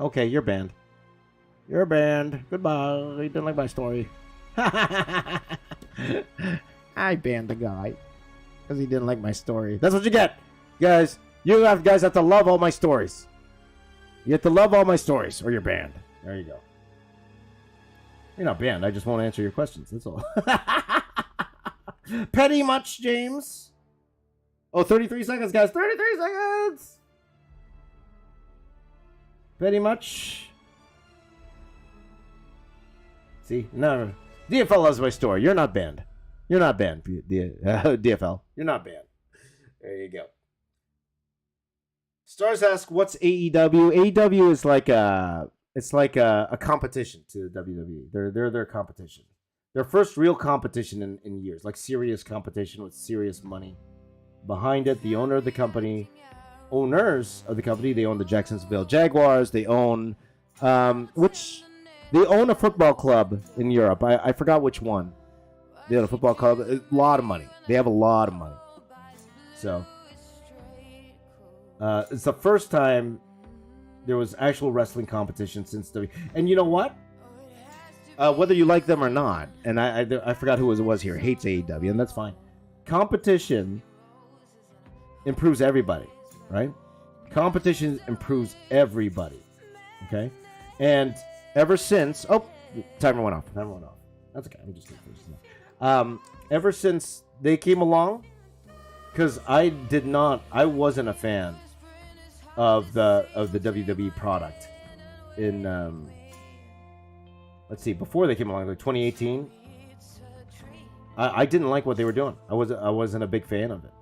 [SPEAKER 2] Okay, you're banned. You're banned. Goodbye. He didn't like my story. I banned the guy because he didn't like my story. That's what you get, guys. You guys have to love all my stories. You have to love all my stories, or you're banned. There you go. You're not banned. I just won't answer your questions. That's all. Petty much, James? Oh, 33 seconds, guys. 33 seconds. Petty much. See? No. DFL loves my story. You're not banned. You're not banned, DFL. You're not banned. There you go. Stars ask, what's AEW? AEW is like a competition to WWE. They're their competition. Their first real competition in years. Like serious competition with serious money behind it. The owners of the company, they own the Jacksonville Jaguars. They own, which They own a football club in Europe. I forgot which one. They own a football club. A lot of money. They have a lot of money. So, it's the first time there was actual wrestling competition since the... And you know what? Whether you like them or not, and I forgot who it was here, hates AEW, and that's fine. Competition improves everybody, right? Competition improves everybody, okay? And ever since... Oh, timer went off. That's okay. I'm just going to finish this. Ever since they came along, because I wasn't a fan of the WWE product in let's see, before they came along, like 2018. I didn't like what they were doing. I wasn't a big fan of it.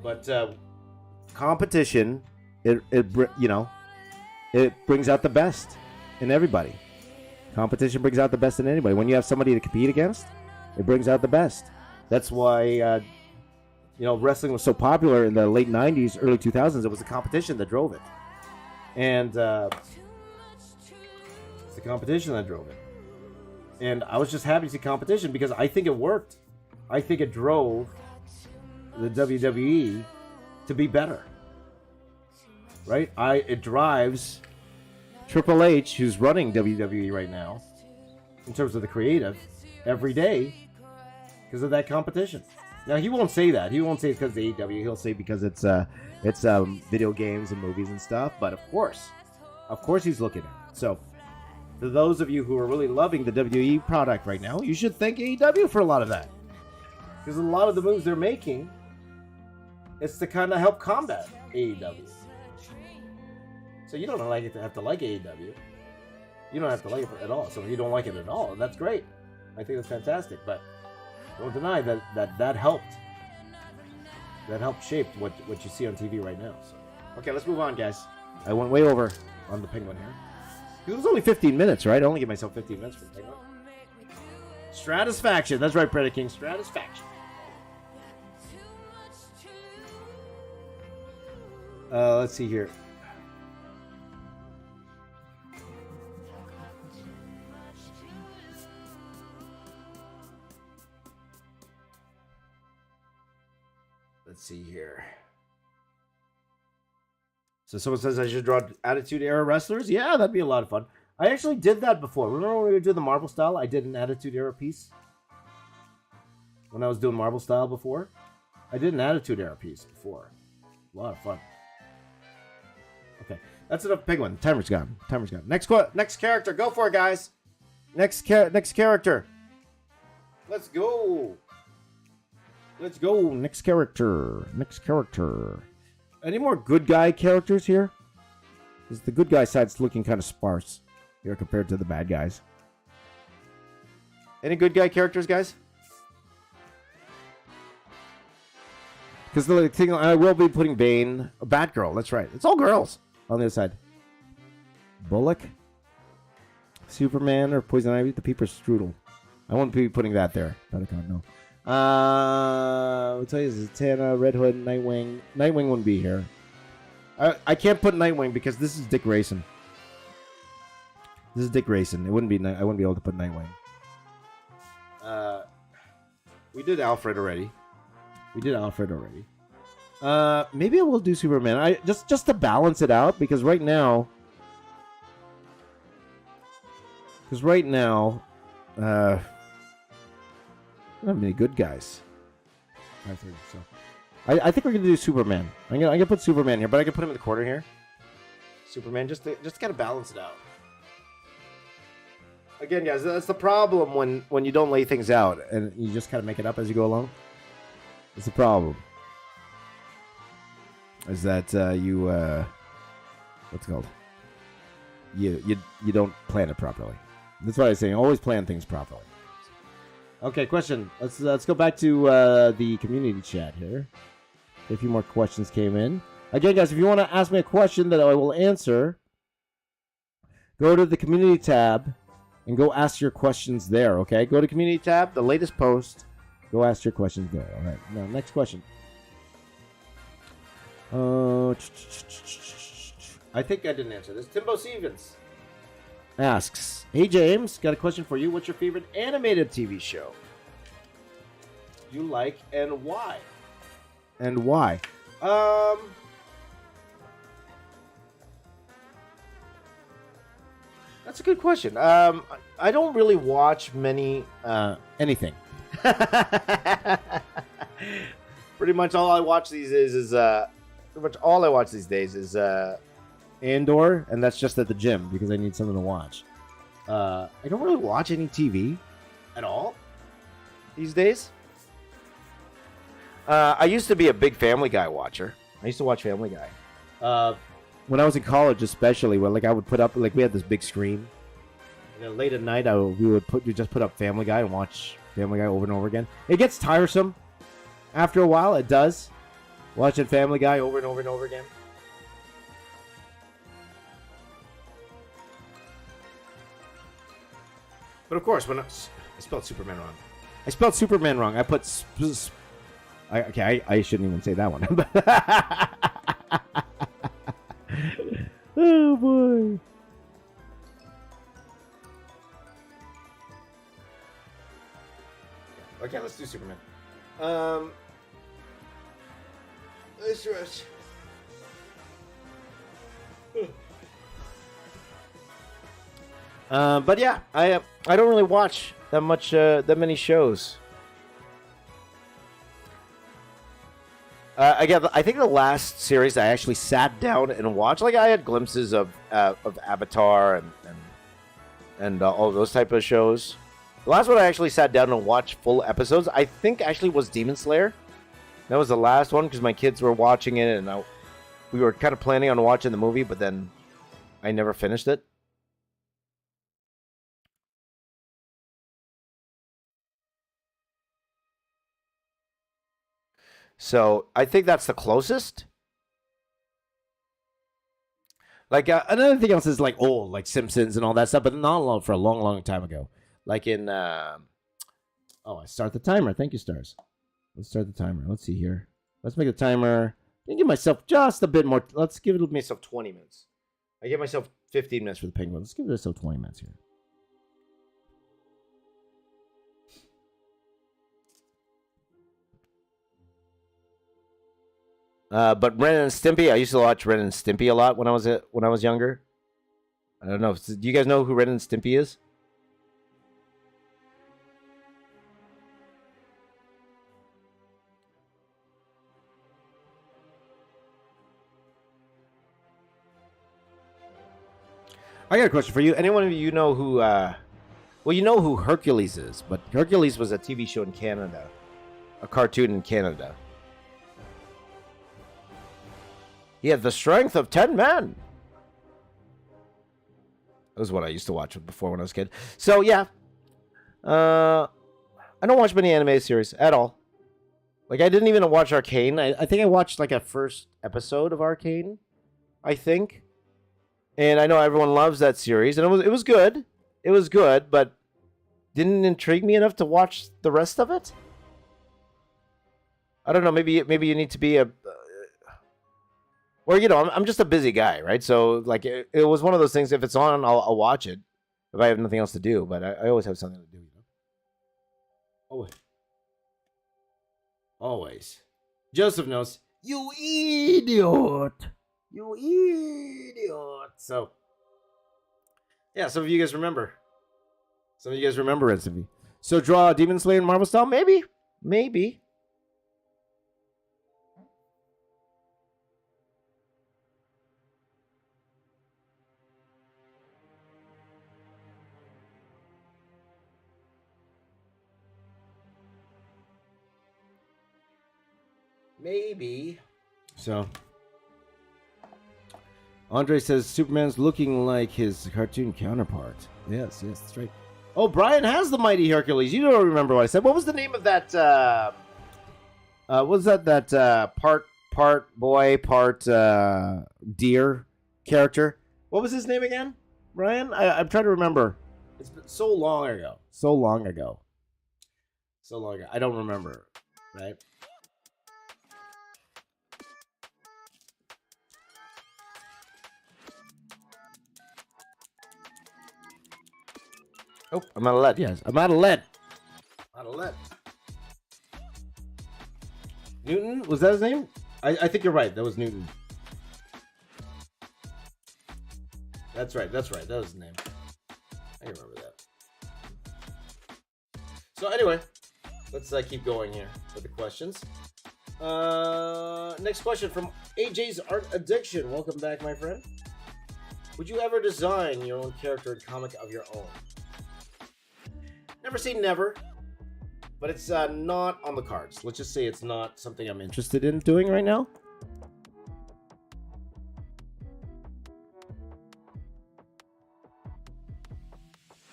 [SPEAKER 2] But competition, it brings out the best in everybody. Competition brings out the best in anybody. When you have somebody to compete against, it brings out the best. That's why wrestling was so popular in the late 90s, early 2000s. It was the competition that drove it. And it's the competition that drove it. And I was just happy to see competition because I think it worked. I think it drove the WWE to be better. Right? It drives Triple H, who's running WWE right now, in terms of the creative, every day because of that competition. Now, he won't say that. He won't say it's because of AEW. He'll say because it's video games and movies and stuff. But of course he's looking at it. So, for those of you who are really loving the WWE product right now, you should thank AEW for a lot of that. Because a lot of the moves they're making, it's to kind of help combat AEW. So you don't have to like AEW. You don't have to like it at all. So if you don't like it at all, that's great. I think that's fantastic. But don't deny that helped. That helped shape what you see on TV right now. So, okay, let's move on, guys. I went way over on the Penguin here. It was only 15 minutes, right? I only give myself 15 minutes for the Penguin. Stratisfaction. That's right, Predator King. Stratisfaction. Let's see here. Let's see here. So someone says I should draw Attitude Era wrestlers? Yeah, that'd be a lot of fun. I actually did that before. Remember when we did the Marvel style? I did an Attitude Era piece. When I was doing Marvel style before. I did an Attitude Era piece before. A lot of fun. Okay, that's enough Penguin. Timer's gone. Next character. Go for it, guys. Next character. Let's go. Next character. Any more good guy characters here? Because the good guy side's looking kind of sparse here compared to the bad guys. Any good guy characters, guys? Because the thing, I will be putting Bane, Batgirl. That's right. It's all girls on the other side. Bullock, Superman, or Poison Ivy. The Peeper Strudel. I won't be putting that there. I can't know. I'll tell you, Zatanna, Red Hood, Nightwing. Nightwing wouldn't be here. I can't put Nightwing because this is Dick Grayson. It wouldn't be. I wouldn't be able to put Nightwing. We did Alfred already. Maybe I will do Superman. I just to balance it out because right now. Not many good guys. I think so. I think we're gonna do Superman. I'm gonna put Superman here, but I can put him in the corner here. Superman, just to kind of balance it out. Again, guys, that's the problem when you don't lay things out and you just kind of make it up as you go along. It's the problem. Is that you what's it called? You don't plan it properly. That's why I'm saying always plan things properly. Okay, question. Let's go back to the community chat here. A few more questions came in. Again, guys, if you want to ask me a question that I will answer, go to the community tab and go ask your questions there, okay? Go to community tab, the latest post. Go ask your questions there. All right. Now, next question. I think I didn't answer this. Timbo Stevens. asks, "Hey James, got a question for you. What's your favorite animated TV show you like, and why?" And why? That's a good question. I don't really watch many anything. Pretty much all I watch these days is Andor, and that's just at the gym because I need something to watch. I don't really watch any TV at all these days. I used to be a big Family Guy watcher. I used to watch Family Guy. When I was in college, especially, where like I would put up, like we had this big screen, and then late at night, we just put up Family Guy and watch Family Guy over and over again. It gets tiresome after a while. It does, watching Family Guy over and over and over again. But of course, when I spelled Superman wrong. I spelled Superman wrong. I put I shouldn't even say that one. Oh boy. Okay, let's do Superman. Let's rush. But yeah, I don't really watch that many shows. I think the last series I actually sat down and watched, like I had glimpses of Avatar and all those type of shows. The last one I actually sat down and watched full episodes, I think actually was Demon Slayer. That was the last one because my kids were watching it, and we were kind of planning on watching the movie, but then I never finished it. So I think that's the closest. Like another thing else is like old, like Simpsons and all that stuff, but not long for a long, long time ago. Like in I start the timer. Thank you, Stars. Let's start the timer. Let's see here. Let's make the timer. I give myself just a bit more. Let's give myself 20 minutes. I give myself 15 minutes for the penguin. Let's give myself 20 minutes here. But Ren and Stimpy, I used to watch Ren and Stimpy a lot when I was younger. I don't know. Do you guys know who Ren and Stimpy is? I got a question for you. Anyone of you know who? Well, you know who Hercules is, but Hercules was a TV show in Canada, a cartoon in Canada. He had the strength of 10 men. That was what I used to watch before when I was a kid. So, yeah. I don't watch many anime series at all. Like, I didn't even watch Arcane. I think I watched, like, a first episode of Arcane, I think. And I know everyone loves that series. And it was good. It was good, but didn't intrigue me enough to watch the rest of it. I don't know. Maybe you need to be a... Or, you know, I'm just a busy guy, right? So, like, it was one of those things. If it's on, I'll watch it if I have nothing else to do. But I always have something to do, you know? Always. Always. Joseph knows. You idiot. You idiot. So, yeah, some of you guys remember. Some of you guys remember Recipe. So, draw Demon Slayer and Marvel style? Maybe. Maybe. Maybe. So, Andre says Superman's looking like his cartoon counterpart. Yes, that's right. Oh, Brian has the Mighty Hercules. You don't remember what I said. What was the name of that? What was that part boy, part deer character? What was his name again, Brian? I'm trying to remember. It's been so long ago. So long ago. I don't remember. Right. Oh, I'm out of lead. Yes, I'm out of lead. Out of lead. Newton? Was that his name? I think you're right. That was Newton. That's right. That was his name. I remember that. So anyway, let's keep going here with the questions. Next question from AJ's Art Addiction. Welcome back, my friend. Would you ever design your own character and comic of your own? Never say never, but it's not on the cards. Let's just say it's not something I'm interested in doing right now.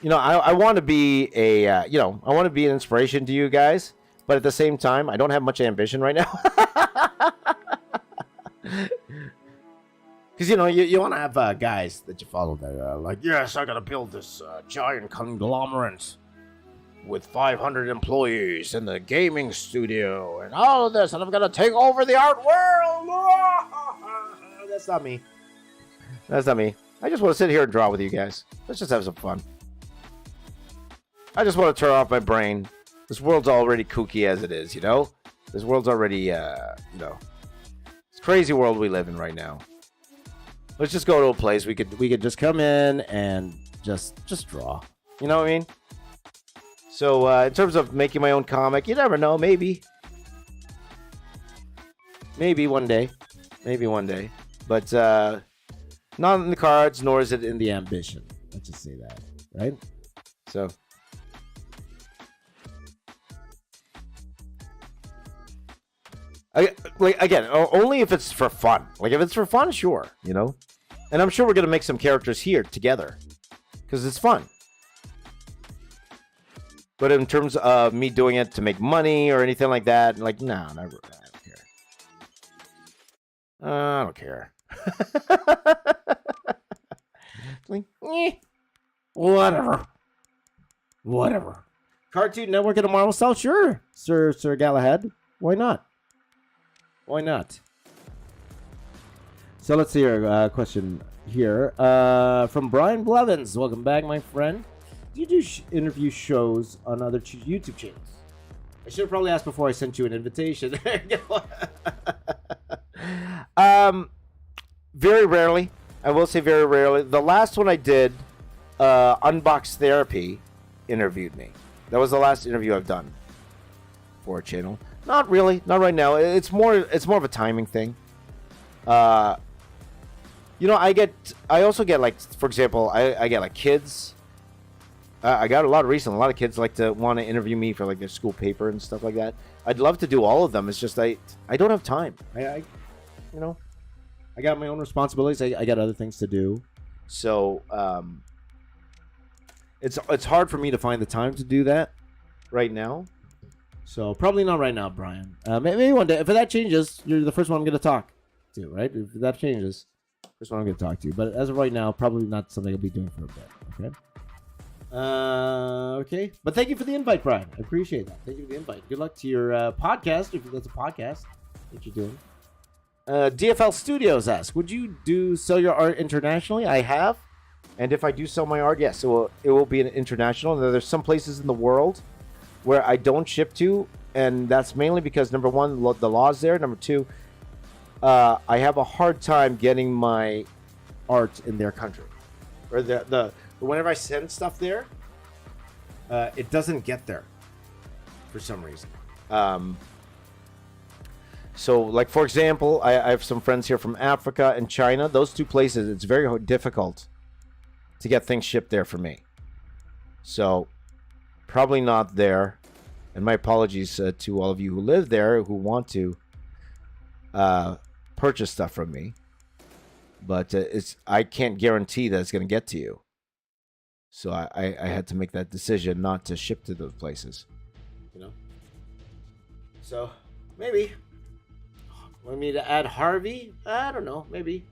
[SPEAKER 2] You know, I want to be I want to be an inspiration to you guys, but at the same time, I don't have much ambition right now. Because, you want to have guys that you follow that are like, yes, I got to build this giant conglomerate with 500 employees in the gaming studio and all of this, and I'm going to take over the art world. That's not me. That's not me. I just want to sit here and draw with you guys. Let's just have some fun. I just want to turn off my brain. This world's already kooky as it is, This world's already, it's a crazy world we live in right now. Let's just go to a place we could just come in and just draw. You know what I mean? So in terms of making my own comic, you never know. Maybe one day. But not in the cards, nor is it in the ambition. Let's just say that, right? So. Again, only if it's for fun. Like, if it's for fun, sure, And I'm sure we're going to make some characters here together. Because it's fun. But in terms of me doing it to make money or anything like that, like, no, never. I don't care. Like, whatever. Cartoon Network and a Marvel cell? Sure, Sir Galahad. Why not? So let's see your question here from Brian Blevins. Welcome back, my friend. Do you do interview shows on other YouTube channels? I should have probably asked before I sent you an invitation. There you go. Very rarely. I will say very rarely. The last one I did, Unbox Therapy, interviewed me. That was the last interview I've done for a channel. Not really. Not right now. It's more of a timing thing. I also get, like, for example, I get, like, kids. I got a lot recently. A lot of kids like to want to interview me for, like, their school paper and stuff like that. I'd love to do all of them. It's just I don't have time. I got my own responsibilities. I got other things to do. So it's hard for me to find the time to do that right now. So probably not right now, Brian. Maybe one day. If that changes, you're the first one I'm going to talk to, right? If that changes, first one I'm going to talk to. But as of right now, probably not something I'll be doing for a bit. Okay. Okay. But thank you for the invite, Brian. I appreciate that. Thank you for the invite. Good luck to your podcast, if that's a podcast that you're doing. DFL Studios asks, would you sell your art internationally? I have. And if I do sell my art, yes, it will be an international. There's some places in the world where I don't ship to, and that's mainly because, number one, the law's there. Number two, I have a hard time getting my art in their country. Or whenever I send stuff there, it doesn't get there for some reason. So, like, for example, I have some friends here from Africa and China. Those two places, it's very difficult to get things shipped there for me. So, probably not there. And my apologies to all of you who live there who want to purchase stuff from me. But I can't guarantee that it's going to get to you. So I had to make that decision not to ship to those places. So, maybe. Want me to add Harvey? I don't know. Maybe.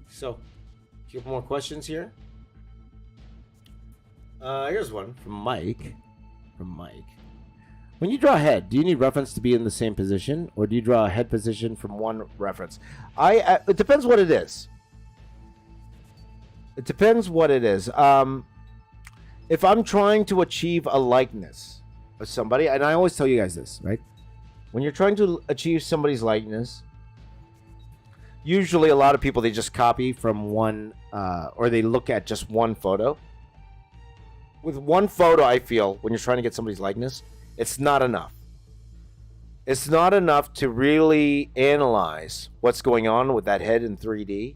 [SPEAKER 2] So, a few more questions here. Here's one from Mike. When you draw a head, do you need reference to be in the same position, or do you draw a head position from one reference? It depends what it is. if I'm trying to achieve a likeness of somebody, and I always tell you guys this, right? When you're trying to achieve somebody's likeness, usually a lot of people, they just copy from one, or they look at just one photo. With one photo, I feel, when you're trying to get somebody's likeness, it's not enough. It's not enough to really analyze what's going on with that head in 3D.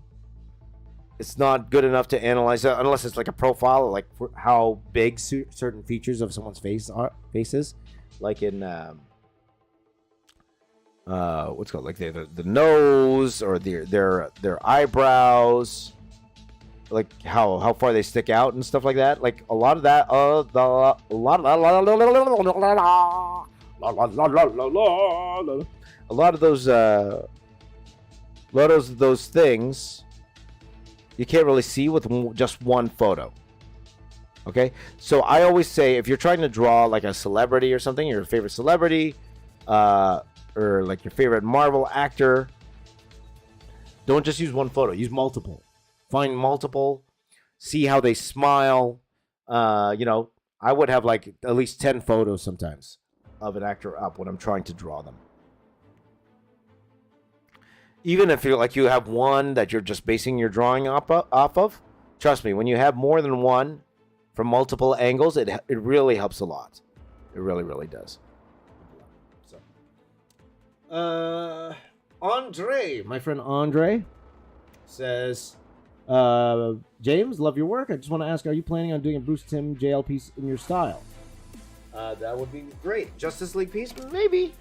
[SPEAKER 2] It's not good enough to analyze it unless it's like a profile, like how big certain features of someone's faces, like in what's called, like the nose or their eyebrows, like how far they stick out and stuff like that. Like a lot of that, a lot of those things you can't really see with just one photo. Okay, so I always say, if you're trying to draw like a celebrity or something, your favorite celebrity, or like your favorite Marvel actor, don't just use one photo. Use multiple. Find multiple. See how they smile. You know, I would have like at least 10 photos sometimes of an actor up when I'm trying to draw them. Even if you have one that you're just basing your drawing off of, trust me, when you have more than one from multiple angles, it really helps a lot. It really, really does. So, Andre, my friend Andre, says, James, love your work. I just want to ask, are you planning on doing a Bruce Timm JL piece in your style? That would be great. Justice League piece? Maybe.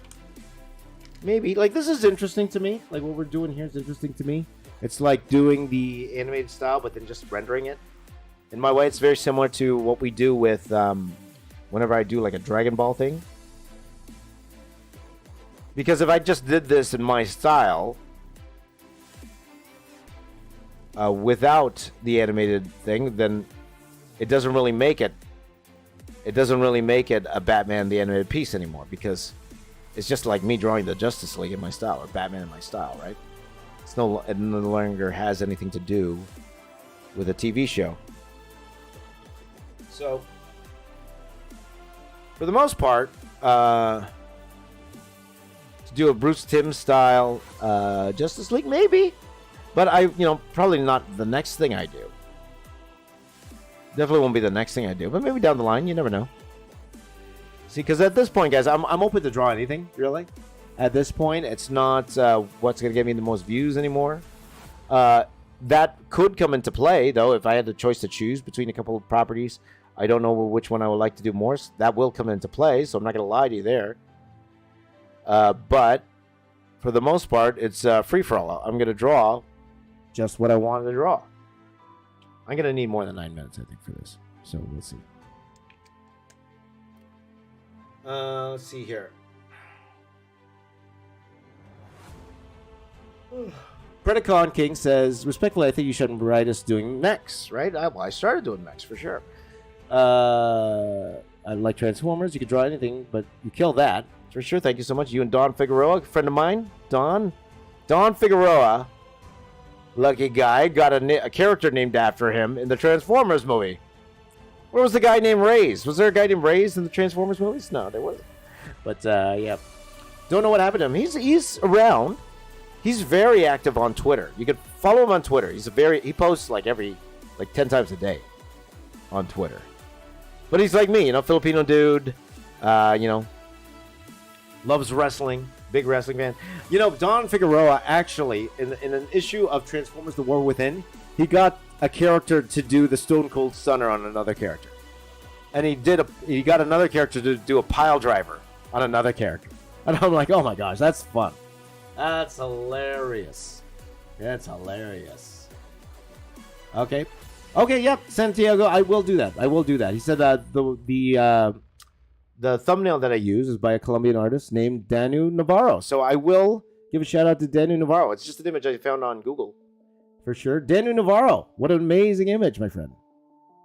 [SPEAKER 2] Like, this is interesting to me. Like, what we're doing here is interesting to me. It's like doing the animated style, but then just rendering it. In my way, it's very similar to what we do with, whenever I do, like, a Dragon Ball thing. Because if I just did this in my style, without the animated thing, then it doesn't really make it. It doesn't really make it a Batman the animated piece anymore, because it's just like me drawing the Justice League in my style, or Batman in my style, right? It no longer has anything to do with a TV show. So, for the most part, to do a Bruce Timm style Justice League, maybe. But probably not the next thing I do. Definitely won't be the next thing I do, but maybe down the line, you never know. See, because at this point, guys, I'm open to draw anything, really. At this point, it's not what's going to get me the most views anymore. That could come into play, though, if I had the choice to choose between a couple of properties. I don't know which one I would like to do more. So that will come into play, so I'm not going to lie to you there. But for the most part, it's free-for-all. I'm going to draw just what I wanted to draw. I'm going to need more than 9 minutes, I think, for this. So we'll see. Let's see here. Predacon King says, respectfully, I think you shouldn't write us doing mechs, right? I started doing mechs for sure. I like Transformers. You could draw anything, but you kill that. For sure. Thank you so much. You and Don Figueroa, a friend of mine. Don Figueroa, lucky guy, got a character named after him in the Transformers movie. Where was the guy named Reyes? Was there a guy named Reyes in the Transformers movies? No, there wasn't. But, yeah. Don't know what happened to him. He's around. He's very active on Twitter. You can follow him on Twitter. He posts like 10 times a day on Twitter. But he's like me, Filipino dude, loves wrestling, big wrestling fan. Don Figueroa actually, in an issue of Transformers: The War Within, he got a character to do the Stone Cold Stunner on another character. And he got another character to do a pile driver on another character. And I'm like, oh my gosh, that's fun. That's hilarious. That's hilarious. Okay, yep, Santiago, I will do that. He said that the thumbnail that I use is by a Colombian artist named DANU NAVARRO. So I will give a shout out to DANU NAVARRO. It's just an image I found on Google. For sure. DANU NAVARRO. What an amazing image, my friend.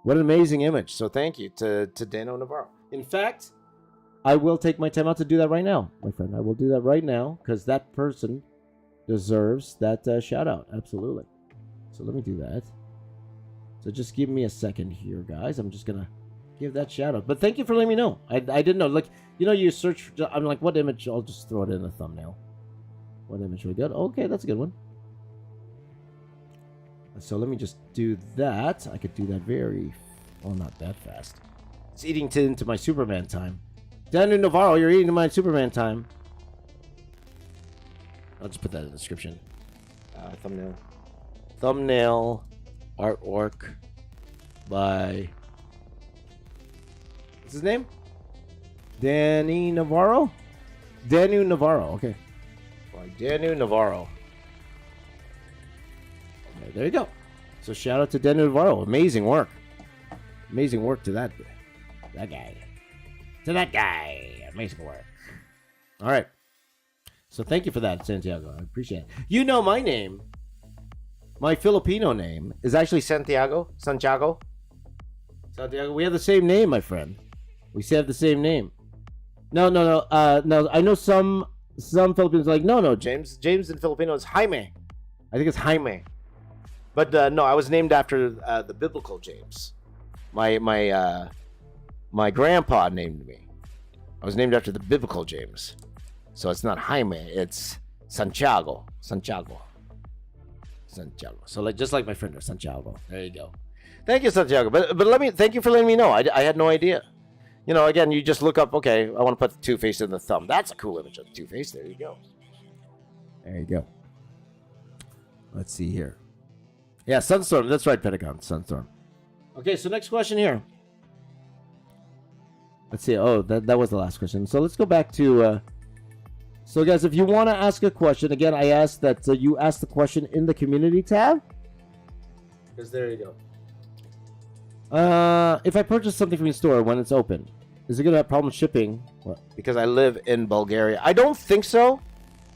[SPEAKER 2] What an amazing image. So thank you to DANU NAVARRO. In fact, I will take my time out to do that right now, my friend. I will do that right now because that person deserves that shout out. Absolutely. So let me do that. So just give me a second here, guys. I'm just going to give that shout out. But thank you for letting me know. I didn't know. Like, you know, you search. I'm like, what image? I'll just throw it in the thumbnail. What image we got? Okay, that's a good one. So let me just do that. I could do that not that fast. It's eating into my Superman time. DANU Navarro, you're eating into my Superman time. I'll just put that in the description. Thumbnail artwork by... What's his name? DANU Navarro? DANU Navarro, okay. By DANU Navarro. Okay, there you go. So shout out to DANU Navarro. Amazing work. Amazing work to that guy. To that guy. Amazing work. All right. So thank you for that, Santiago. I appreciate it. You know my name. My Filipino name is actually Santiago. Santiago. We have the same name, my friend. We have the same name. No. No, I know some Filipinos are like, no, James. James in Filipino is Jaime. I think it's Jaime. But no, I was named after the biblical James. My grandpa named me. I was named after the biblical James. So it's not Jaime, it's Santiago. Santiago. So just like my friend Santiago. There you go. Thank you, Santiago. But thank you for letting me know. I had no idea. You know, again, you just look up, okay, I want to put the Two-Face in the thumb. That's a cool image of the Two-Face. There you go. There you go. Let's see here. Yeah, Sunstorm. That's right, Pentagon. Sunstorm. Okay, so next question here. Let's see. Oh, that was the last question. So let's go back to... So, guys, if you want to ask a question, again, I ask that you ask the question in the community tab. Because there you go. If I purchase something from your store when it's open, is it going to have problem shipping? What? Because I live in Bulgaria. I don't think so,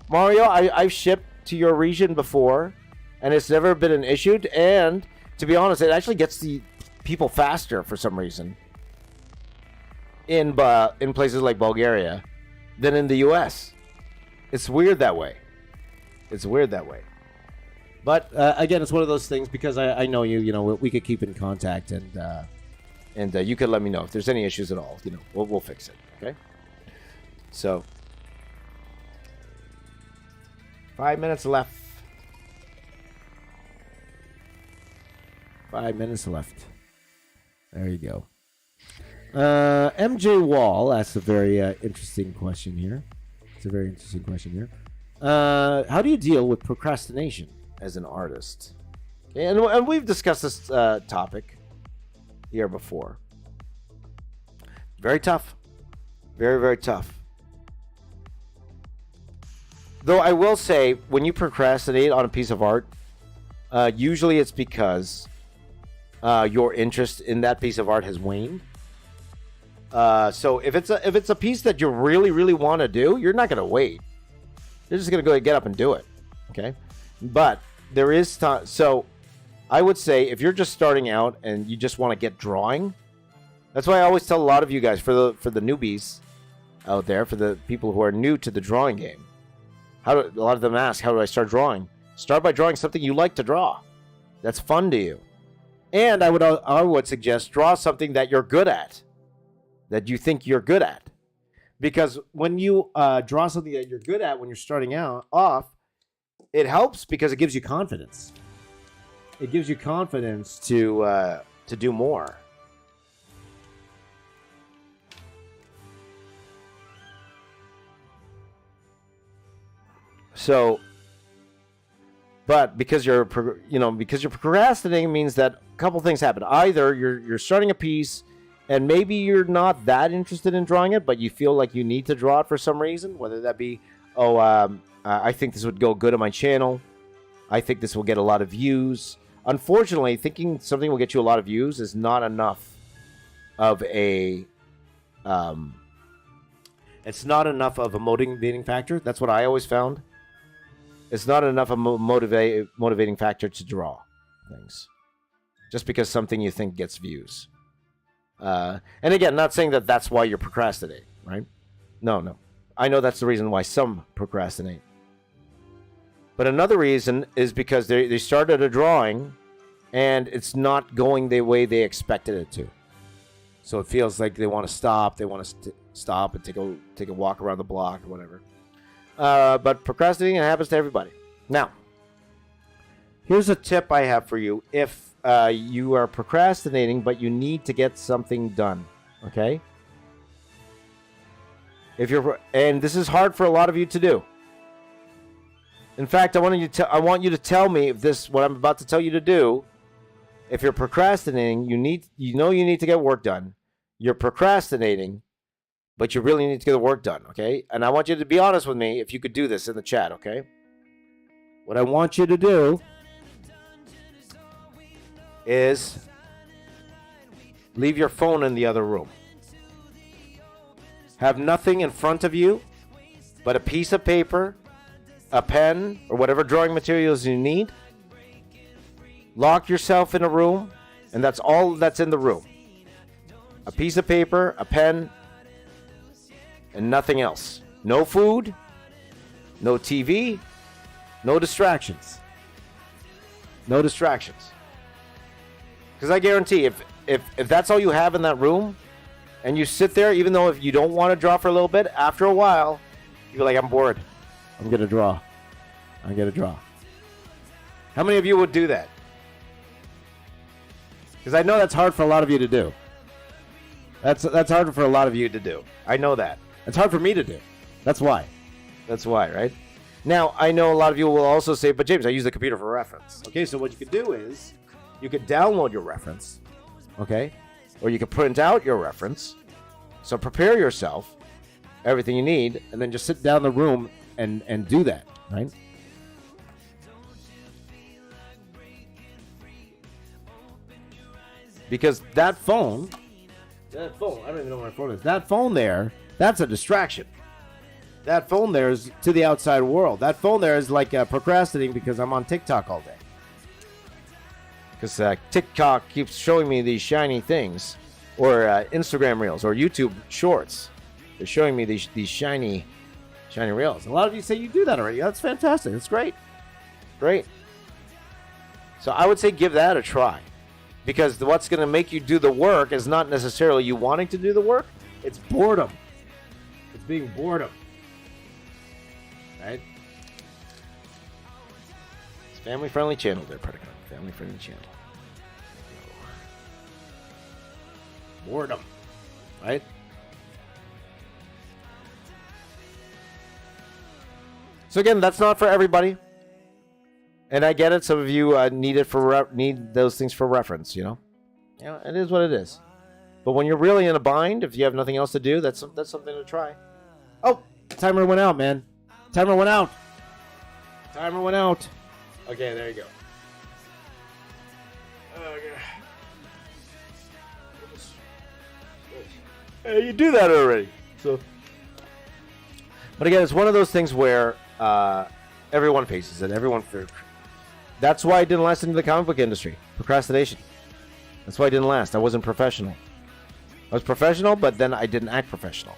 [SPEAKER 2] Mario. I've shipped to your region before, and it's never been an issue. And, to be honest, it actually gets the people faster for some reason in places like Bulgaria than in the U.S. It's weird that way. But again, it's one of those things because I know you. You know, we could keep in contact and you could let me know if there's any issues at all. You know, we'll fix it. Okay. So 5 minutes left. 5 minutes left. There you go. MJ Wall asks a very interesting question here. It's a very interesting question here. How do you deal with procrastination as an artist? Okay, and we've discussed this topic here before. Very tough. Very, very tough. Though I will say, when you procrastinate on a piece of art, usually it's because your interest in that piece of art has waned. So if it's a piece that you really, really want to do, you're not going to wait. You're just going to go get up and do it. Okay. But there is time. So I would say if you're just starting out and you just want to get drawing, that's why I always tell a lot of you guys for the newbies out there, for the people who are new to the drawing game, a lot of them ask, how do I start drawing? Start by drawing something you like to draw. That's fun to you. And I would suggest draw something that you're good at. That you think you're good at. Because when you draw something that you're good at when you're starting off, it helps because it gives you confidence. It gives you confidence to do more. So, but because you're procrastinating means that a couple things happen. Either you're starting a piece and maybe you're not that interested in drawing it, but you feel like you need to draw it for some reason, whether that be, I think this would go good on my channel. I think this will get a lot of views. Unfortunately, thinking something will get you a lot of views is not enough of a, it's not enough of a motivating factor. That's what I always found. It's not enough of a motivating factor to draw things. Just because something you think gets views. And again, not saying that that's why you're procrastinating, right? No. I know that's the reason why some procrastinate. But another reason is because they started a drawing and it's not going the way they expected it to. So it feels like they want to stop. They want to stop and take a walk around the block or whatever. But procrastinating, it happens to everybody. Now, here's a tip I have for you. If you are procrastinating, but you need to get something done, okay? And this is hard for a lot of you to do. In fact, I want you to tell me if what I'm about to tell you to do. If you're procrastinating, you need to get work done. You're procrastinating, but you really need to get the work done, okay? And I want you to be honest with me if you could do this in the chat, okay? What I want you to do is leave your phone in the other room. Have nothing in front of you but a piece of paper, a pen, or whatever drawing materials you need. Lock yourself in a room, and that's all that's in the room. A piece of paper, a pen, and nothing else. No food, no TV, no distractions. No distractions. Because I guarantee if that's all you have in that room, and you sit there, even though if you don't want to draw for a little bit, after a while, you're like, I'm bored. I'm going to draw. I'm going to draw. How many of you would do that? Because I know that's hard for a lot of you to do. That's hard for a lot of you to do. I know that. It's hard for me to do. That's why. That's why, right? Now, I know a lot of you will also say, but James, I use the computer for reference. Okay, so what you could do is you could download your reference, okay? Or you could print out your reference. So prepare yourself, everything you need, and then just sit down in the room and do that, right? Because that phone, I don't even know where my phone is. That phone there, that's a distraction. That phone there is to the outside world. That phone there is like procrastinating because I'm on TikTok all day. Because TikTok keeps showing me these shiny things. Or Instagram Reels or YouTube Shorts. They're showing me these shiny Reels. A lot of you say you do that already. That's fantastic. That's great. Great. So I would say give that a try. Because what's going to make you do the work is not necessarily you wanting to do the work. It's boredom. It's being boredom. Right? It's family-friendly channel there, Predicate. Family-friendly channel. Boredom. Right? So again, that's not for everybody. And I get it. Some of you need those things for reference, you know? Yeah, it is what it is. But when you're really in a bind, if you have nothing else to do, that's something to try. Oh, timer went out, man. Timer went out. Timer went out. Okay, there you go. Okay. Hey, you do that already. So, but again, it's one of those things where everyone faces it. That's why I didn't last into the comic book industry. Procrastination. That's why I didn't last. I wasn't professional. I was professional, but then I didn't act professional.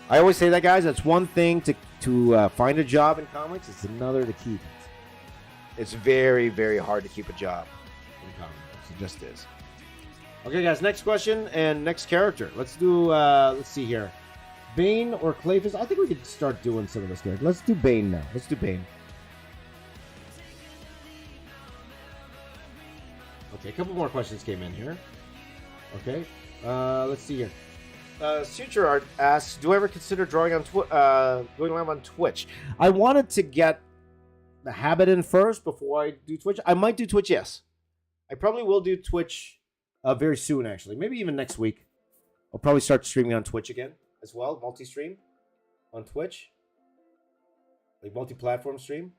[SPEAKER 2] I always say that, guys. That's one thing to find a job in comics. It's another to keep it. It's very, very hard to keep a job in comics. It just is. Okay, guys. Next question and next character. Let's do. Let's see here. Bane or Clayface? I think we could start doing some of this characters. Let's do Bane now. Let's do Bane. Okay, a couple more questions came in here. Okay, let's see here. Suture Art asks, "Do I ever consider drawing on going live on Twitch?" I wanted to get the habit in first before I do Twitch. I might do Twitch, yes. I probably will do Twitch very soon, actually. Maybe even next week. I'll probably start streaming on Twitch again as well, multi-stream on Twitch, like multi-platform stream.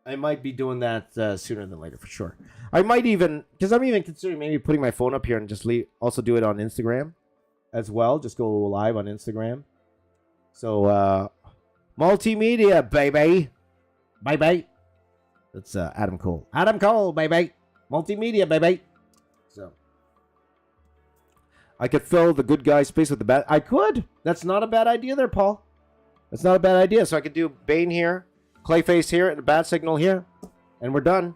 [SPEAKER 2] I might be doing that sooner than later for sure. I might even, because I'm even considering maybe putting my phone up here and just also do it on Instagram as well. Just go live on Instagram. So, multimedia, baby. Bye-bye. That's Adam Cole. Adam Cole, baby. Multimedia, baby. So, I could fill the good guy space with the bad. I could. That's not a bad idea there, Paul. That's not a bad idea. So I could do Bane here, Clayface here, and a Bat Signal here, and we're done.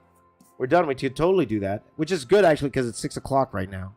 [SPEAKER 2] We're done. We could totally do that, which is good, actually, because it's 6 o'clock right now.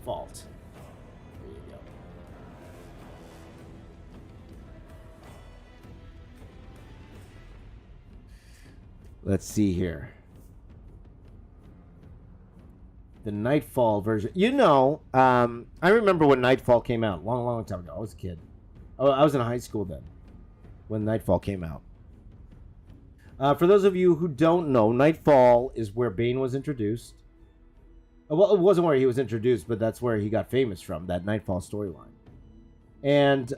[SPEAKER 2] fault. There you go. Let's see here. The Nightfall version. I remember when Nightfall came out. Long, long time ago. I was a kid. I was in high school then when Nightfall came out. For those of you who don't know, Nightfall is where Bane was introduced. Well, it wasn't where he was introduced, but that's where he got famous from, that Nightfall storyline. And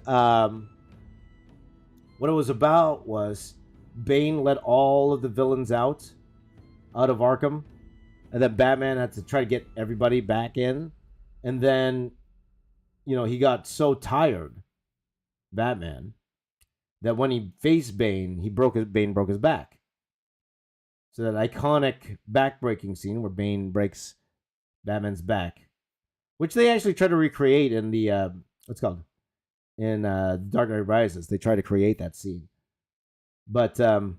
[SPEAKER 2] what it was about was Bane let all of the villains out of Arkham, and then Batman had to try to get everybody back in. And then, he got so tired, Batman, that when he faced Bane, Bane broke his back. So that iconic back-breaking scene where Bane breaks Batman's back, which they actually try to recreate in the in Dark Knight Rises. They try to create that scene. But one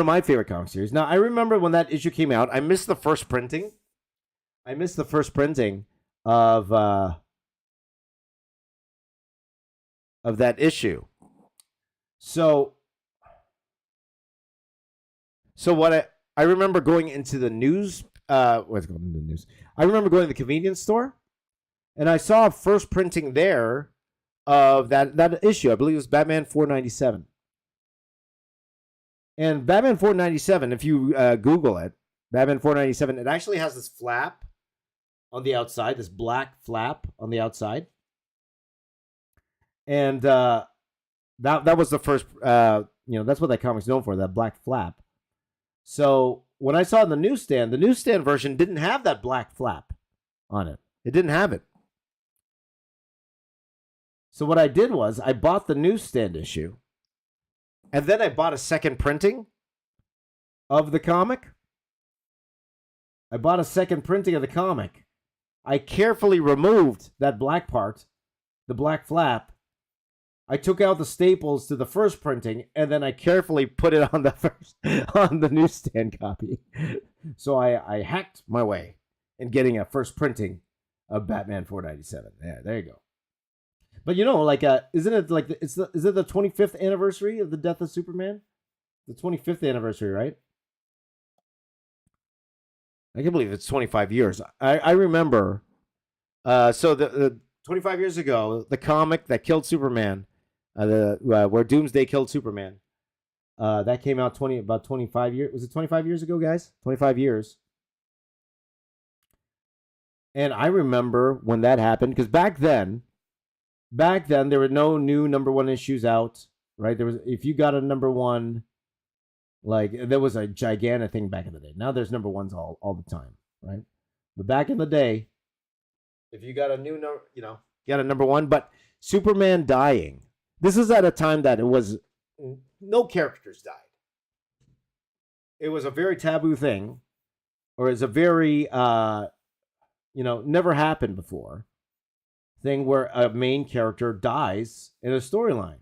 [SPEAKER 2] of my favorite comic series. Now, I remember when that issue came out, I missed the first printing. Of that issue. So what I remember going into the news. What's going into the news? I remember going to the convenience store, and I saw a first printing there of that issue. I believe it was Batman 497. And Batman 497, if you Google it, Batman 497, it actually has this flap on the outside, this black flap on the outside. And that was the first, that's what that comic's known for, that black flap. So when I saw it in the newsstand version didn't have that black flap on it. It didn't have it. So what I did was I bought the newsstand issue, and then I bought a second printing of the comic. I carefully removed that black part, the black flap. I took out the staples to the first printing, and then I carefully put it on the newsstand copy. So I hacked my way in getting a first printing of Batman 497. Yeah, there you go. But isn't it like is it the 25th anniversary of the death of Superman? The 25th anniversary, right? I can't believe it's 25 years. I remember. So the 25 years ago, the comic that killed Superman. Where Doomsday killed Superman. That came out about 25 years. Was it 25 years ago, guys? 25 years. And I remember when that happened, because back then there were no new number one issues out, right? If you got a number one, there was a gigantic thing back in the day. Now there's number ones all the time, right? But back in the day, if you got a new number, you got a number one. But Superman dying. This is at a time that it was no characters died. It was a very taboo thing, or it's a very never happened before thing where a main character dies in a storyline.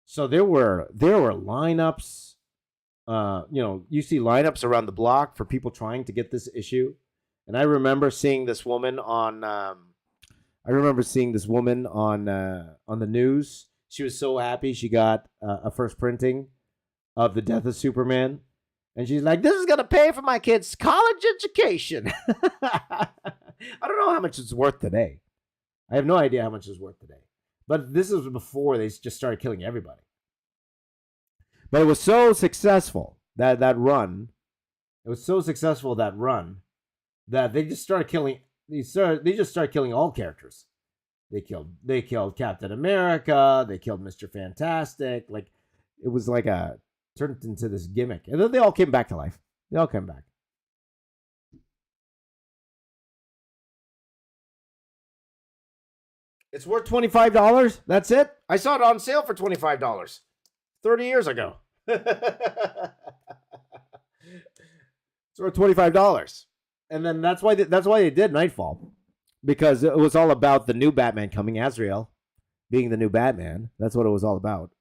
[SPEAKER 2] So there were lineups. You see lineups around the block for people trying to get this issue, and I remember seeing this woman on. On the news. She was so happy she got a first printing of the death of Superman. And she's like, this is going to pay for my kid's college education. I don't know how much it's worth today. I have no idea how much it's worth today. But this was before they just started killing everybody. But it was so successful, that run. It was so successful, that run, that they just started killing. They just started killing all characters. They killed Captain America. They killed Mr. Fantastic. It was turned into this gimmick. And then they all came back to life. They all came back. It's worth $25. That's it. I saw it on sale for $25 30 years ago. It's worth $25. And then that's why they did Nightfall. Because it was all about the new Batman coming, Azrael being the new Batman. That's what it was all about.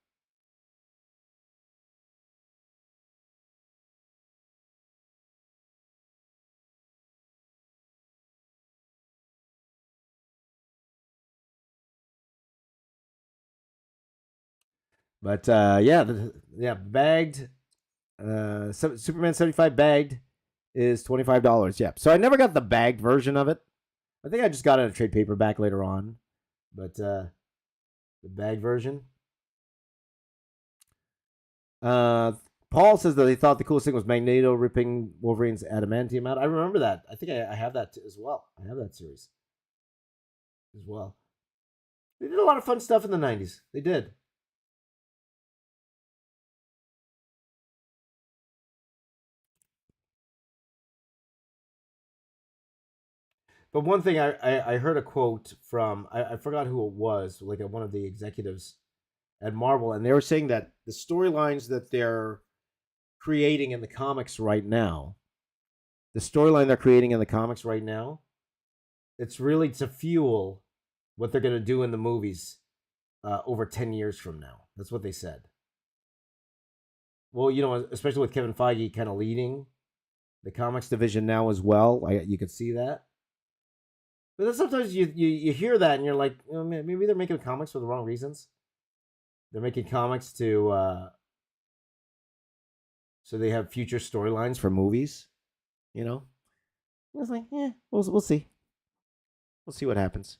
[SPEAKER 2] But yeah, bagged. Superman 75 bagged is $25. Yeah. So I never got the bagged version of it. I think I just got it in a trade paperback later on. But the bag version. Paul says that he thought the coolest thing was Magneto ripping Wolverine's adamantium out. I remember that. I think I have that as well. I have that series as well. They did a lot of fun stuff in the 90s. They did. But one thing I heard a quote from, I forgot who it was, like one of the executives at Marvel, and they were saying that the storylines that they're creating in the comics right now, it's really to fuel what they're going to do in the movies over 10 years from now. That's what they said. Well, especially with Kevin Feige kind of leading the comics division now as well, you could see that. But then sometimes you hear that and you're like, maybe they're making comics for the wrong reasons. They're making comics to so they have future storylines for movies. I was like, we'll see. We'll see what happens.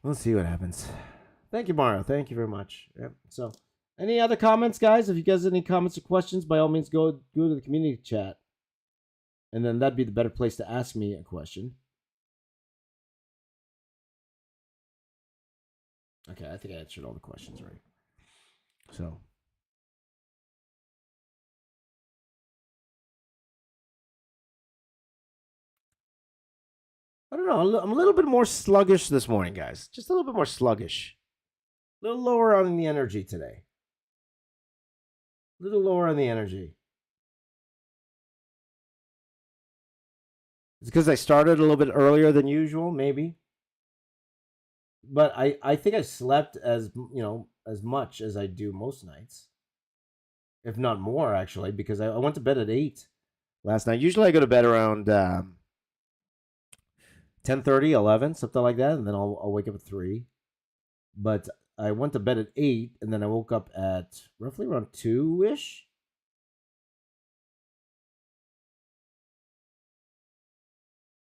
[SPEAKER 2] We'll see what happens. Thank you, Mario. Thank you very much. Yep. So, any other comments, guys? If you guys have any comments or questions, by all means, go to the community chat. And then that'd be the better place to ask me a question. Okay, I think I answered all the questions right. So. I don't know. I'm a little bit more sluggish this morning, guys. Just a little bit more sluggish. A little lower on the energy today. A little lower on the energy. It's because I started a little bit earlier than usual, maybe. But I think I slept as much as I do most nights. If not more, actually, because I went to bed at 8 last night. Usually I go to bed around 10:30, 11, something like that, and then I'll wake up at 3. But I went to bed at 8, and then I woke up at roughly around 2-ish.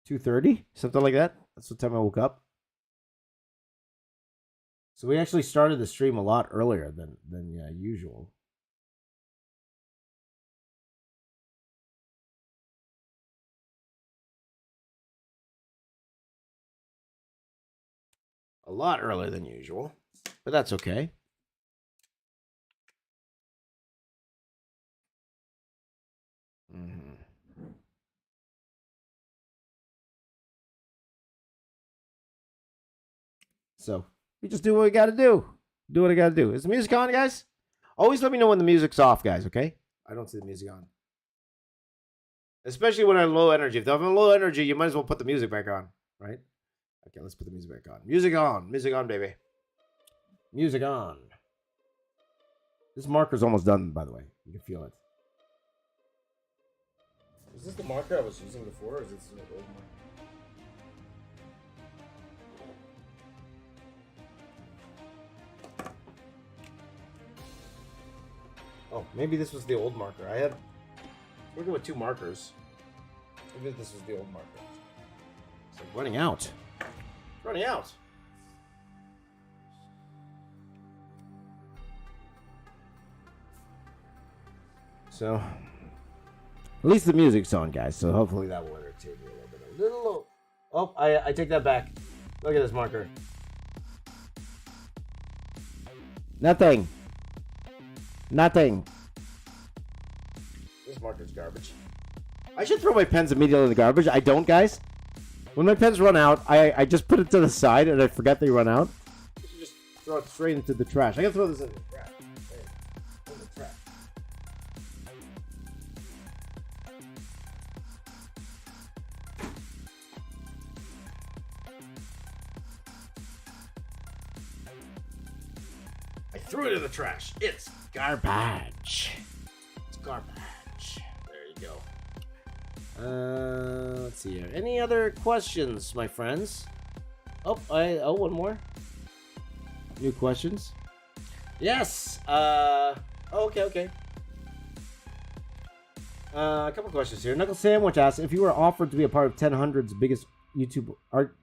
[SPEAKER 2] 2:30, something like that. That's what time I woke up. So we actually started the stream a lot earlier than usual. A lot earlier than usual, but that's okay. So we just do what we got to do. Do what I got to do. Is the music on, guys? Always let me know when the music's off, guys, okay? I don't see the music on. Especially when I'm low energy. If I'm low energy, you might as well put the music back on, right? Okay, let's put the music back on. Music on. Music on, baby. Music on. This marker's almost done, by the way. You can feel it. Is this the marker I was using before, or is this an old marker? Oh, maybe this was the old marker. I had working with 2 markers. Maybe this was the old marker. It's like running out. Running out. So, at least the music's on, guys. So hopefully that will entertain you a little bit. A little low. Oh, I take that back. Look at this marker. Nothing. Nothing. This marker's garbage. I should throw my pens immediately in the garbage. I don't, guys. When my pens run out, I just put it to the side and I forget they run out. I should just throw it straight into the trash. I can throw this in the trash. In the trash. I threw it in the trash. It's garbage. It's garbage. There you go. Let's see here. Any other questions, my friends? Oh, one more. New questions. Yes. Okay. A couple questions here. Knuckle Sandwich asks, if you were offered to be a part of 1000's biggest YouTube art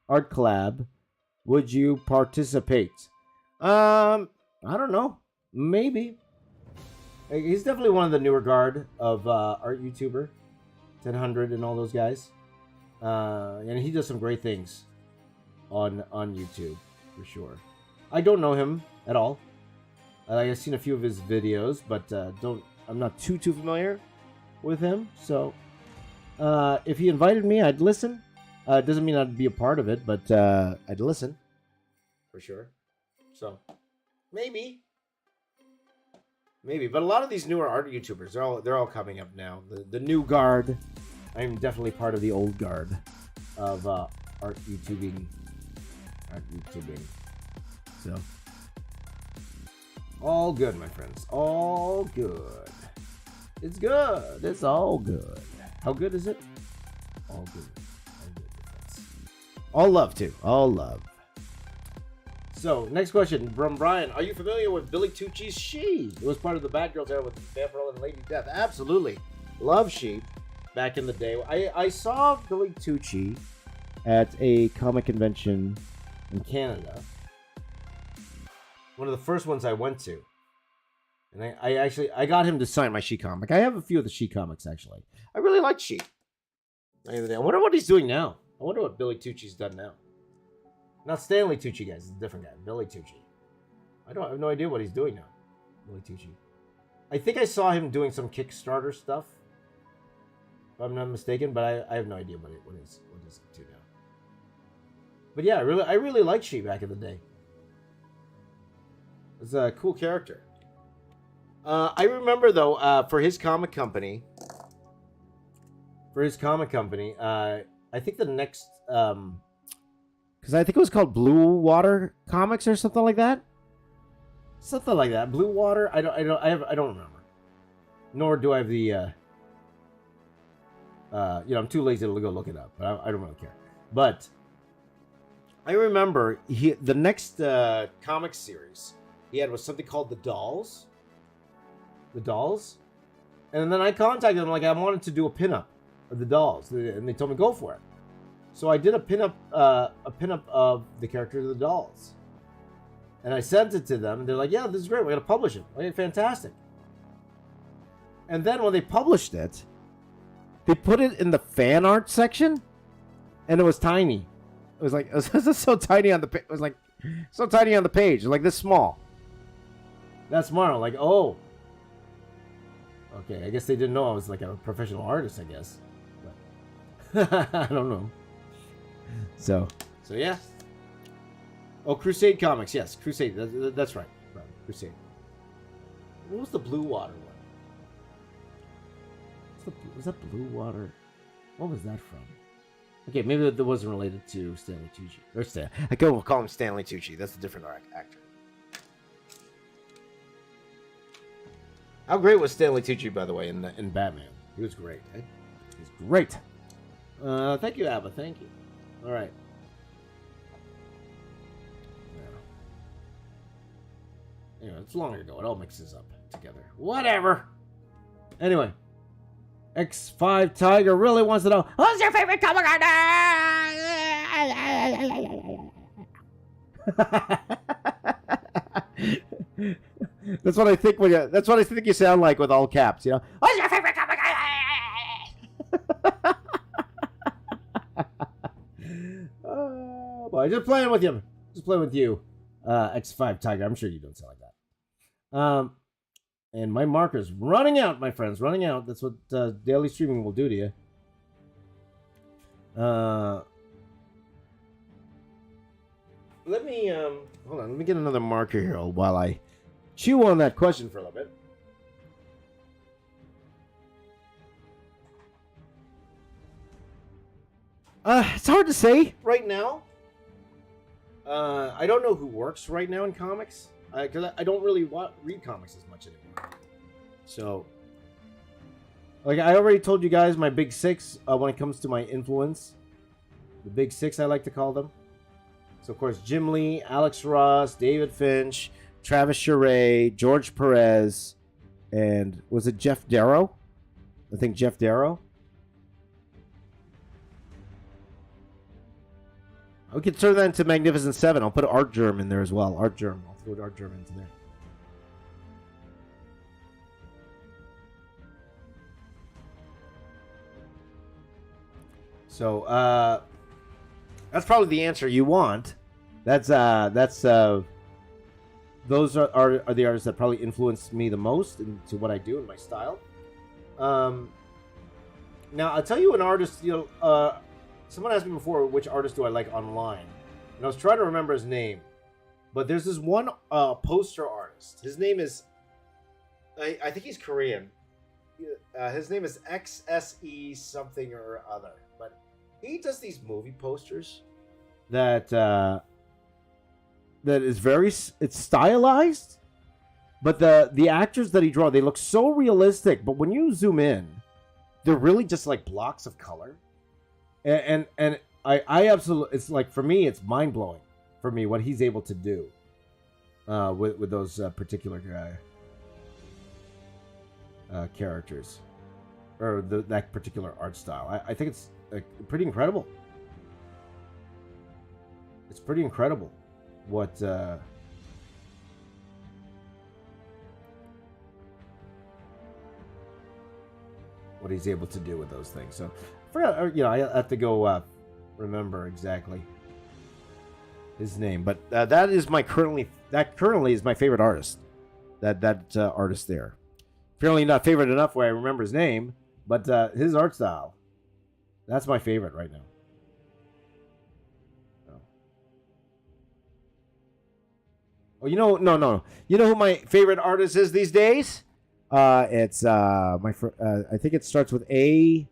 [SPEAKER 2] collab, would you participate? I don't know. Maybe. He's definitely one of the newer guard of art YouTuber, 1000 and all those guys. And he does some great things on YouTube for sure. I don't know him at all. I've seen a few of his videos, but I'm not too familiar with him. So if he invited me, I'd listen. It doesn't mean I'd be a part of it, but I'd listen for sure. So maybe. But a lot of these newer art YouTubers, they're all coming up now. The new guard. I'm definitely part of the old guard of art YouTubing. So all good, my friends. All good. It's good. It's all good. How good is it? All good. All good, my friends. All love too. All love. So, next question from Brian. Are you familiar with Billy Tucci's She? It was part of the Bad Girls era with Vampiro and Lady Death. Absolutely. Love She back in the day. I saw Billy Tucci at a comic convention in Canada. One of the first ones I went to. And I got him to sign my She comic. I have a few of the She comics, actually. I really like She. I wonder what he's doing now. I wonder what Billy Tucci's done now. Not Stanley Tucci, guys. It's a different guy. Billy Tucci. I have no idea what he's doing now. Billy Tucci. I think I saw him doing some Kickstarter stuff. If I'm not mistaken, but I have no idea what he's up to now. But yeah, I really liked She back in the day. It's a cool character. I remember though, for his comic company, I think the next because I think it was called Blue Water Comics or something like that. Blue Water. I don't remember. Nor do I have the. I'm too lazy to go look it up, but I don't really care. But I remember the next comic series he had was something called The Dolls. And then I contacted them, like, I wanted to do a pinup of the Dolls, and they told me go for it. So I did a pinup of the characters of the Dolls, and I sent it to them, and they're like, "Yeah, this is great. We're gonna publish it. Okay, fantastic." And then when they published it, they put it in the fan art section, and it was tiny. It was like it was so tiny on the it was like so tiny on the page, like this small. That's smart. Like, oh, okay. I guess they didn't know I was like a professional artist. I guess, but I don't know. So yeah. Oh, Crusade Comics. Yes, Crusade. That's right. Crusade. What was the Blue Water one? Was that Blue Water? What was that from? Okay, maybe that wasn't related to Stanley Tucci. I go call him Stanley Tucci. That's a different actor. How great was Stanley Tucci, by the way, in Batman? He was great. Eh? He was great. Thank you, Abba. Thank you. All right. Anyway, it's long ago. It all mixes up together. Whatever. Anyway. X5 Tiger really wants to know, who's your favorite comic artist? That's what I think that's what I think you sound like with all caps, you know. Who's your favorite comic artist? Oh boy, just playing with you. X5 Tiger. I'm sure you don't sound like that. And my marker's running out, my friends. Running out. That's what daily streaming will do to you. Let me hold on. Let me get another marker here while I chew on that question for a little bit. It's hard to say right now. I don't know who works right now in comics. Because I don't really read comics as much anymore. So, Like I already told you guys, my big six when it comes to my influence, the big six I like to call them. So of course, Jim Lee, Alex Ross, David Finch, Travis Charest, George Perez, and was it Jeff Darrow? I think Jeff Darrow. We could turn that into Magnificent Seven. I'll put Art Germ in there as well. Art Germ. I'll throw Art Germ into there. So that's probably the answer you want. Those are the artists that probably influenced me the most into what I do and my style. Now I'll tell you an artist. Someone asked me before which artist do I like online, and I was trying to remember his name, but there's this one poster artist. His name is, I think he's Korean. His name is XSE something or other, but he does these movie posters that is it's stylized, but the actors that he draws, they look so realistic, but when you zoom in, they're really just like blocks of color. And I absolutely, it's like, for me, it's mind blowing for me what he's able to do with those particular characters or that particular art style. I think it's pretty incredible. It's pretty incredible what he's able to do with those things. So. I have to go remember exactly his name, but that is currently is my favorite artist. That artist there. Apparently not favorite enough where I remember his name, but his art style, that's my favorite right now. Oh, no. You know who my favorite artist is these days? It's I think it starts with A.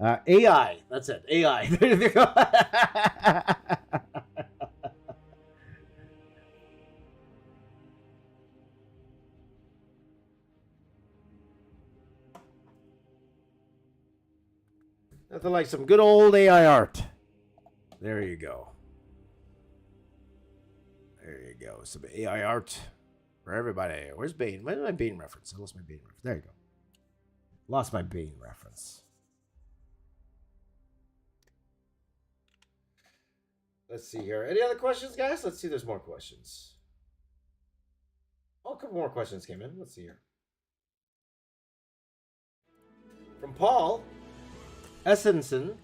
[SPEAKER 2] AI. That's it. AI. There you go. Nothing like some good old AI art. There you go. There you go. Some AI art for everybody. Where's Bane? Where's my Bane reference? I lost my Bane reference. There you go. Lost my Bane reference. Let's see here. Any other questions, guys? Let's see. There's more questions. Oh, a couple more questions came in. Let's see here. From Paul Essenson.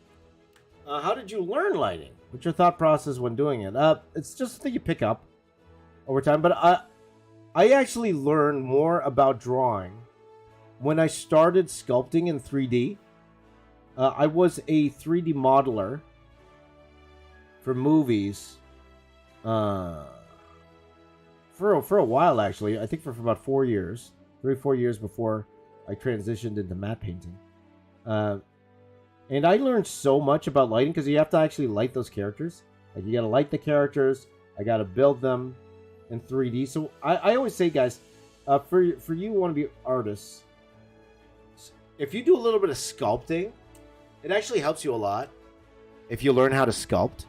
[SPEAKER 2] How did you learn lighting? What's your thought process when doing it? It's just something you pick up over time. But I actually learned more about drawing when I started sculpting in 3D. I was a 3D modeler for movies for a while, actually. I think for about 4 years, 3-4 years before I transitioned into matte painting. And I learned so much about lighting because you have to actually light those characters. Like, you got to light the characters. I got to build them in 3D. So I always say, guys, for you who want to be artists, if you do a little bit of sculpting, it actually helps you a lot if you learn how to sculpt.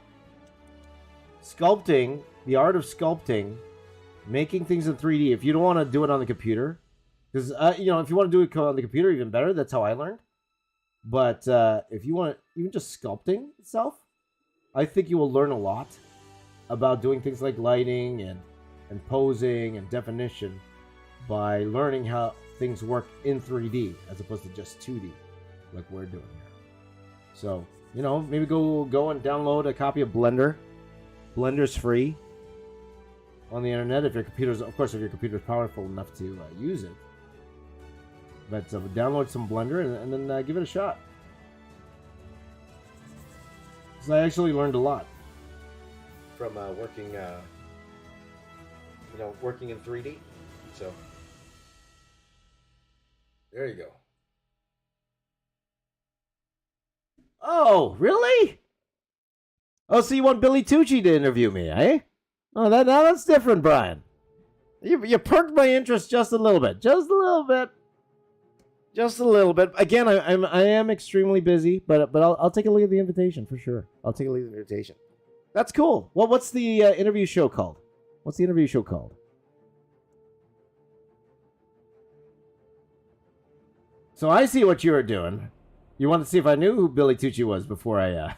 [SPEAKER 2] Sculpting, the art of sculpting, making things in 3D. If you don't want to do it on the computer, because if you want to do it on the computer, even better. That's how I learned. But if you want to, even just sculpting itself, I think you will learn a lot about doing things like lighting and posing and definition by learning how things work in 3D as opposed to just 2D, like we're doing here. So, maybe go and download a copy of Blender. Blender's free on the internet if your computer's powerful enough to use it. But download some Blender and then give it a shot. Because I actually learned a lot from working in 3D. So there you go. Oh, really? Oh, so you want Billy Tucci to interview me, eh? Oh, that's different, Brian. You perked my interest just a little bit. Just a little bit. Just a little bit. Again, I am extremely busy, but I'll take a look at the invitation for sure. I'll take a look at the invitation. That's cool. Well, what's the interview show called? What's the interview show called? So I see what you were doing. You wanted to see if I knew who Billy Tucci was before I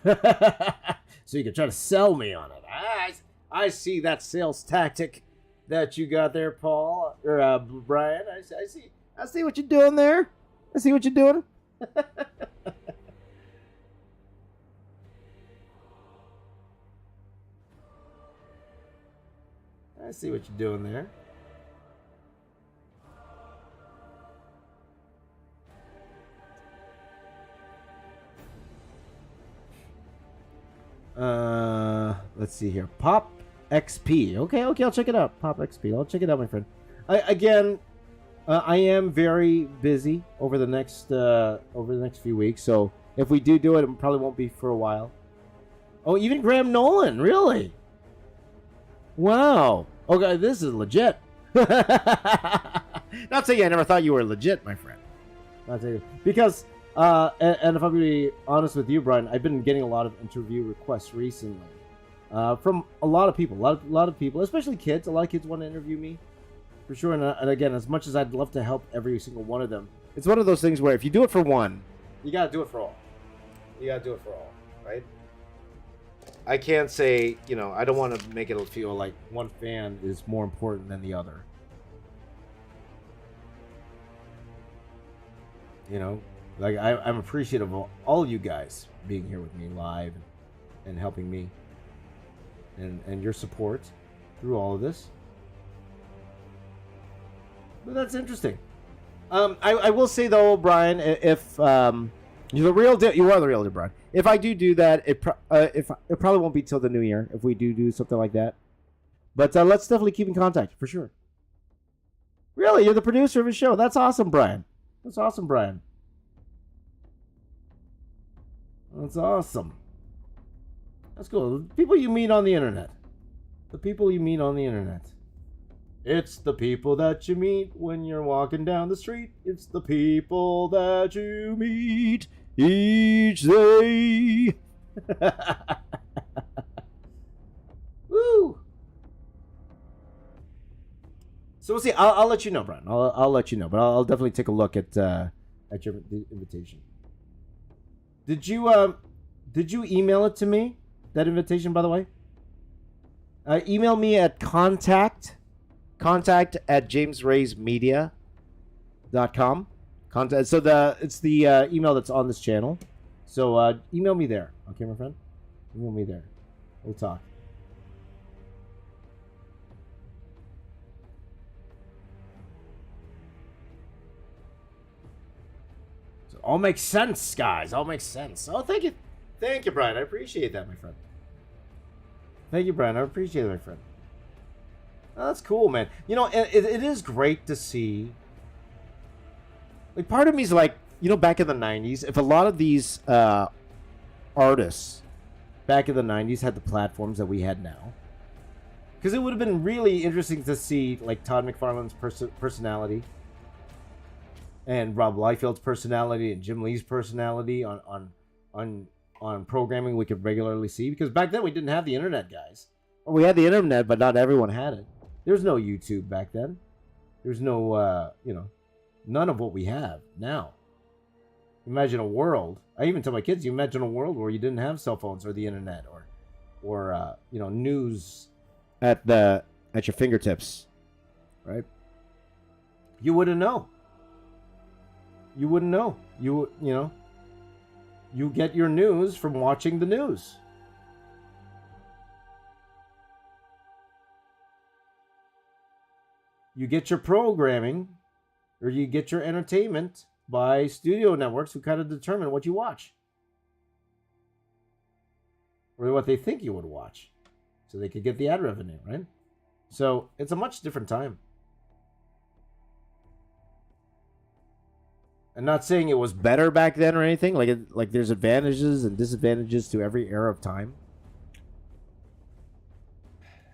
[SPEAKER 2] so you could try to sell me on it. I see that sales tactic that you got there, Paul or Brian. I see what you're doing there. I see what you're doing. I see what you're doing there. Let's see here. Pop XP. Okay, I'll check it out. Pop XP. I'll check it out, my friend. I am very busy over the next few weeks. So if we do it, it probably won't be for a while. Oh, even Graham Nolan, really? Wow. Okay, this is legit. Not saying I never thought you were legit, my friend. Not saying because and if I'm gonna be honest with you, Brian, I've been getting a lot of interview requests recently from a lot of people, a lot of people, especially kids. A lot of kids want to interview me. For sure, and again, as much as I'd love to help every single one of them, it's one of those things where if you do it for one, you gotta do it for all. You gotta do it for all, right? I can't say, I don't want to make it feel like one fan is more important than the other. Like I'm appreciative of all you guys being here with me live and helping me and your support through all of this. But that's interesting. I will say though, Brian, if you're the real deal, you are the real deal, Brian. If I do that, it probably won't be till the new year if we do something like that. But let's definitely keep in contact for sure. Really, you're the producer of a show. That's awesome, Brian. That's awesome, Brian. That's awesome. That's cool. The people you meet on the internet. The people you meet on the internet. It's the people that you meet when you're walking down the street. It's the people that you meet each day. Woo! So we'll see. I'll let you know, Brian. I'll let you know, but I'll definitely take a look at your invitation. Did you email it to me? That invitation, by the way. Email me at contact at jamesraysmedia.com. It's the email that's on this channel. So email me there. Okay, my friend? Email me there. We'll talk. So all makes sense, guys. All makes sense. Oh, thank you. Thank you, Brian. I appreciate that, my friend. Thank you, Brian. I appreciate it, my friend. Oh, that's cool, man. It is great to see. Like, part of me is like, back in the 90s, if a lot of these artists back in the 90s had the platforms that we had now, because it would have been really interesting to see, like, Todd McFarlane's personality and Rob Liefeld's personality and Jim Lee's personality on programming we could regularly see, because back then we didn't have the internet, guys. Or we had the internet, but not everyone had it. There's no YouTube back then. There's no, none of what we have now. Imagine a world. I even tell my kids, you imagine a world where you didn't have cell phones or the internet or news at your fingertips, right? You wouldn't know. You wouldn't know. You get your news from watching the news. You get your programming or you get your entertainment by studio networks who kind of determine what you watch. Or what they think you would watch. So they could get the ad revenue, right? So it's a much different time. I'm not saying it was better back then or anything. Like there's advantages and disadvantages to every era of time.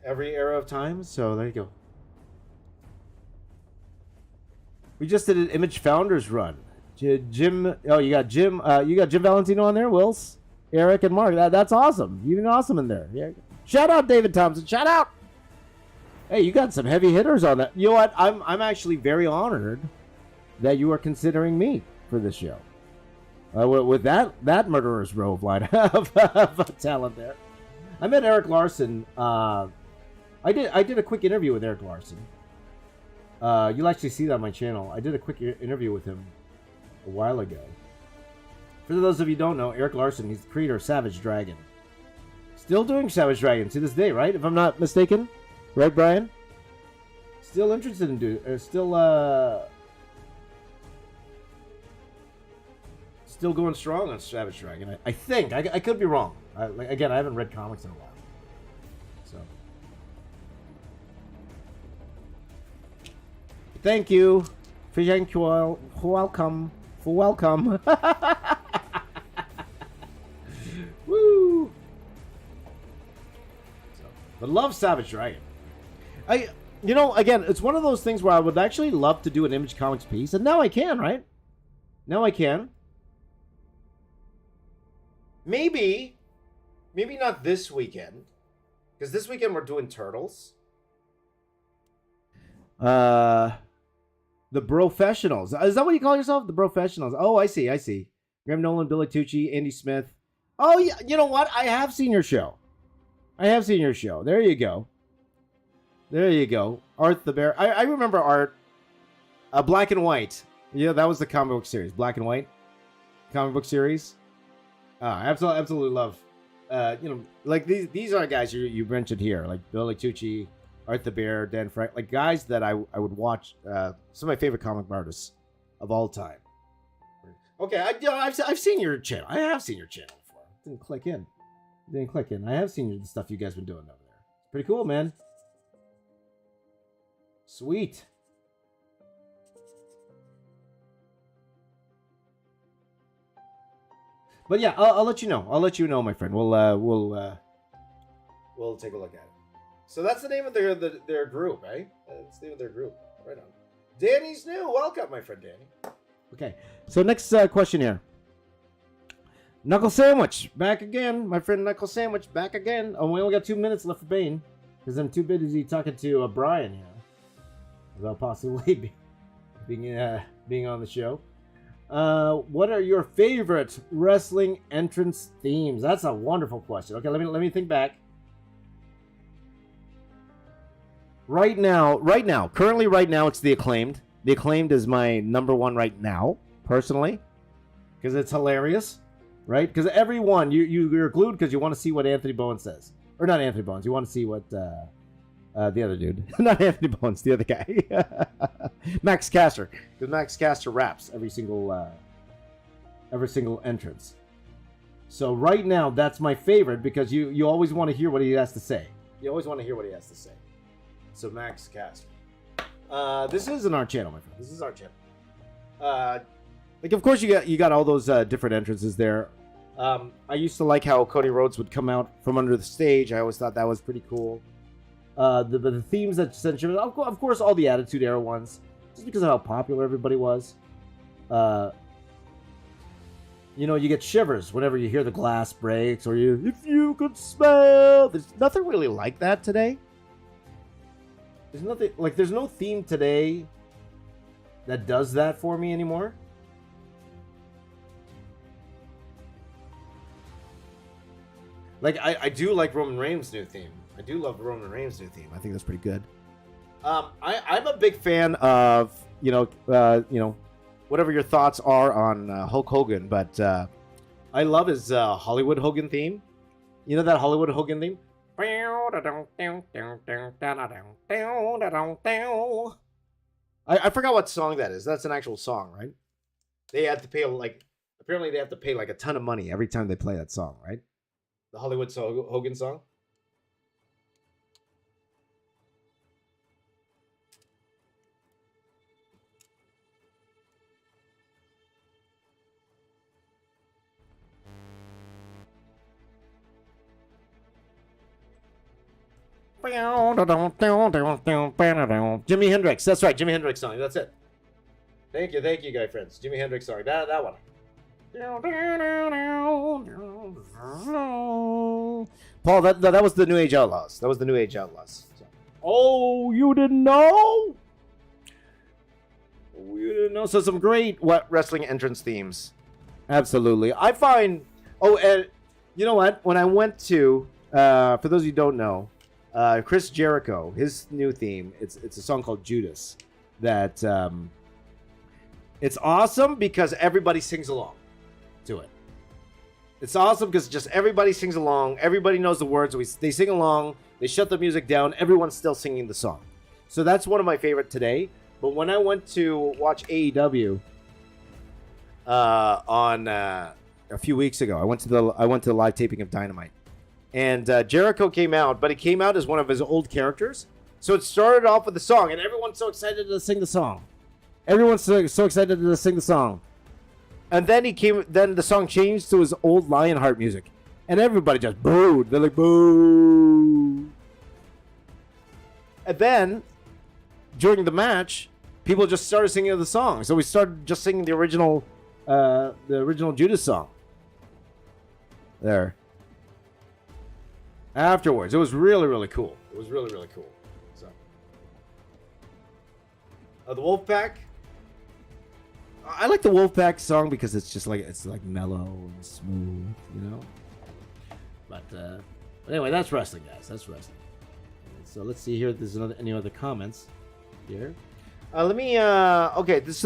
[SPEAKER 2] Every era of time. So there you go. We just did an Image Founders run. Jim. Oh, you got Jim. You got Jim Valentino on there. Wills, Eric, and Mark. That's awesome. You've been awesome in there. Yeah. Shout out David Thompson. Shout out. Hey, you got some heavy hitters on that. You know what? I'm actually very honored that you are considering me for this show. With that murderer's row of line of talent there. I met Eric Larson. I did a quick interview with Eric Larson. You'll actually see that on my channel. I did a quick interview with him a while ago. For those of you who don't know, Eric Larson, he's the creator of Savage Dragon. Still doing Savage Dragon to this day, right? If I'm not mistaken. Right, Brian? Still interested in doing... Still going strong on Savage Dragon. I think. I could be wrong. Again, I haven't read comics in a while. So... Thank you. Thank you all. Welcome. Welcome. Woo! But love Savage Dragon. Again, it's one of those things where I would actually love to do an Image Comics piece, and now I can, right? Now I can. Maybe not this weekend, because this weekend we're doing Turtles. The Professionals. Is that what you call yourself? The Professionals. Oh, I see. Graham Nolan, Billy Tucci, Andy Smith. Oh, yeah. You know what? I have seen your show. There you go. Art the Bear. I remember Art. Black and White. Yeah, that was the comic book series. Black and White comic book series. I absolutely love. Like these are guys you mentioned here, like Billy Tucci, Art the Bear, Dan Frank, like guys that I would watch. Some of my favorite comic artists of all time. Okay, I've seen your channel. I have seen your channel before. Didn't click in. I have seen the stuff you guys been doing over there. Pretty cool, man. Sweet. But yeah, I'll let you know. I'll let you know, my friend. We'll take a look at it. So that's the name of their group, eh? That's the name of their group. Right on. Danny's new. Welcome, my friend Danny. Okay. So next question here. Knuckle Sandwich back again, my friend. Knuckle Sandwich back again. Oh, we only got 2 minutes left for Bane because I'm too busy talking to Brian here about possibly being on the show. What are your favorite wrestling entrance themes? That's a wonderful question. Okay, let me think back. Right now, it's The Acclaimed. The Acclaimed is my number one right now, personally, because it's hilarious, right? Because everyone, you're glued because you want to see what Anthony Bowen says. Or not Anthony Bowen, you want to see what the other dude. Not Anthony Bowen, the other guy. Max Caster. Because Max Caster raps every single entrance. So right now, that's my favorite because you always want to hear what he has to say. So Max Caster. This isn't our channel, my friend. This is our channel. Like, of course, you got all those different entrances there. I used to like how Cody Rhodes would come out from under the stage. I always thought that was pretty cool. The themes that essentially, of course, all the Attitude Era ones, just because of how popular everybody was. You get shivers whenever you hear the glass breaks, or if you could smell. There's nothing really like that today. There's no theme today that does that for me anymore. Like, I do like Roman Reigns' new theme. I do love Roman Reigns' new theme. I think that's pretty good. I'm a big fan of, whatever your thoughts are on Hulk Hogan, but I love his Hollywood Hogan theme. You know that Hollywood Hogan theme? I forgot what song that is. That's an actual song, right? They had to pay apparently they have to pay like a ton of money every time they play that song, right? The Hollywood Hogan song. Jimi Hendrix. That's right. Jimi Hendrix song. That's it. Thank you, guy friends. Jimi Hendrix song. That one. Paul, that was the New Age Outlaws. That was the New Age Outlaws. So. Oh, you didn't know? You didn't know? So some great wrestling entrance themes. Absolutely. I find... Oh, and you know what? When I went to... for those of you who don't know, Chris Jericho, his new theme, it's a song called Judas. That... it's awesome because everybody sings along to it. It's awesome because just everybody sings along. Everybody knows the words. They sing along. They shut the music down. Everyone's still singing the song. So that's one of my favorite today. But when I went to watch AEW on a few weeks ago, I went to the live taping of Dynamite, and Jericho came out, but he came out as one of his old characters. So it started off with the song, and everyone's so excited to sing the song. Everyone's so excited to sing the song. And then the song changed to his old Lionheart music. And everybody just booed. They're like, boo. And then, during the match, people just started singing the song. So we started just singing the original Judas song. There. Afterwards. It was really, really cool. It was really, really cool. So. The Wolfpack. I like the Wolfpack song because it's like mellow and smooth, you know. But anyway, that's wrestling, guys. That's wrestling. So let's see here if there's any other comments here. Let me. Okay, this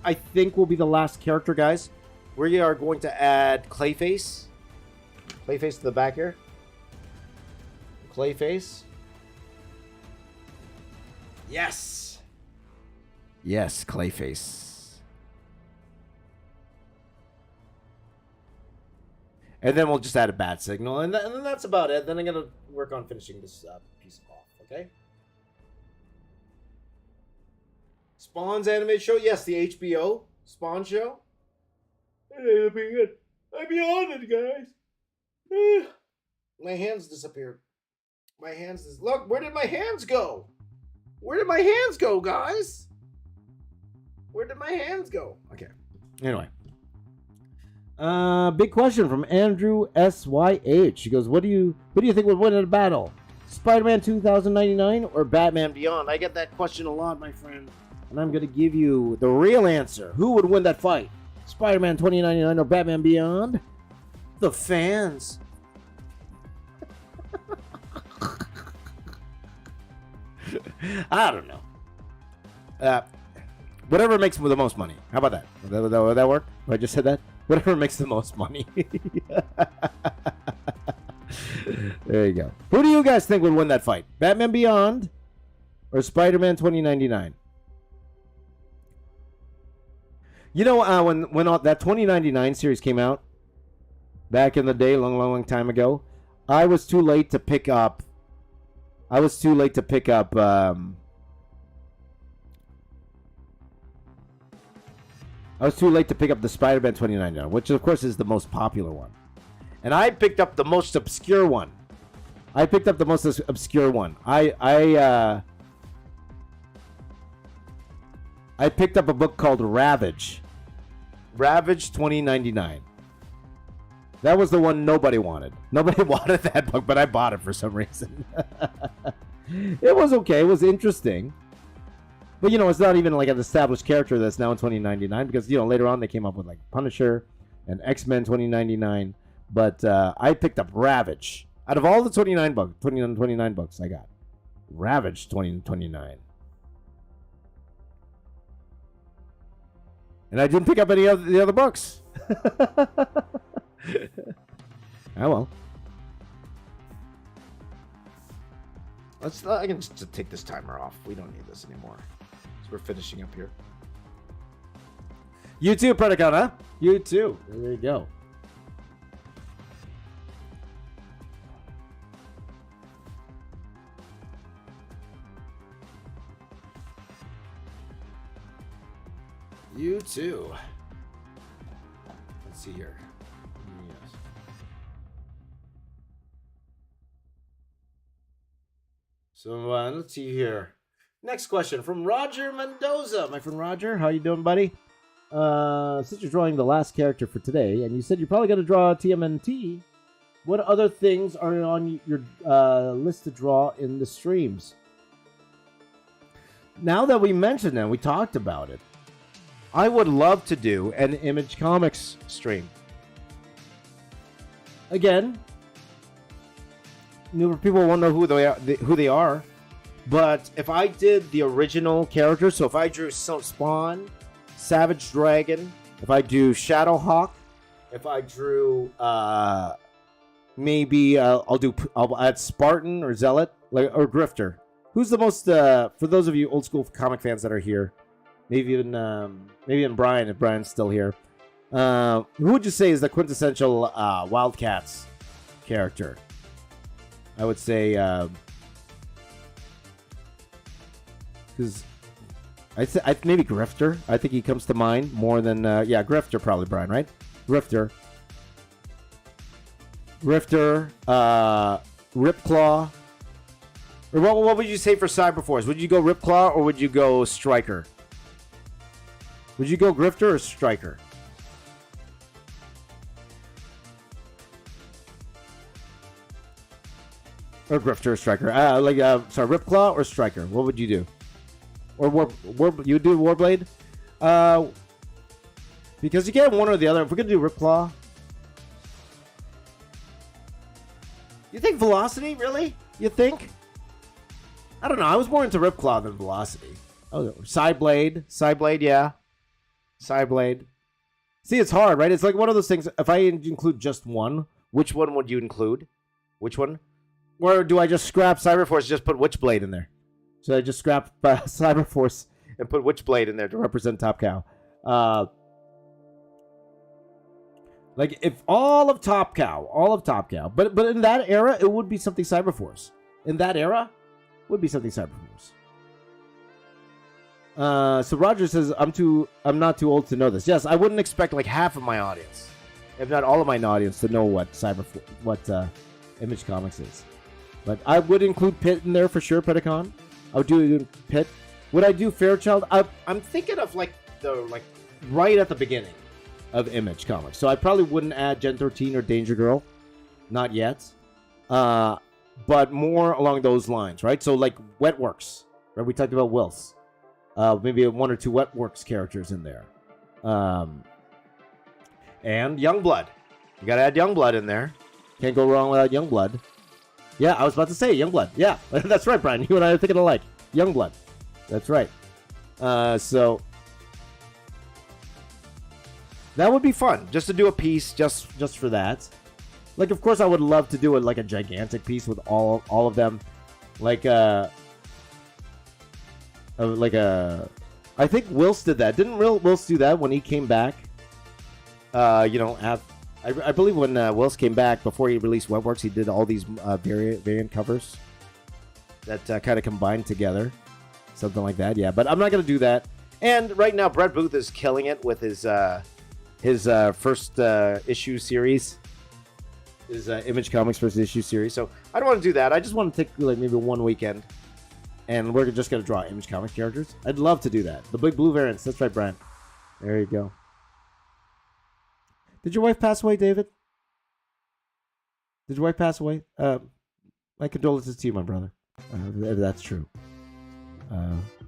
[SPEAKER 2] I think will be the last character, guys. We are going to add Clayface. Clayface to the back here. Clayface. Yes. Yes, Clayface. And then we'll just add a bat signal, and then that's about it. Then I'm gonna work on finishing this piece off. Okay. Spawn's animated show, yes, the HBO Spawn show. It'll be good. I'll be on it, guys. My hands disappeared. Look, where did my hands go? Where did my hands go, guys? Where did my hands go? Okay. Anyway. Big question from Andrew SYH. He goes, Who do you think would win in a battle? Spider-Man 2099 or Batman Beyond? I get that question a lot, my friend. And I'm going to give you the real answer. Who would win that fight? Spider-Man 2099 or Batman Beyond? The fans. I don't know. Whatever makes the most money. How about that? Would that work? I just said that? Whatever makes the most money. There you go. Who do you guys think would win that fight? Batman Beyond or Spider-Man 2099? You know, when that 2099 series came out back in the day, long time ago, I was too late to pick up. I was too late to pick up the Spider-Man 2099, which of course is the most popular one. And I picked up the most obscure one. I picked up a book called Ravage. Ravage 2099. That was the one nobody wanted. Nobody wanted that book, but I bought it for some reason. It was okay. It was interesting. But, you know, it's not even like an established character that's now in 2099 because, you know, later on they came up with, like, Punisher and X-Men 2099. But I picked up Ravage. Out of all the 29 books I got, Ravage 2029. And I didn't pick up any of the other books. Oh, well. I can just take this timer off. We don't need this anymore. So we're finishing up here. You too, Predicon, huh? You too. There you go. You too. Let's see here. Yes. So let's see here. Next question from Roger Mendoza. My friend Roger, how you doing, buddy? Since you're drawing the last character for today, and you said you're probably going to draw TMNT, what other things are on your list to draw in the streams? Now that we mentioned it, we talked about it, I would love to do an Image Comics stream. Again, newer people won't know who they are. But if I did the original characters, so if I drew Spawn, Savage Dragon, if I do Shadowhawk, if I drew maybe I'll add Spartan or Zealot or Grifter. Who's the most for those of you old school comic fans that are here? Maybe even Brian, if Brian's still here. Who would you say is the quintessential Wildcats character? I would say because maybe Grifter. I think he comes to mind more than Grifter probably, Brian, right? Grifter, Ripclaw. Or what would you say for Cyberforce? Would you go Ripclaw or would you go Striker? Would you go Grifter or Striker? Or Grifter or Striker? Ripclaw or Striker? What would you do? Or you do Warblade? Because you get one or the other. If we're gonna do Ripclaw, you think Velocity? Really? You think? I don't know. I was more into Ripclaw than Velocity. Oh, Psyblade, yeah. Psyblade. See, it's hard, right? It's like one of those things. If I include just one, which one would you include? Which one? Or do I just scrap Cyberforce and just put Witchblade in there? Should I just scrap Cyberforce and put Witchblade in there to represent Top Cow? Like, if all of Top Cow, but in that era, it would be something Cyberforce. In that era, would be something Cyberforce. So Roger says, I'm not too old to know this. Yes, I wouldn't expect like half of my audience, if not all of my audience, to know what Image Comics is. But I would include Pitt in there for sure, Pedicon. I would do Pitt. Would I do Fairchild? I'm thinking of like right at the beginning of Image Comics. So I probably wouldn't add Gen 13 or Danger Girl. Not yet. But more along those lines, right? So like Wetworks, right? We talked about Wills. Maybe one or two Wetworks characters in there. And Youngblood. You gotta add Youngblood in there. Can't go wrong without Youngblood. Yeah, I was about to say Youngblood. Yeah, that's right, Brian. You and I are thinking alike. Youngblood. That's right. So that would be fun, just to do a piece just for that. Like, of course, I would love to do it like a gigantic piece with all of them. I think Wills did that. Didn't Wills do that when he came back? I believe when Wills came back, before he released Webworks, he did all these variant covers that kind of combined together. Something like that, yeah. But I'm not going to do that. And right now, Brett Booth is killing it with his first issue series. His Image Comics first issue series. So I don't want to do that. I just want to take like maybe one weekend. And we're just going to draw Image Comics characters. I'd love to do that. The big blue variants. That's right, Brian. There you go. Did your wife pass away, David? Did your wife pass away? My condolences to you, my brother. If that's true.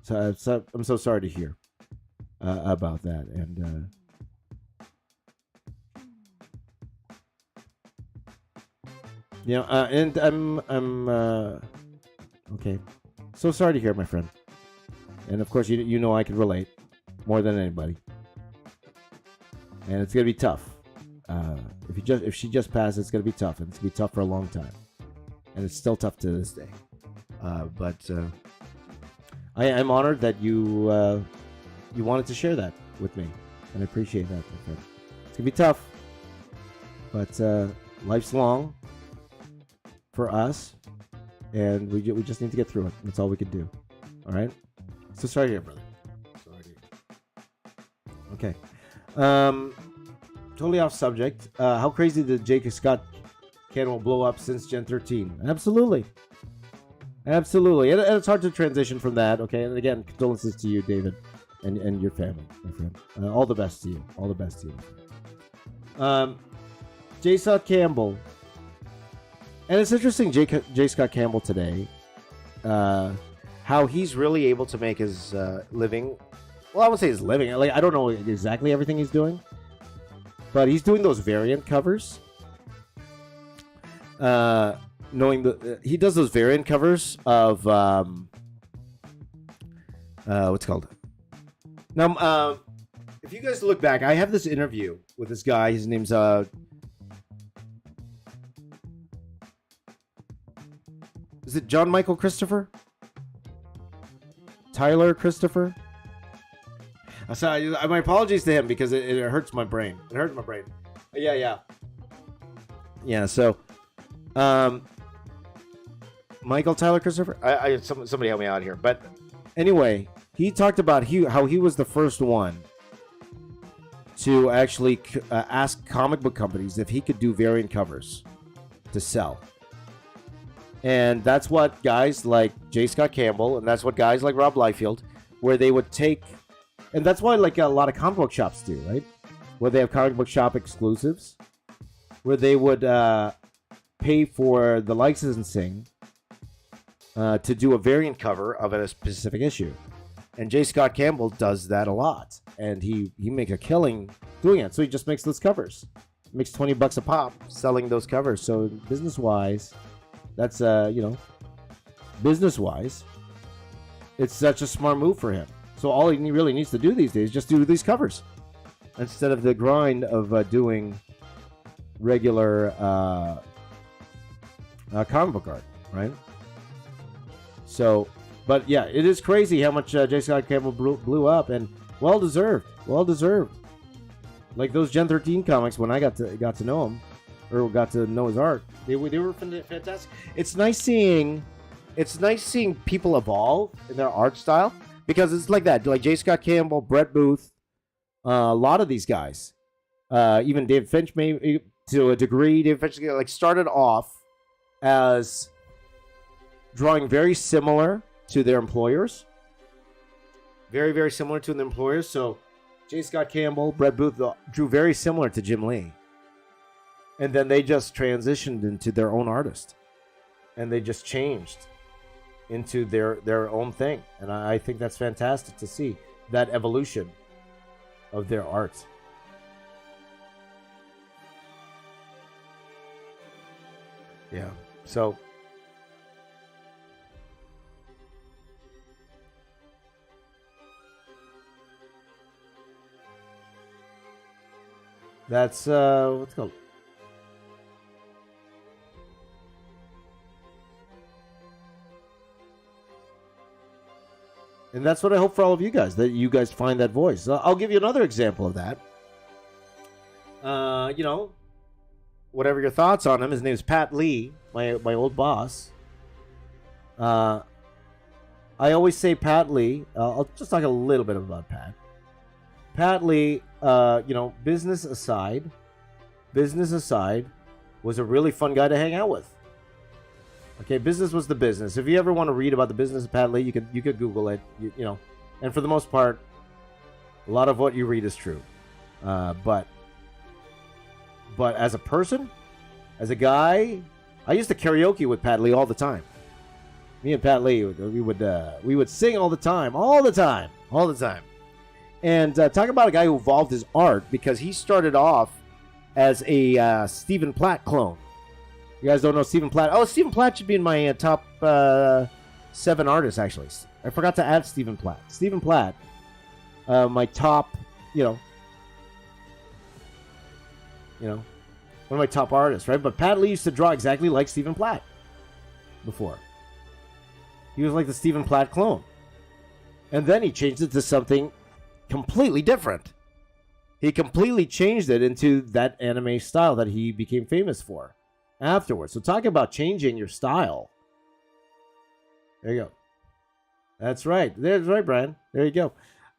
[SPEAKER 2] So I'm so sorry to hear about that. And and I'm okay. So sorry to hear, my friend. And of course, you know I can relate more than anybody. And it's gonna be tough. If she just passed, it's gonna be tough, and it's gonna be tough for a long time. And it's still tough to this day. But I'm honored that you wanted to share that with me, and I appreciate that, my friend. It's gonna be tough, but life's long for us, and we just need to get through it. That's all we can do. All right. So sorry to hear, brother. Sorry to hear. Okay. Totally off subject. How crazy did Jake Scott can will blow up since Gen 13? Absolutely. Absolutely. And it's hard to transition from that, okay? And again, condolences to you, David, and your family, my friend. All the best to you. All the best to you. J. Scott Campbell. And it's interesting, J. Scott Campbell today, how he's really able to make his living. Well, I would say his living. Like, I don't know exactly everything he's doing, but he's doing those variant covers. Knowing that he does those variant covers of what's it called? Now, if you guys look back, I have this interview with this guy. His name's is it John Michael Christopher? Tyler Christopher? Sorry, my apologies to him because it hurts my brain. It hurts my brain. Yeah. So, Michael Tyler Christopher. Somebody help me out here. But anyway, he talked about how he was the first one to actually ask comic book companies if he could do variant covers to sell. And that's what guys like J. Scott Campbell, and that's what guys like Rob Liefeld, where they would take, and that's why like a lot of comic book shops do, right? Where they have comic book shop exclusives, where they would pay for the licensing to do a variant cover of a specific issue. And J. Scott Campbell does that a lot, and he makes a killing doing it. So he just makes those covers, makes $20 a pop selling those covers. So business wise, that's business wise, it's such a smart move for him. So all he really needs to do these days is just do these covers instead of the grind of doing regular comic book art, right? So, but yeah, it is crazy how much J. Scott Campbell blew up, and well deserved. Like those Gen 13 comics, when I got to know him, or got to know his art, they were fantastic. It's nice seeing people evolve in their art style, because it's like that. Like J. Scott Campbell, Brett Booth, a lot of these guys, even David Finch, maybe to a degree. David Finch like started off as drawing very similar to their employers. Very, very similar to the employers. So J. Scott Campbell, Brett Booth drew very similar to Jim Lee. And then they just transitioned into their own artist. And they just changed into their own thing. And I think that's fantastic to see that evolution of their art. Yeah. So that's what's it called? And that's what I hope for all of you guys, that you guys find that voice. I'll give you another example of that. Whatever your thoughts on him, his name is Pat Lee, my old boss. I always say Pat Lee. I'll just talk a little bit about Pat. Pat Lee, business aside, was a really fun guy to hang out with. Okay, business was the business. If you ever want to read about the business of Pat Lee, you could Google it. And for the most part, a lot of what you read is true. But as a person, as a guy, I used to karaoke with Pat Lee all the time. Me and Pat Lee, we would sing all the time. And talk about a guy who evolved his art, because he started off as a Stephen Platt clone. You guys don't know Stephen Platt? Oh, Stephen Platt should be in my top 7 artists, actually. I forgot to add Stephen Platt. Stephen Platt, my top, one of my top artists, right? But Pat Lee used to draw exactly like Stephen Platt before. He was like the Stephen Platt clone. And then he changed it to something completely different. He completely changed it into that anime style that he became famous for afterwards. So talk about changing your style. There you go. That's right. That's right, Brian. There you go.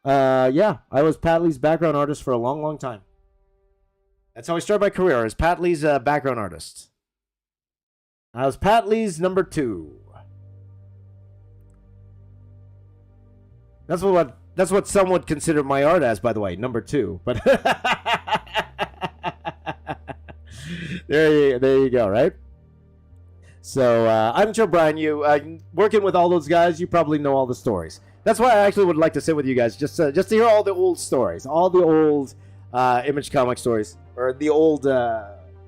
[SPEAKER 2] I was Pat Lee's background artist for a long, long time. That's how I started my career, as Pat Lee's background artist. I was Pat Lee's number 2. That's what some would consider my art as, by the way, number 2. But there you go, right? So I'm sure, Brian, you working with all those guys, you probably know all the stories. That's why I actually would like to sit with you guys, just to hear all the old stories, all the old Image comic stories, or the old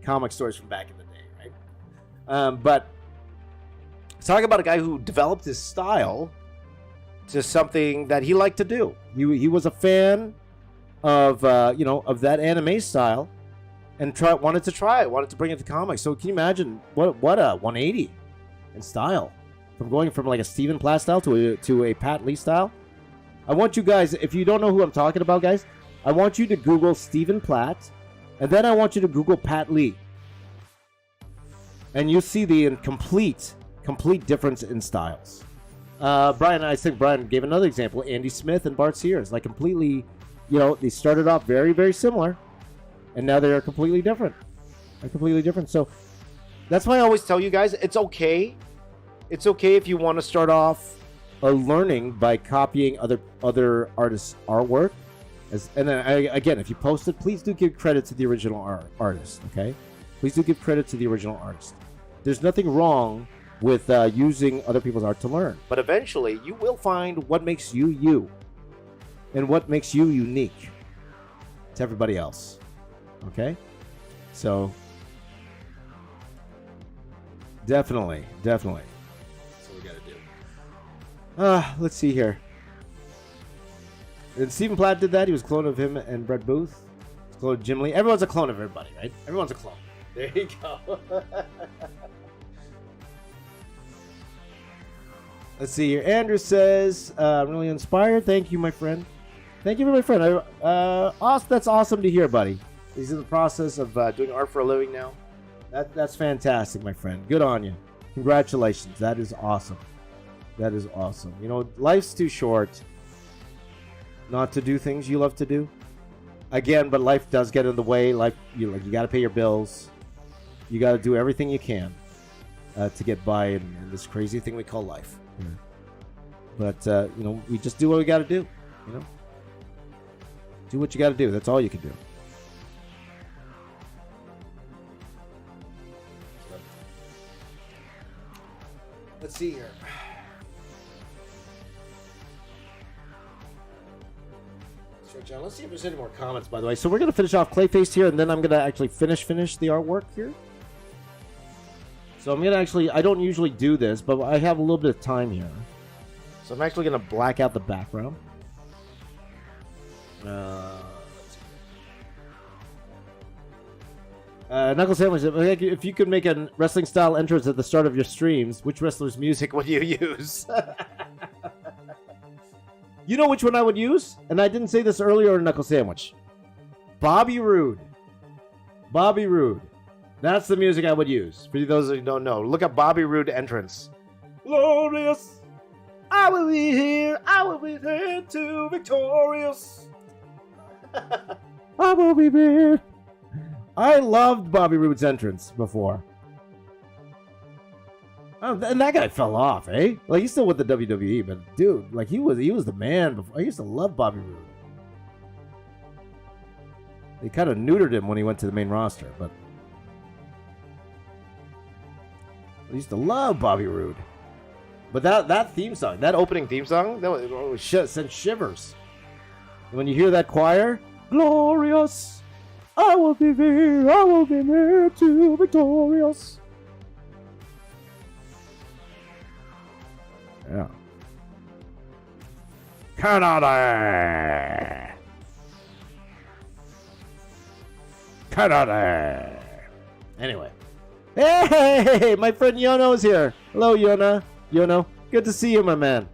[SPEAKER 2] comic stories from back in the day, right? But talking about a guy who developed his style to something that he liked to do. He was a fan of of that anime style, and wanted to bring it to comics. So can you imagine what a 180 in style, from going from like a Stephen Platt style to a Pat Lee style? I want you guys, if you don't know who I'm talking about, guys, I want you to Google Stephen Platt, and then I want you to Google Pat Lee, and you see the complete difference in styles. I think Brian gave another example. Andy Smith and Bart Sears, like completely, they started off very, very similar, and now they are completely different. So that's why I always tell you guys, it's okay. It's okay if you want to start off learning by copying other artists' artwork. And then again, if you post it, please do give credit to the original artist. Okay, please do give credit to the original artist. There's nothing wrong with using other people's art to learn. But eventually, you will find what makes you you, and what makes you unique to everybody else. Okay? So, definitely. That's what we gotta do. Let's see here. And Stephen Platt did that. He was a clone of him and Brett Booth. He was a clone of Jim Lee. Everyone's a clone of everybody, right? Everyone's a clone. There you go. Let's see here. Andrew says, I'm really inspired. Thank you, my friend. Thank you, my friend. That's awesome to hear, buddy. He's in the process of doing art for a living now. That's fantastic, my friend. Good on you. Congratulations. That is awesome. Life's too short not to do things you love to do. Again, but life does get in the way. Life, you got to pay your bills. You got to do everything you can to get by in this crazy thing we call life. Yeah. But we just do what we got to do. Do what you got to do. That's all you can do. Let's see here. Let's see if there's any more comments, by the way. So we're going to finish off Clayface here, and then I'm going to actually finish the artwork here. So I'm going to actually, I don't usually do this, but I have a little bit of time here. So I'm actually going to black out the background. Knuckle Sandwich, if you could make a wrestling style entrance at the start of your streams, which wrestler's music would you use? You know which one I would use? And I didn't say this earlier in Knuckle Sandwich. Bobby Roode. That's the music I would use. For those who don't know, look up Bobby Roode entrance. Glorious. I will be here. I will be there too. Victorious. I will be there. I loved Bobby Roode's entrance before. Oh, and that guy fell off, eh? Like, he's still with the WWE, but dude, like, he was the man before. I used to love Bobby Roode. They kind of neutered him when he went to the main roster, but I used to love Bobby Roode. But that theme song, that opening theme song, sent shivers. When you hear that choir, glorious, I will be there too, victorious. Yeah. Canada. Anyway. Hey, my friend Yono's here. Hello, Yono. Good to see you, my man.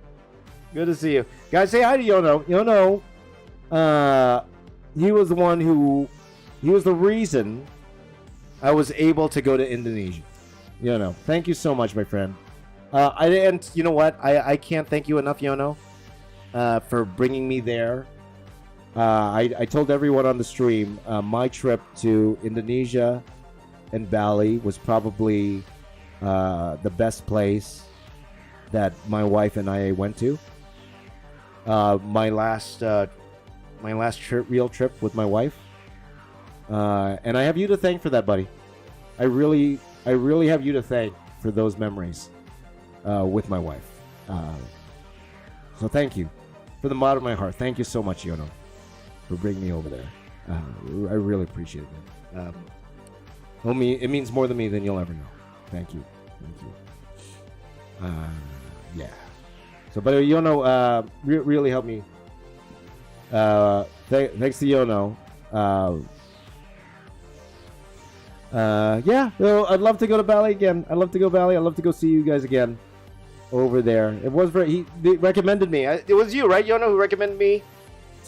[SPEAKER 2] Good to see you. Guys, say hi to Yono. Yono, he was the reason I was able to go to Indonesia. Yono, thank you so much, my friend. And you know what? I can't thank you enough, Yono, for bringing me there. I told everyone on the stream, my trip to Indonesia and Bali was probably the best place that my wife and I went to. my last real trip with my wife. And I have you to thank for that, buddy. I really have you to thank for those memories with my wife. So thank you. From the bottom of my heart, thank you so much, Yono, for bringing me over there. I really appreciate it. It means more to me than you'll ever know. Thank you. Yeah. So, but Yono really helped me. Thanks to Yono. Yeah, I'd love to go to Bali again. I'd love to go Bali. I'd love to go see you guys again over there. It was they recommended me. It was you, right, Yono, who recommended me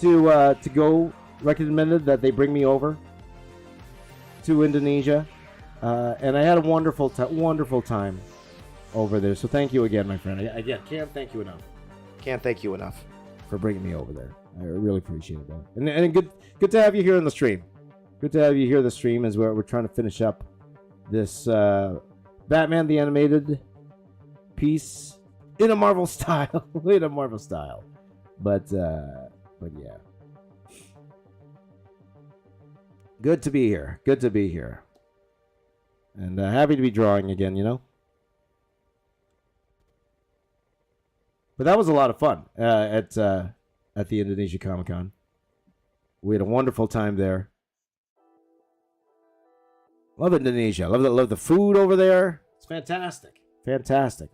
[SPEAKER 2] to go. Recommended that they bring me over to Indonesia, and I had a wonderful time over there. So thank you again, my friend. I can't thank you enough. Can't thank you enough for bringing me over there. I really appreciate that. And good to have you here on the stream. Good to have you here on the stream as we're trying to finish up this Batman the Animated piece in a Marvel style. But yeah. Good to be here. And happy to be drawing again, you know? But that was a lot of fun at the Indonesia Comic Con. We had a wonderful time there. Love Indonesia. Love the food over there. It's fantastic.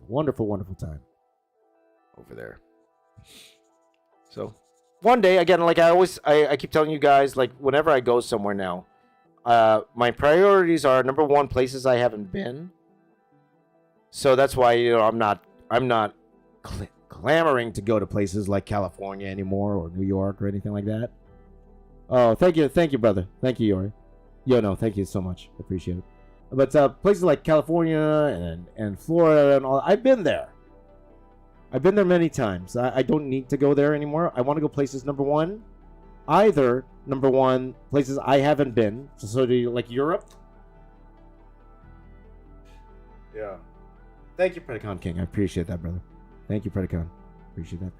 [SPEAKER 2] Wonderful time over there. So one day, again, like I keep telling you guys, like whenever I go somewhere now, my priorities are number one, places I haven't been. So that's why I'm not clamoring to go to places like California anymore or New York or anything like that. Oh, thank you, brother. Thank you, Yori. No, thank you so much. I appreciate it. But places like California and Florida and all, I've been there. I've been there many times. I don't need to go there anymore. I want to go places, number one, places I haven't been. So do you like Europe? Yeah. Thank you, Predacon King. I appreciate that, brother. Thank you, Predacon. Appreciate that.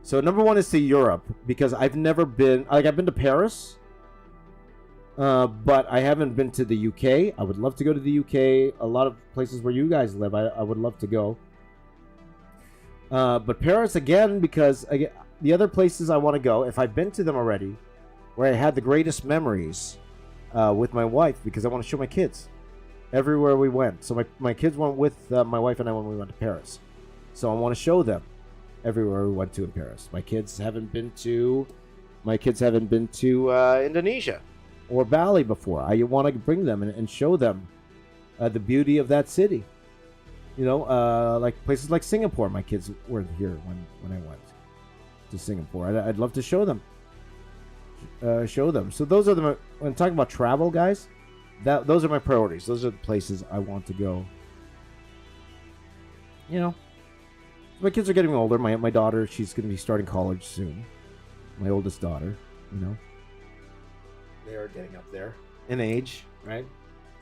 [SPEAKER 2] So number one is to Europe, because I've never been, like I've been to Paris, but I haven't been to the UK. I would love to go to the UK. A lot of places where you guys live, I would love to go. But Paris again, because again, the other places I want to go, if I've been to them already, where I had the greatest memories with my wife, because I want to show my kids everywhere we went. So my kids went with my wife and I when we went to Paris. So I want to show them everywhere we went to in Paris. My kids haven't been to Indonesia or Bali before. I want to bring them and show them the beauty of that city. You know, like places like Singapore. My kids weren't here when I went to Singapore. I'd love to show them. So those are when I'm talking about travel, guys. Those are my priorities. Those are the places I want to go. You know, my kids are getting older. My daughter, she's going to be starting college soon. My oldest daughter, you know, they are getting up there in age, right?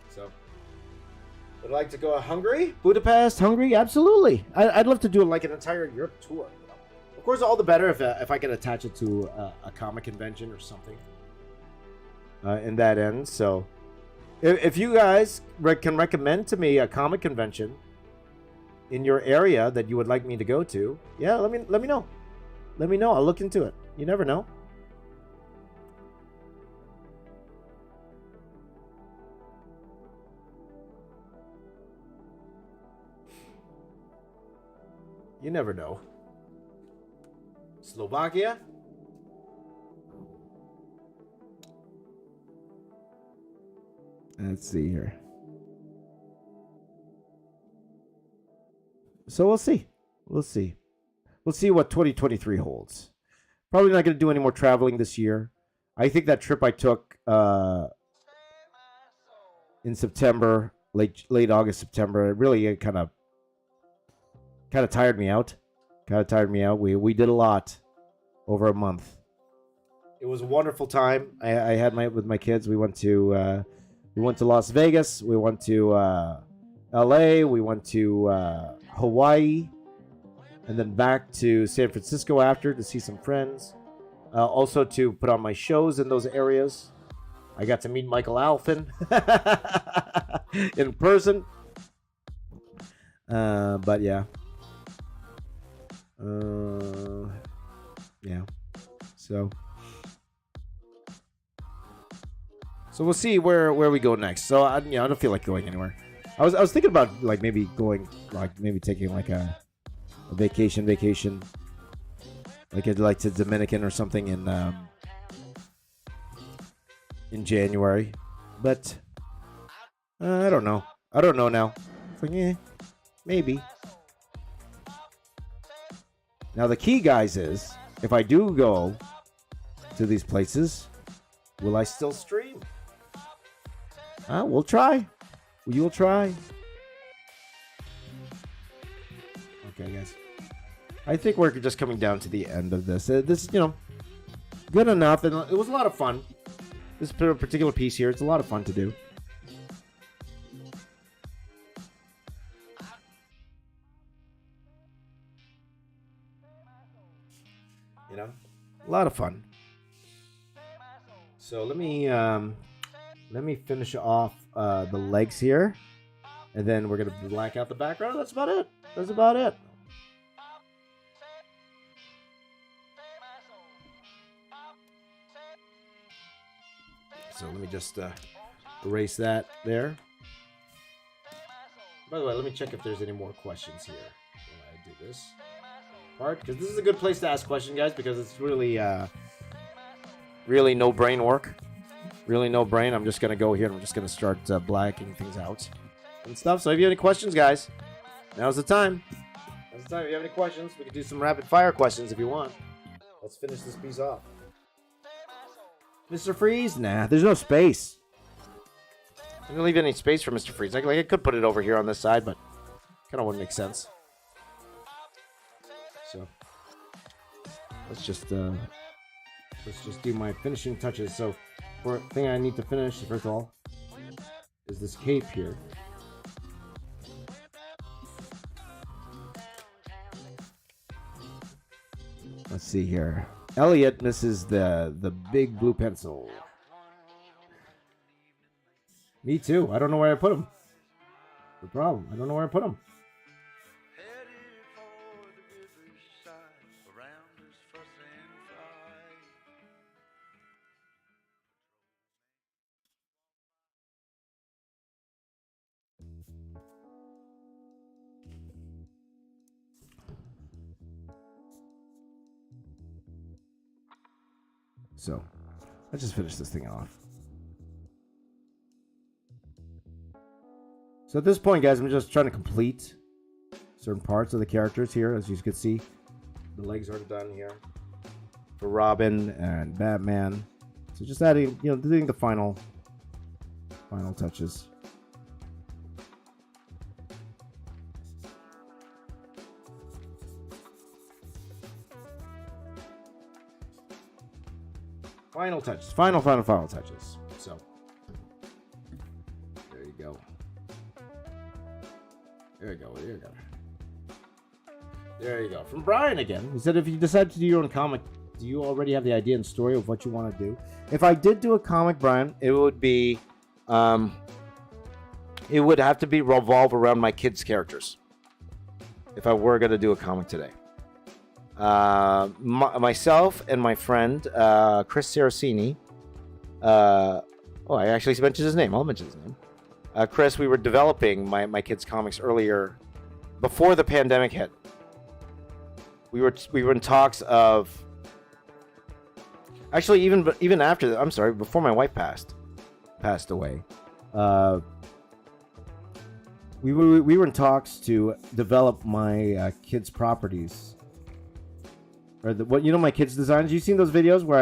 [SPEAKER 2] So, would like to go to Hungary, Budapest, Hungary? Absolutely. I'd love to do like an entire Europe tour. You know? Of course, all the better if I can attach it to a comic convention or something. In that end, so if you guys can recommend to me a comic convention in your area that you would like me to go to, yeah, let me know. Let me know. I'll look into it. You never know. You never know. Slovakia? Let's see here. So we'll see. We'll see what 2023 holds. Probably not going to do any more traveling this year. I think that trip I took in September, late August, September, it really kind of tired me out. We did a lot over a month. It was a wonderful time. I had with my kids. We went to Las Vegas. We went to LA. We went to Hawaii. and then back to San Francisco after to see some friends. Also to put on my shows in those areas. I got to meet Michael Alfin in person. But yeah. Yeah. So we'll see where we go next. So I don't feel like going anywhere. I was thinking about like maybe going, like maybe taking like a vacation, like to Dominican or something in January, but I don't know. I don't know now. It's like, maybe. Now the key, guys, is if I do go to these places, will I still stream? We'll try. We will try. Okay, guys. I think we're just coming down to the end of this. This is, good enough, and it was a lot of fun. This particular piece here, it's a lot of fun to do. A lot of fun. So let me finish off the legs here, and then we're gonna black out the background. That's about it. That's about it. So let me just erase that there. By the way, let me check if there's any more questions here when I do this part, because this is a good place to ask questions, guys, because it's really really no brain work. Really no brain. I'm just gonna go here and I'm just gonna start blacking things out and stuff. So if you have any questions, guys, now's the time. Now's the time. If you have any questions, we can do some rapid fire questions if you want. Let's finish this piece off. Mr. Freeze? Nah, there's no space. I didn't leave any space for Mr. Freeze. I could put it over here on this side, but kind of wouldn't make sense. So let's just do my finishing touches. So the thing I need to finish, first of all, is this cape here. Let's see here. Elliot misses the big blue pencil. Me too. I don't know where I put him. The problem. I don't know where I put him. So, let's just finish this thing off. So at this point, guys, I'm just trying to complete certain parts of the characters here. As you can see, the legs aren't done here for Robin and Batman. So just adding, doing the final touches. Final touches. Final touches. So, there you go. There you go. From Brian again. He said, if you decide to do your own comic, do you already have the idea and story of what you want to do? If I did do a comic, Brian, it would be, it would have to be revolve around my kids' characters. If I were going to do a comic today. Myself and my friend Chris Saracini. I actually mentioned his name. I'll mention his name. Chris, we were developing my kids' comics earlier, before the pandemic hit. We were in talks of. Actually, even after that, I'm sorry, before my wife passed away. We were in talks to develop my kids' properties. Or my kids' designs. You seen those videos where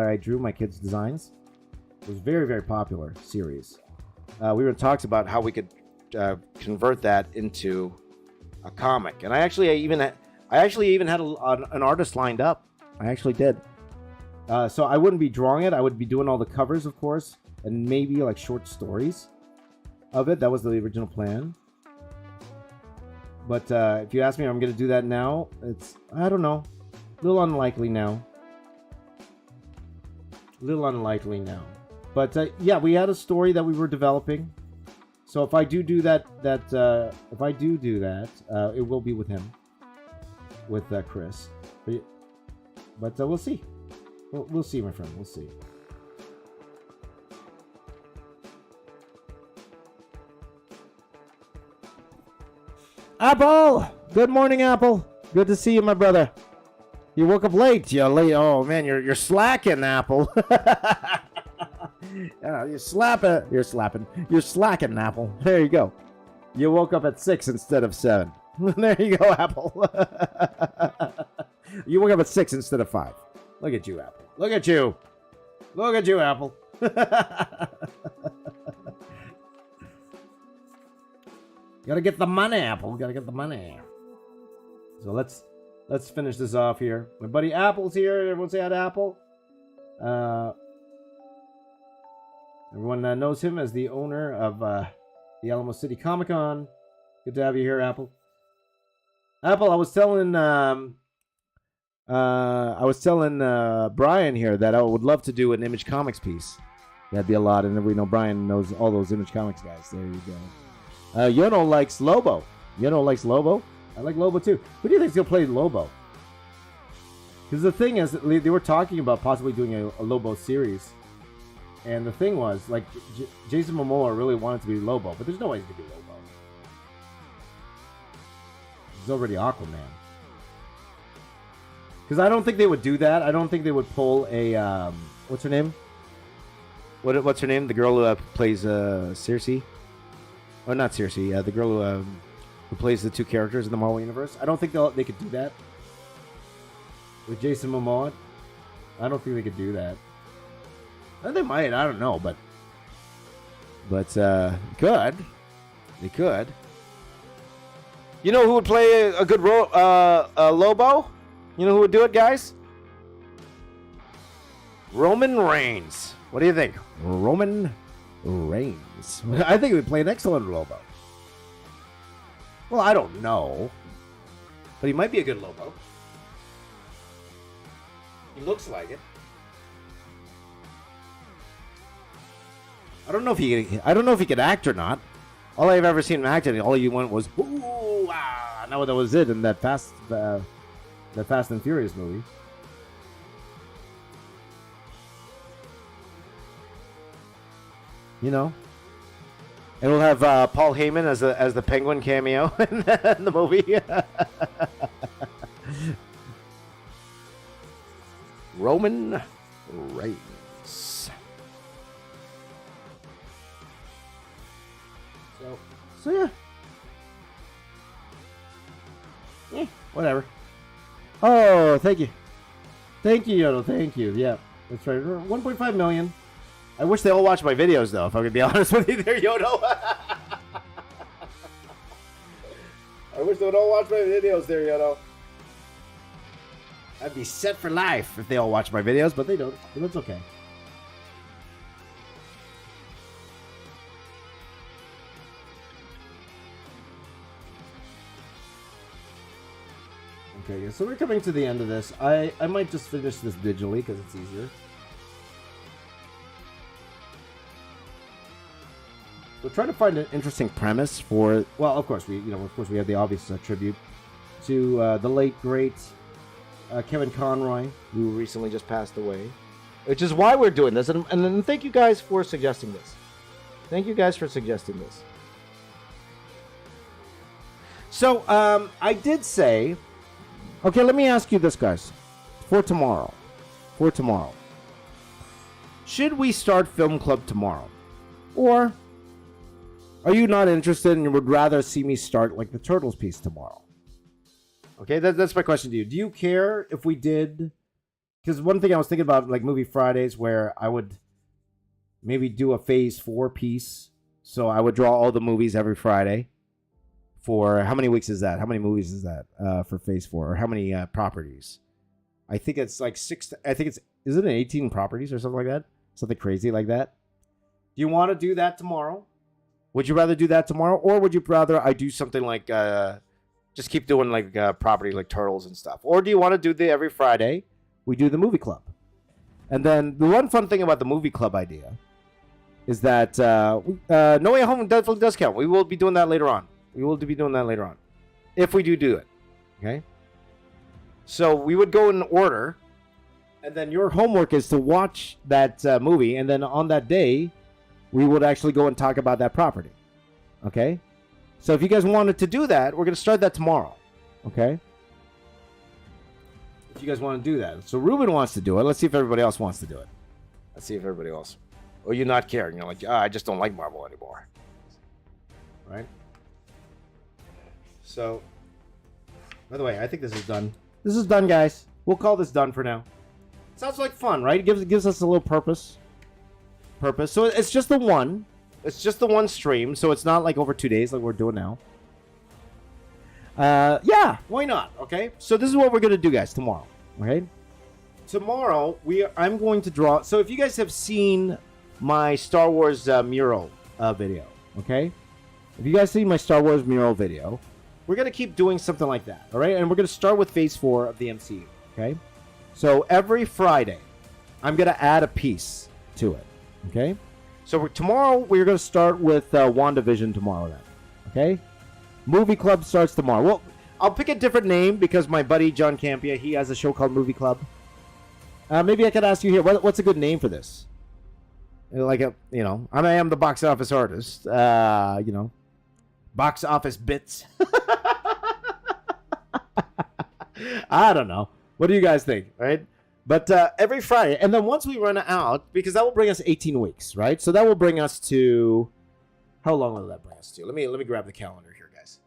[SPEAKER 2] I drew my kids' designs? It was very, very popular series. We were in talks about how we could convert that into a comic, and I actually even had an artist lined up. I actually did. So I wouldn't be drawing it. I would be doing all the covers, of course, and maybe like short stories of it. That was the original plan. But if you ask me, I'm going to do that now. I don't know, a little unlikely now. But yeah, we had a story that we were developing. So if I do that, it will be with him, with Chris. But we'll see. We'll see, my friend. We'll see. Apple! Good morning, Apple. Good to see you, my brother. You woke up late. You're late. Oh, man, you're slacking, Apple. You're slacking, Apple. There you go. You woke up at 6 instead of 7. There you go, Apple. You woke up at 6 instead of 5. Look at you, Apple. Look at you, Apple. Gotta get the money, Apple. Gotta get the money. So let's finish this off here. My buddy Apple's here. Everyone say hi to Apple. Everyone knows him as the owner of the Alamo City Comic Con. Good to have you here, Apple. Apple, I was telling Brian here that I would love to do an Image Comics piece. That'd be a lot, and we know Brian knows all those Image Comics guys. There you go. Yono likes Lobo. I like Lobo too. Who do you think's gonna play Lobo? Because the thing is, they were talking about possibly doing a Lobo series, and the thing was, like, Jason Momoa really wanted to be Lobo, but there's no way he could be Lobo. He's already Aquaman. Because I don't think they would do that. I don't think they would pull a what's her name? What's her name? The girl who plays Circe. Oh, not Circe. The girl who plays the two characters in the Marvel Universe. I don't think they could do that. With Jason Momoa. I don't think they could do that. They might. I don't know. But could. They could. You know who would play a good Lobo? You know who would do it, guys? Roman Reigns. What do you think? Roman Reigns. I think he would play an excellent Lobo. Well, I don't know. But he might be a good Lobo. He looks like it. I don't know if he could act or not. All I've ever seen him act in, all he went was "Ooh, ah." No, that was it in that Fast and Furious movie. You know, and we'll have Paul Heyman as the Penguin cameo in the movie. Roman Reigns. So yeah. Whatever. Oh, thank you, Yodo. Thank you. Yeah, that's right. 1.5 million. I wish they all watched my videos, though, if I'm going to be honest with you there, Yodo. I wish they would all watch my videos there, Yodo. I'd be set for life if they all watch my videos, but they don't. But that's okay. Okay, so we're coming to the end of this. I might just finish this digitally because it's easier. We're trying to find an interesting premise for. Well, of course we have the obvious tribute to the late great Kevin Conroy, who recently just passed away. Which is why we're doing this, and thank you guys for suggesting this. So I did say, okay, let me ask you this, guys, for tomorrow, should we start Film Club tomorrow, or are you not interested and would rather see me start like the Turtles piece tomorrow? Okay, that's my question to you. Do you care if we did? Because one thing I was thinking about, like Movie Fridays, where I would maybe do a Phase 4 piece. So I would draw all the movies every Friday. For how many weeks is that? How many movies is that for Phase 4? Or how many properties? I think it's like 6. Isn't it 18 properties or something like that? Something crazy like that. Do you want to do that tomorrow? Would you rather do that tomorrow, or would you rather I do something like just keep doing like property like turtles and stuff? Or do you want to do the every Friday we do the movie club? And then the one fun thing about the movie club idea is that No Way Home definitely does count. We will be doing that later on. If we do it. Okay? So we would go in order, and then your homework is to watch that movie, and then on that day, we would actually go and talk about that property. Okay? So if you guys wanted to do that, we're going to start that tomorrow. Okay? If you guys want to do that. So Ruben wants to do it. Let's see if everybody else wants to do it. Let's see if everybody else. Or you're not caring. You're like, I just don't like Marvel anymore. Right? So, by the way, I think this is done. This is done, guys. We'll call this done for now. Sounds like fun, right? It gives us a little purpose. So it's just the one. It's just the one stream. So it's not like over 2 days like we're doing now. Yeah, why not? Okay. So this is what we're gonna do, guys. Tomorrow. Okay. Tomorrow I'm going to draw. So if you guys have seen my Star Wars mural video, okay. If you guys see my Star Wars mural video, we're gonna keep doing something like that. All right. And we're gonna start with Phase 4 of the MCU. Okay. So every Friday, I'm gonna add a piece to it. Okay. So tomorrow we're gonna start with WandaVision tomorrow. Then. Okay. Movie Club starts tomorrow. Well, I'll pick a different name because my buddy John Campia, he has a show called Movie Club. Maybe I could ask you here, what's a good name for this? Like I am the box office artist. Box office bits. I don't know. What do you guys think, right? But every Friday, and then once we run out, because that will bring us 18 weeks, right? So that will bring us to, how long will that bring us to? Let me grab the calendar here, guys.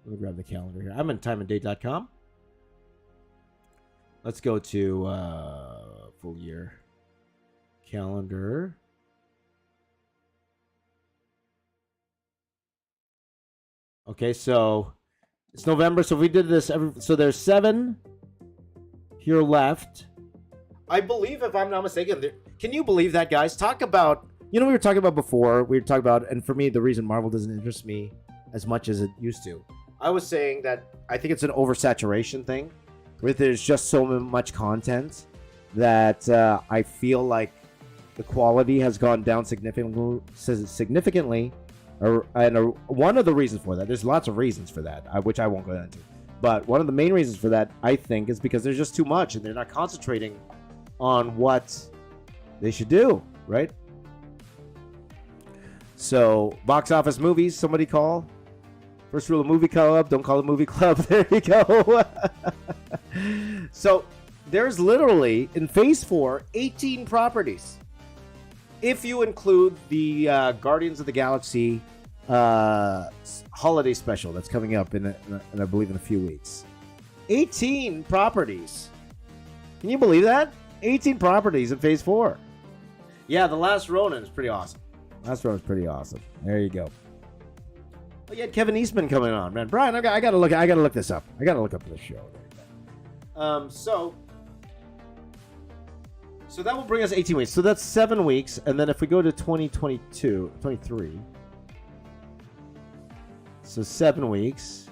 [SPEAKER 2] Let me grab the calendar here. I'm in timeanddate.com. Let's go to full year calendar. Okay, so it's November. So if we did this, so there's 7 here left. I believe, if I'm not mistaken, can you believe that, guys? Talk about, we were talking about before. We were talking about, and for me, the reason Marvel doesn't interest me as much as it used to. I was saying that I think it's an oversaturation thing, where there's just so much content that I feel like the quality has gone down significantly. And one of the reasons for that, there's lots of reasons for that, which I won't go into. But one of the main reasons for that, I think, is because there's just too much, and they're not concentrating on what they should do, right? So, box office movies, somebody call. First rule of movie club, don't call it movie club. There you go. So, there's literally, in Phase 4, 18 properties. If you include the Guardians of the Galaxy holiday special that's coming up in I believe in a few weeks. 18 properties. Can you believe that? 18 properties in Phase 4. Yeah, The Last Ronin is pretty awesome. Last Ronin's pretty awesome. There you go. Oh, you had Kevin Eastman coming on, man. Brian, I gotta look this up. I gotta look up this show. So that will bring us 18 weeks. So that's 7 weeks. And then if we go to 23. So 7 weeks.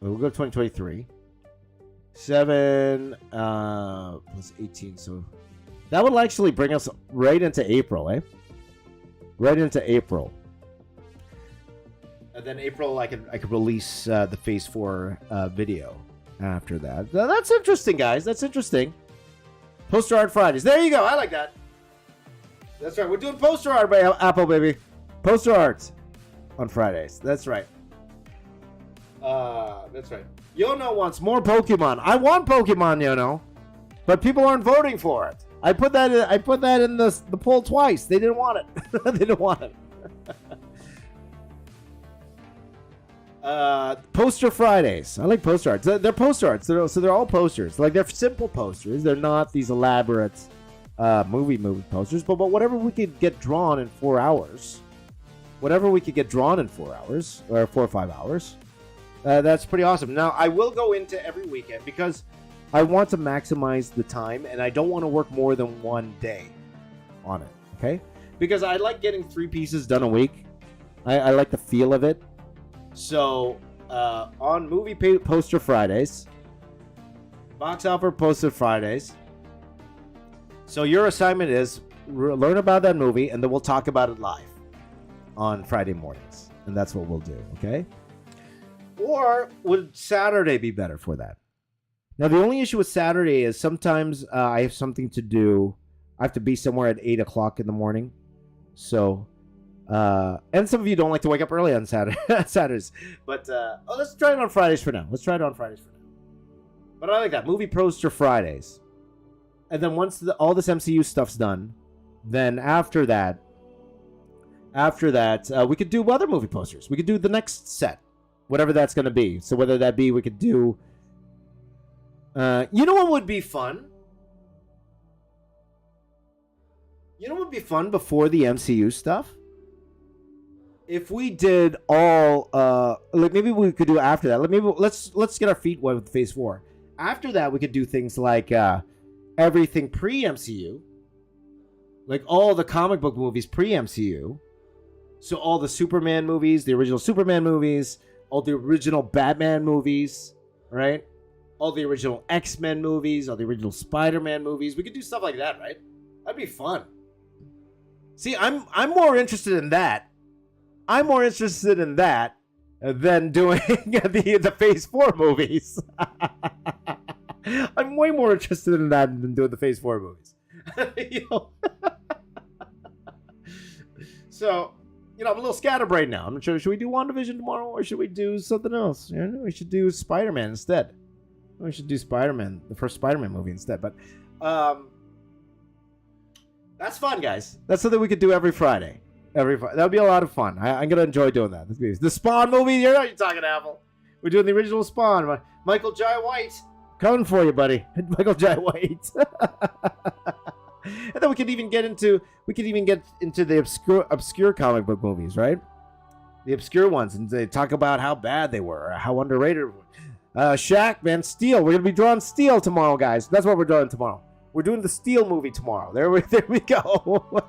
[SPEAKER 2] We'll go to 2023. 7 plus 18. So that would actually bring us right into April, eh? Right into April. And then April, I could release the Phase 4 video after that. Now, that's interesting, guys. That's interesting. Poster art Fridays. There you go. I like that. That's right. We're doing poster art by Apple, baby. Poster art on Fridays. That's right. That's right. Yono wants more Pokemon. I want Pokemon, Yono, but people aren't voting for it. I put that in the poll twice. They didn't want it. They didn't want it. Poster Fridays. I like poster arts. They're poster arts. So they're all posters. Like, they're simple posters. They're not these elaborate movie posters. But whatever we could get drawn in 4 hours, or 4 or 5 hours, that's pretty awesome. Now, I will go into every weekend because I want to maximize the time, and I don't want to work more than 1 day on it. Okay? Because I like getting 3 pieces done a week. I like the feel of it. So on movie poster Fridays. Box offer poster Fridays. So your assignment is learn about that movie, and then we'll talk about it live on Friday mornings. And that's what we'll do, okay? Or would Saturday be better for that? Now, the only issue with Saturday is sometimes I have something to do. I have to be somewhere at 8 o'clock in the morning. So, and some of you don't like to wake up early on Saturdays. But let's try it on Fridays for now. But I like that. Movie poster Fridays. And then once all this MCU stuff's done, then after that, we could do other movie posters. We could do the next set, whatever that's going to be. So whether that be, we could do... you know what would be fun? You know what would be fun before the MCU stuff? If we did all... like maybe we could do after that. Let's get our feet wet with Phase 4. After that, we could do things like everything pre-MCU. Like all the comic book movies pre-MCU. So all the Superman movies, the original Superman movies, all the original Batman movies, right? All the original X-Men movies, all the original Spider-Man movies. We could do stuff like that, right? That'd be fun. See, I'm more interested in that. I'm more interested in that than doing the Phase 4 movies. I'm way more interested in that than doing the Phase 4 movies. You know? So, you know, I'm a little scatterbrained now. I'm not sure. Should we do WandaVision tomorrow, or should we do something else? You know, we should do Spider-Man instead. We should do Spider-Man, the first Spider-Man movie instead. But that's fun, guys. That's something we could do every Friday. That would be a lot of fun. I'm going to enjoy doing that. The Spawn movie, you know you're talking, Apple. We're doing the original Spawn. Michael Jai White. Coming for you, buddy. Michael Jai White. And then we could even get into the obscure comic book movies, right? The obscure ones, and they talk about how bad they were, or how underrated. Shaq, man, Steel. We're gonna be drawing Steel tomorrow, guys. That's what we're doing tomorrow. We're doing the Steel movie tomorrow. There we go.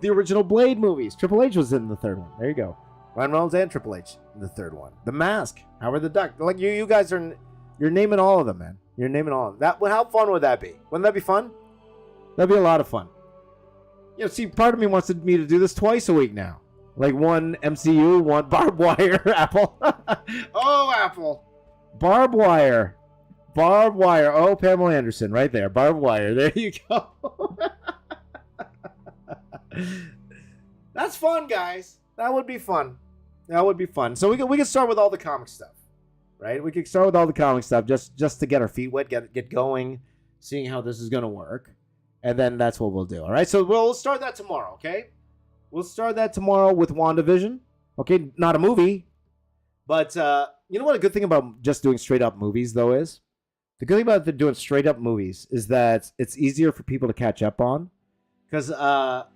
[SPEAKER 2] The original Blade movies. Triple H was in the third one. There you go. Ryan Reynolds and Triple H in the third one. The Mask. Howard the Duck. Like you guys are, you're naming all of them, man. You're naming all of them. How fun would that be? Wouldn't that be fun? That'd be a lot of fun. You know, see, part of me wants me to do this twice a week now. Like one MCU, one barbed wire, Apple. Oh, Apple. Barbed wire. Oh, Pamela Anderson, right there. Barbed wire. There you go. That's fun, guys. That would be fun. So we can start with all the comic stuff, right? We can start with all the comic stuff just to get our feet wet, get going, seeing how this is going to work. And then that's what we'll do. All right. So we'll start that tomorrow. Okay. We'll start that tomorrow with WandaVision. Okay. Not a movie. But you know what a good thing about just doing straight up movies, though, is? The good thing about doing straight up movies is that it's easier for people to catch up on. Because,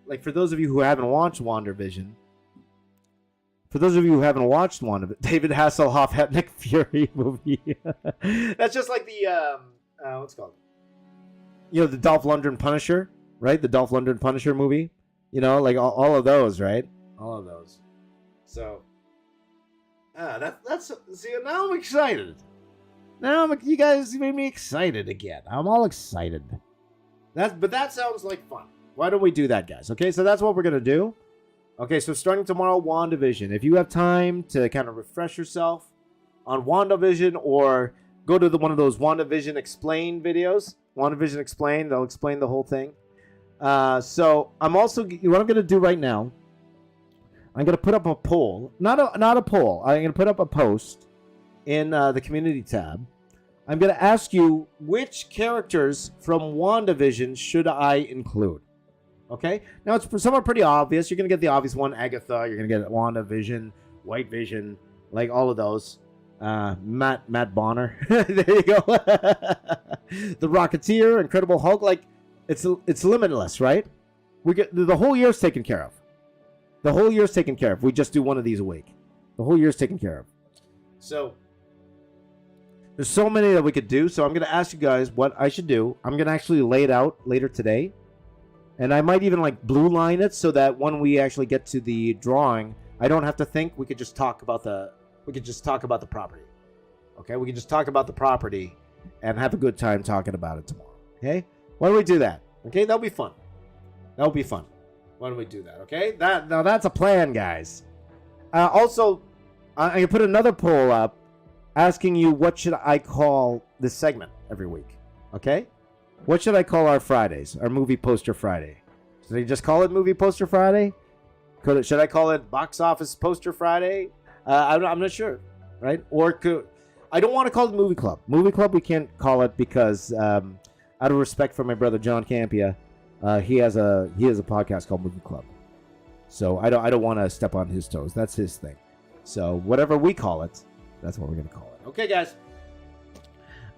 [SPEAKER 2] like, for those of you who haven't watched WandaVision, David Hasselhoff had Nick Fury movie. That's just like the, what's it called? You know, the Dolph Lundgren Punisher, right? The Dolph Lundgren Punisher movie. You know, like all of those, right? All of those. So, that's see, now I'm excited. You guys made me excited again. I'm all excited. But that sounds like fun. Why don't we do that, guys? Okay, so that's what we're going to do. Okay, so starting tomorrow, WandaVision. If you have time to kind of refresh yourself on WandaVision, or go to one of those WandaVision Explain videos. WandaVision Explain. They'll explain the whole thing. So I'm also, what I'm going to do right now, I'm going to put up a poll. Not a poll. I'm going to put up a post in the community tab. I'm going to ask you, which characters from WandaVision should I include? Okay? Now, some are pretty obvious. You're going to get the obvious one, Agatha. You're going to get WandaVision, White Vision, like all of those. Matt Bonner. There you go. The Rocketeer, Incredible Hulk. Like, it's limitless, right? We get the whole year's taken care of. The whole year's taken care of. We just do one of these a week. The whole year's taken care of. So there's so many that we could do. So I'm going to ask you guys what I should do. I'm going to actually lay it out later today. And I might even like blue line it so that when we actually get to the drawing, I don't have to think. We could just talk about the we could just talk about the property. Okay, we can just talk about the property and have a good time talking about it tomorrow. Okay, why don't we do that? Okay, that'll be fun. That'll be fun. Why don't we do that? Okay, now that's a plan, guys. Also, I can put another poll up asking you what should I call this segment every week. Okay, what should I call our Fridays, our movie poster Friday? Should I just call it Movie Poster Friday? Should I call it Box Office Poster Friday? I'm not sure, right? Or I don't want to call it Movie Club. Movie Club we can't call it because out of respect for my brother John Campia, he has a podcast called Movie Club. So I don't want to step on his toes. That's his thing. So whatever we call it, that's what we're gonna call it. Okay, guys.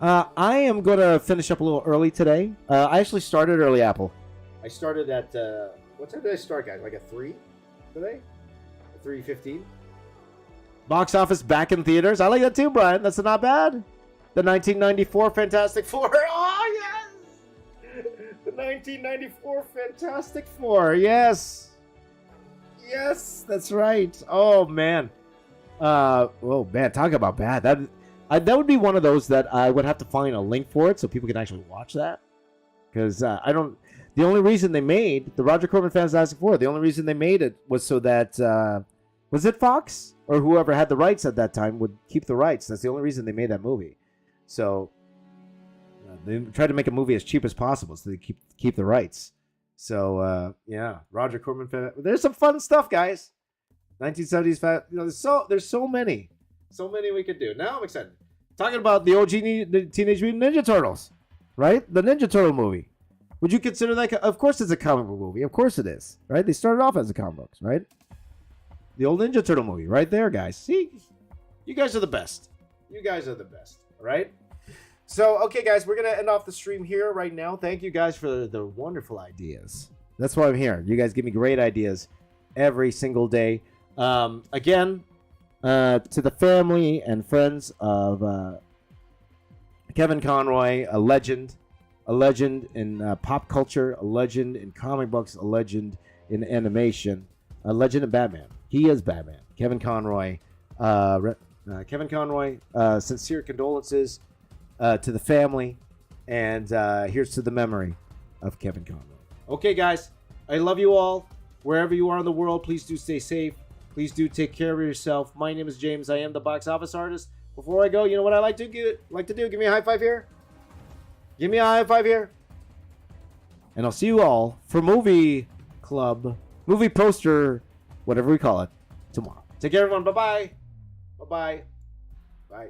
[SPEAKER 2] I am gonna finish up a little early today. I actually started early, Apple. I started at what time did I start, guys? Like at 3 today? 3:15. Box office back in theaters. I like that too, Brian. That's not bad. The 1994 Fantastic Four. Oh yes, the 1994 Fantastic Four. Yes, yes, that's right. Oh man. Oh man, talk about bad. That would be one of those that I would have to find a link for it so people can actually watch that. Because I don't. The only reason they made the Roger Corman Fantastic Four, the only reason they made it was so that was it Fox or whoever had the rights at that time would keep the rights. That's the only reason they made that movie. So they tried to make a movie as cheap as possible so they keep the rights. So yeah, Roger Corman. There's some fun stuff, guys. 1970s. You know, there's so many we could do. Now I'm excited. Talking about the OG the Teenage Mutant Ninja Turtles, right? The Ninja Turtle movie. Would you consider that? Of course, it's a comic book movie. Of course, it is. Right? They started off as a comic books, right? The old Ninja Turtle movie, right there, guys. See, you guys are the best. You guys are the best. All right. So, okay, guys, we're gonna end off the stream here right now. Thank you guys for the wonderful ideas. That's why I'm here. You guys give me great ideas every single day. Again, to the family and friends of Kevin Conroy, a legend in pop culture, a legend in comic books, a legend in animation, a legend in Batman. He is Batman. Kevin Conroy. Sincere condolences to the family, and here's to the memory of Kevin Conroy. Okay, guys, I love you all. Wherever you are in the world, please do stay safe. Please do take care of yourself. My name is James. I am the box office artist. Before I go, you know what I like to do? Give me a high five here. Give me a high five here. And I'll see you all for Movie Club, Movie Poster, whatever we call it, tomorrow. Take care, everyone. Bye-bye. Bye-bye. Bye.